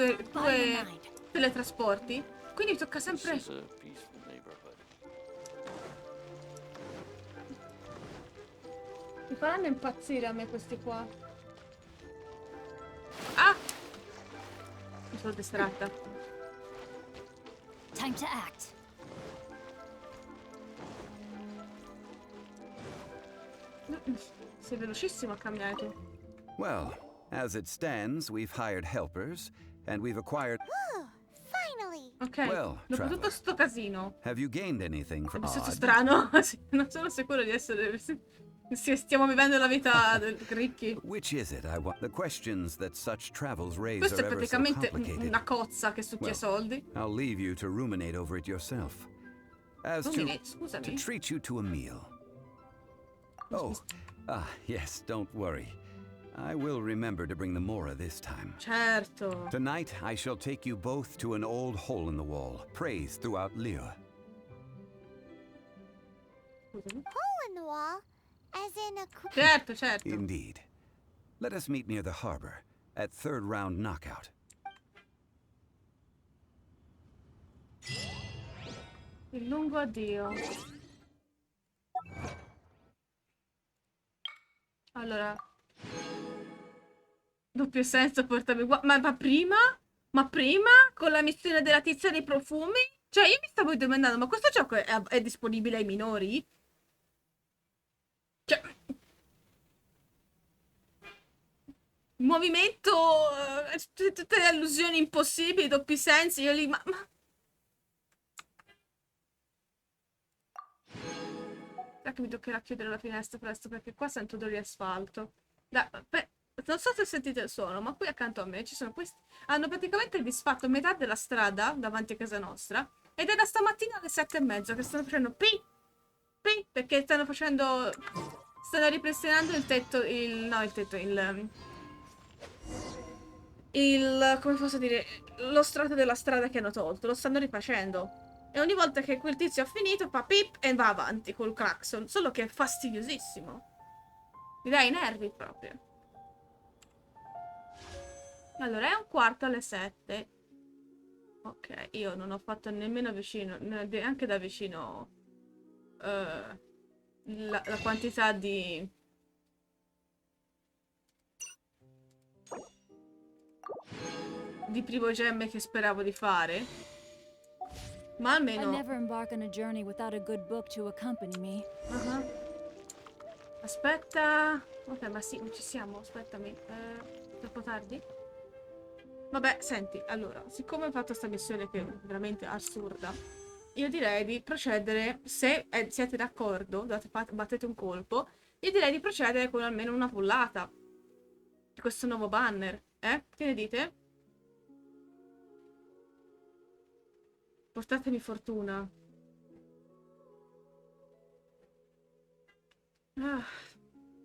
Speaker 1: teletrasporti. Quindi tocca sempre... Mi faranno impazzire a me questi qua. Ah! Mi sono distratta.
Speaker 7: Time to act.
Speaker 1: Sei velocissimo a camminare tu.
Speaker 6: Well, as it stands, we've hired helpers, and we've acquired...
Speaker 3: Finally.
Speaker 1: Ok,
Speaker 6: Well,
Speaker 1: dopo tutto
Speaker 6: traveler,
Speaker 1: sto casino.
Speaker 6: have you gained anything from
Speaker 1: Mi sento
Speaker 6: odd?
Speaker 1: strano. Sì, non sono sicuro di essere... Stiamo vivendo la vita del ricchi.
Speaker 6: Which is it? I want the questions that such travels raise
Speaker 1: Questo
Speaker 6: are
Speaker 1: è
Speaker 6: ever so
Speaker 1: praticamente
Speaker 6: complicated.
Speaker 1: una cozza che succhia soldi.
Speaker 6: I'll leave you to ruminate over it yourself. As
Speaker 1: Scusami.
Speaker 6: to treat you to a meal. Oh, yes, don't worry. I will remember to bring the Mora this time.
Speaker 1: Certo.
Speaker 6: Tonight, I shall take you both to an old hole in the wall, praised throughout Liyue.
Speaker 3: Hole in the wall? As in a...
Speaker 1: Certo.
Speaker 6: Indeed. Let us meet near the harbor, at third round knockout.
Speaker 1: Il lungo addio. Allora. Doppio senso, portami qua. Ma prima? Ma prima? Con la missione della tizia dei profumi? Cioè, io mi stavo domandando, ma questo gioco è disponibile ai minori? Cioè... Movimento... tutte le allusioni impossibili, doppi sensi, io lì... Ma... Sa che mi toccherà chiudere la finestra presto, perché qua sento odore di asfalto. Non so se sentite il suono, ma qui accanto a me ci sono questi... Hanno praticamente disfatto metà della strada davanti a casa nostra. Ed è da stamattina alle 7:30 che stanno facendo pi, perché stanno facendo... Stanno ripristinando il tetto, come posso dire, lo strato della strada che hanno tolto. Lo stanno rifacendo. E ogni volta che quel tizio ha finito fa pip e va avanti col clacson. Solo che è fastidiosissimo. Mi dà i nervi proprio. Allora, è 6:15. Ok, io non ho fatto nemmeno vicino, neanche da vicino, la quantità di... primogemme che speravo di fare. Ma
Speaker 7: I
Speaker 1: almeno...
Speaker 7: never embark on a journey without a good book to accompany me.
Speaker 1: Aspetta... Ok, ma sì, ci siamo, aspettami. Troppo tardi? Vabbè, senti, allora, siccome ho fatto questa missione che è veramente assurda, io direi di procedere, se siete d'accordo, battete un colpo, io direi di procedere con almeno una pullata di questo nuovo banner, Che ne dite? Portatemi fortuna.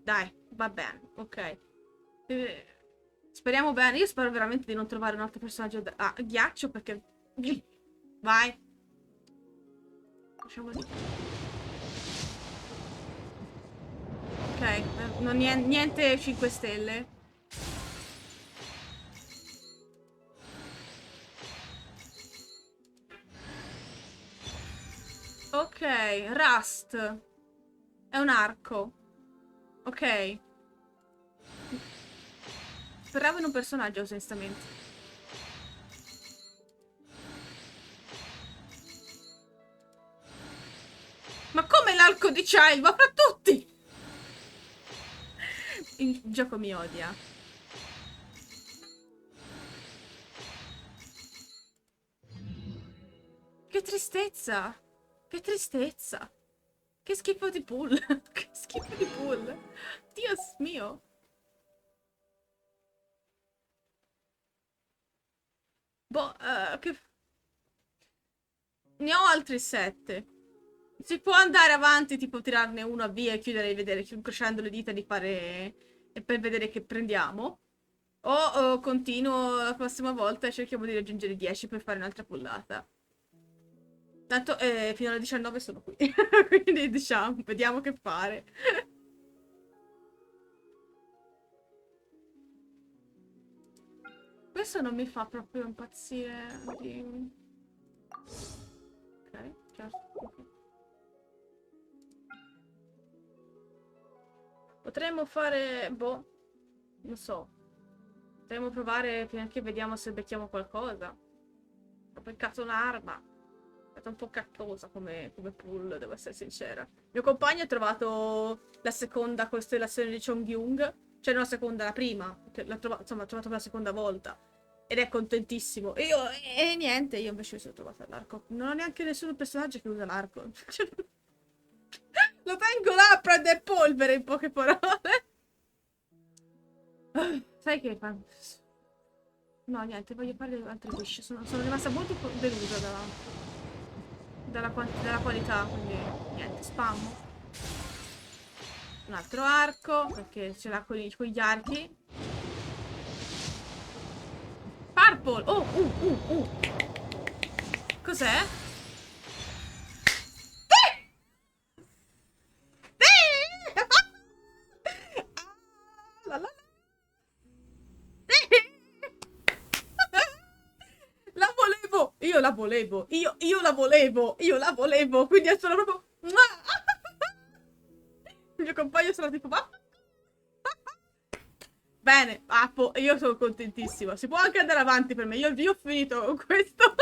Speaker 1: Dai, va bene, ok. Speriamo bene. Io spero veramente di non trovare un altro personaggio a ghiaccio perché... Vai. Facciamo di... Ok, non niente 5 stelle. Ok, Rust. È un arco. Ok. Speravo in un personaggio, onestamente. Ma come l'arco di Child? Ma fra tutti! Il gioco mi odia. Che tristezza! Che tristezza! Che schifo di pool! Che schifo di pool! Dio mio! Boh, che... Ne ho altri 7. Si può andare avanti, tipo tirarne uno a via e chiudere e vedere, incrociando le dita di fare... E per vedere che prendiamo. O continuo la prossima volta e cerchiamo di raggiungere i 10 per fare un'altra pullata. Tanto fino alle 19 sono qui. Quindi diciamo, vediamo che fare. Questo non mi fa proprio impazzire. Ok, certo. Okay. Potremmo fare... Boh. Non so. Potremmo provare finché vediamo se becchiamo qualcosa. Ho beccato un'arma. È stata un po' cattosa come pool, devo essere sincera. Mio compagno ha trovato la seconda costellazione di Chongyung. Cioè non la seconda, la prima. Insomma, ha trovato per la seconda volta. Ed è contentissimo. E niente, io invece mi sono trovata l'arco. Non ho neanche nessun personaggio che usa l'arco. Lo tengo là a prendere polvere, in poche parole. Sai che fa... No, niente, voglio fare altre wish. Sono rimasta molto delusa dalla qualità, quindi niente, spammo. Un altro arco, perché ce l'ha con gli archi. Purple! Oh, Cos'è? La volevo! Io la volevo! Io la volevo! Io la volevo! Quindi sono proprio... Il mio compagno sarà tipo... Bene, Appo, io sono contentissima. Si può anche andare avanti per me. Io ho finito con questo.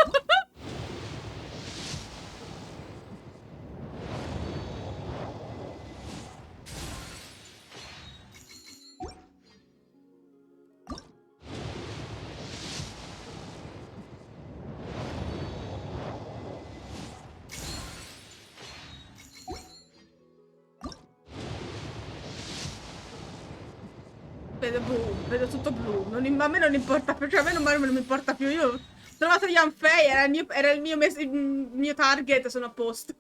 Speaker 1: Vedo blu, vedo tutto blu. A me non importa più, cioè a me non mi importa più. Io ho trovato Yanfei, era il mio target, sono a posto.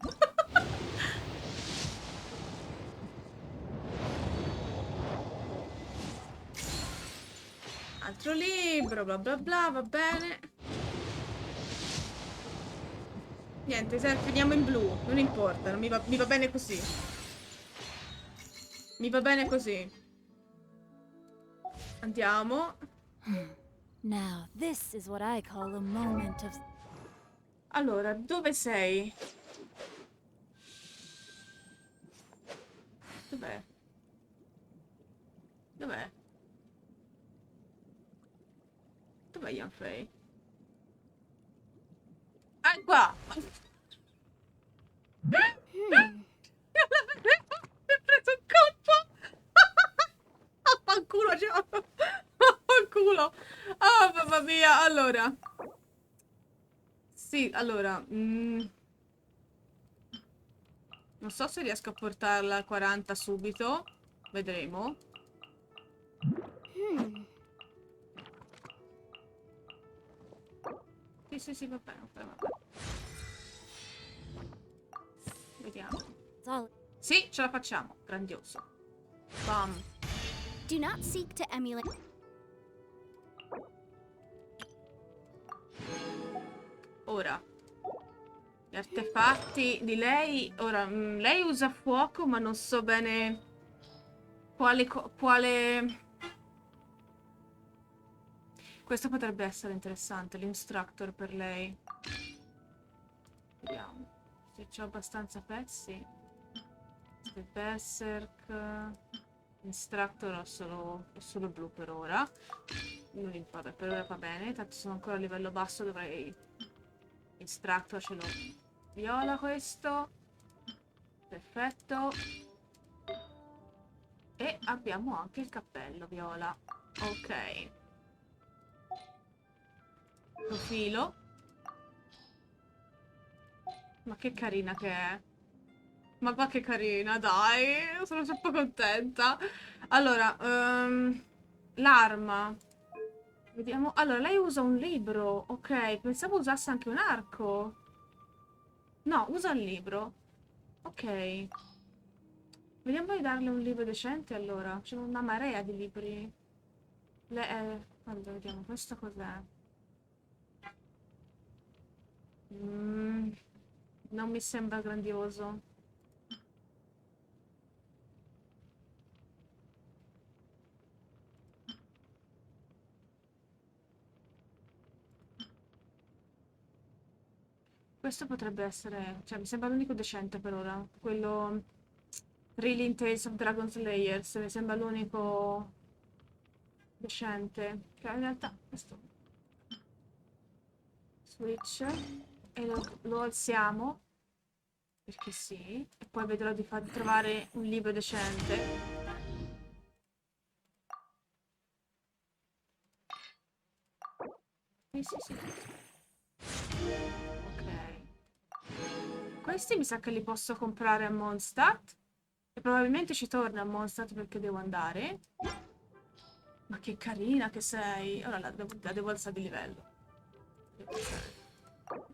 Speaker 1: Altro libro, bla bla bla, va bene. Niente, finiamo in blu, non importa, mi va bene così. Mi va bene così. Andiamo.
Speaker 2: Now, this is what I call a moment of...
Speaker 1: Allora, dove sei? Dov'è? Dov'è? Dov'è Yanfei? Ah, qua! Mi ho preso un colpo! Affanculo, ciao! Affanculo! Oh, mamma mia! Allora... Sì, allora... Non so se riesco a portarla a 40 subito. Vedremo. Sì, va bene, va bene. Vediamo. Sì, ce la facciamo. Grandioso. Bam.
Speaker 16: Do not seek to emulate.
Speaker 1: Ora. Gli artefatti di lei. Ora, lei usa fuoco, ma non so bene quale... Questo potrebbe essere interessante, l'instructor per lei. Vediamo se c'ho abbastanza pezzi. Questo è Berserk. Instructor ho solo blu per ora. Vabbè, per ora va bene. Tanto sono ancora a livello basso, dovrei... Instructor ce l'ho. Viola questo. Perfetto. E abbiamo anche il cappello viola. Ok. Profilo. Ma che carina che è. Ma qua che carina, dai. Sono troppo contenta. Allora, l'arma. Vediamo. Allora, lei usa un libro. Ok, pensavo usasse anche un arco. No, usa il libro. Ok. Vediamo di darle un libro decente, allora. C'è una marea di libri. Allora, vediamo, questo cos'è? Non mi sembra grandioso. Questo potrebbe essere... Cioè, mi sembra l'unico decente per ora. Quello... Thrilling Tales of Dragon Slayers. Mi sembra l'unico... decente. Che in realtà... Questo... Switch. E lo alziamo. Perché sì. E poi vedrò di trovare un libro decente. Sì, sì, sì. Ok. Questi mi sa che li posso comprare a Mondstadt. E probabilmente ci torna a Mondstadt perché devo andare. Ma che carina che sei. Ora la devo alzare di livello.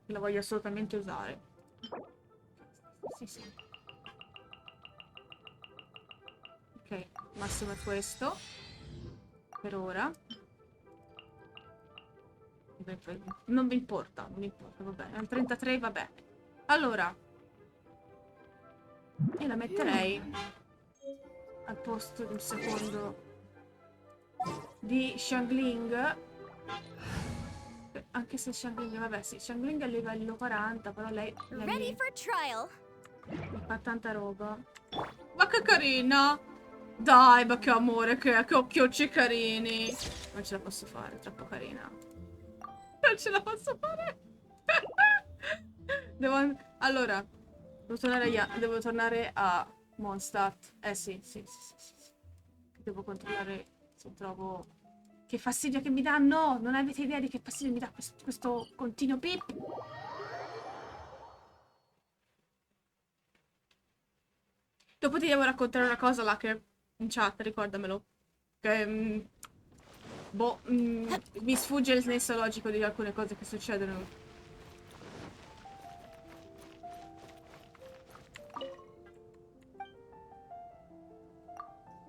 Speaker 1: La voglio assolutamente usare. Sì, sì. Ok, massimo è questo. Per ora. Non mi importa, non mi importa, va bene. Al 33 va bene. Allora. Io la metterei al posto del secondo di Xiangling. Anche se Xiangling, vabbè sì, Xiangling è a livello 40, però lei
Speaker 16: Ready for trial.
Speaker 1: mi fa tanta roba. Ma che carina! Dai, ma che amore che è, che occhiocci carini. Non ce la posso fare, è troppo carina. Non ce la posso fare. Allora, devo tornare a Mondstadt. Sì, sì, sì, sì, sì, sì. Devo controllare se trovo... Che fastidio che mi dà! No! Non avete idea di che fastidio mi dà questo continuo pip! Dopo ti devo raccontare una cosa, Lacker, in chat, ricordamelo. Che... mi sfugge il nesso logico di alcune cose che succedono.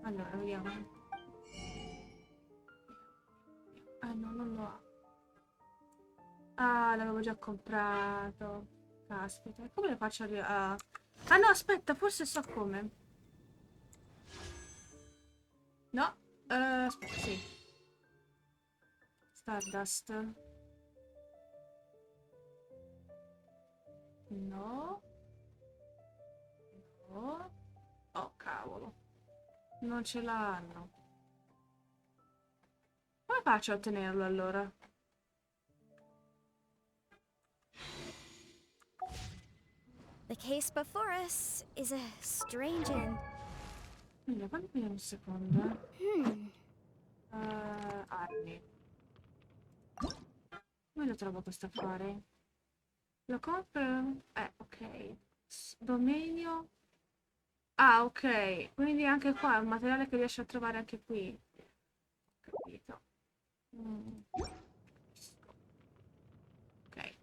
Speaker 1: Allora, vediamo. Ah, no, non lo ha. Ah, l'avevo già comprato. Caspita, come lo faccio a... Ah no, aspetta, forse so come. No, aspetta, sì. Stardust. No. No. Oh, cavolo. Non ce l'hanno. Come faccio a ottenerlo allora?
Speaker 16: The case before us is a strange and...
Speaker 1: Fammi un secondo. Armi. Come lo trovo questo affare? Lo compro? Ok. Dominio. Ah, ok. Quindi anche qua è un materiale che riesci a trovare anche qui. Capito. Ok.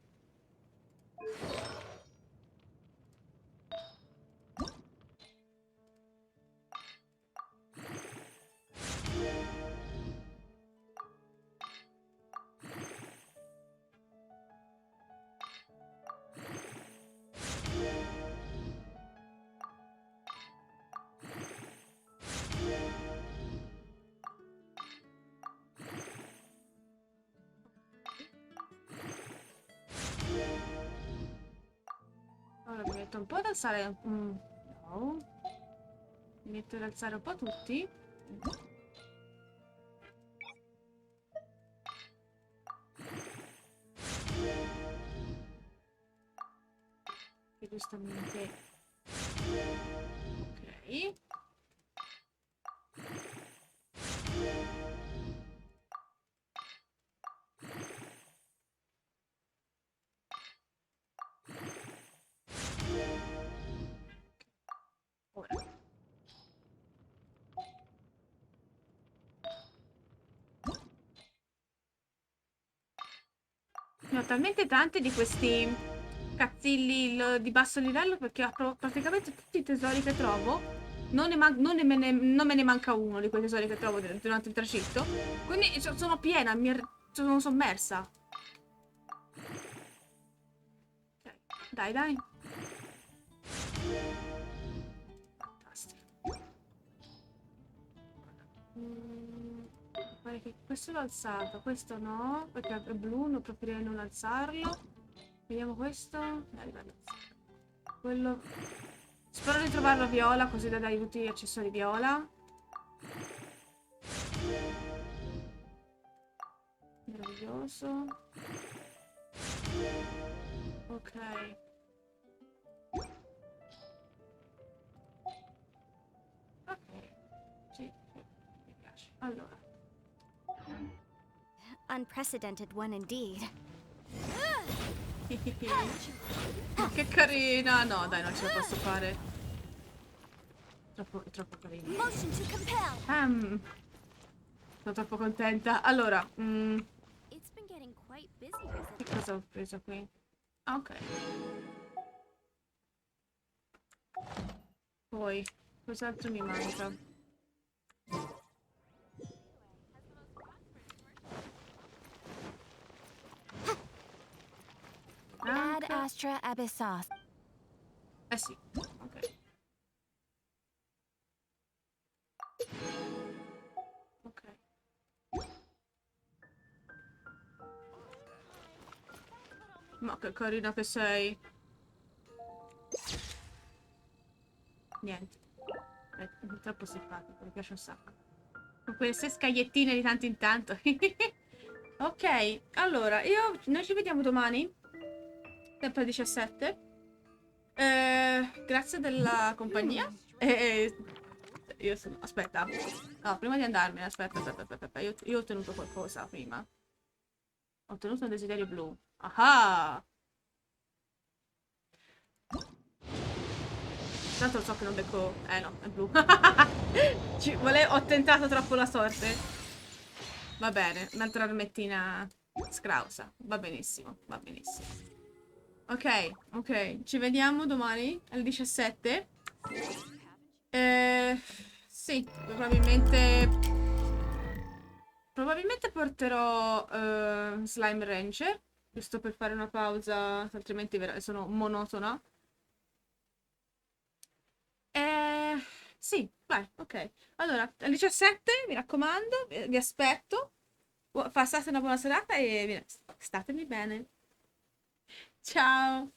Speaker 1: metto un po' ad alzare. No. Mi metto ad alzare un po' tutti. Che giustamente. Ok. Ora. Ne ho talmente tanti di questi cazzilli di basso livello perché ho praticamente tutti i tesori che trovo. Non me ne manca uno di quei tesori che trovo durante il tragitto. Quindi sono piena, sono sommersa. Ok, dai, dai. Fantastico. Pare che questo l'ho alzato, questo no, perché è blu, non preferirei non alzarlo. Vediamo questo. Dai, vai, quello. Spero di trovarlo viola, così da dare tutti gli accessori viola. Meraviglioso. Ok. Ok. Sì, mi piace. Allora.
Speaker 16: Unprecedented one indeed.
Speaker 1: Ma che carina! No, dai, non ce la posso fare. Troppo carina.
Speaker 3: Motion to compel.
Speaker 1: Sono troppo contenta. Allora,
Speaker 16: It's been getting quite busy recently.
Speaker 1: che cosa ho preso qui? Ah, ok. Poi, cos'altro mi manca?
Speaker 2: Ad Astra Abyssos.
Speaker 1: Eh sì, ok. Ok. Ma che carina che sei. Niente. È troppo simpatico, mi piace un sacco. Con queste scagliettine di tanto in tanto. Ok, allora, noi ci vediamo domani. Sempre alle 17. Grazie della compagnia. Io sono. Aspetta. No, prima di andarmene, aspetta. Io ho ottenuto qualcosa prima. Ho ottenuto un desiderio blu. Ah! Tanto so che non becco. No, è blu. Ho tentato troppo la sorte. Va bene, un'altra armettina scrausa. Va benissimo, va benissimo. Ok, ci vediamo domani alle 17. Sì, probabilmente porterò Slime Ranger, giusto per fare una pausa, altrimenti sono monotona. Sì, vai, ok. Allora, alle 17, mi raccomando, vi aspetto. Passate una buona serata e statemi bene. Ciao!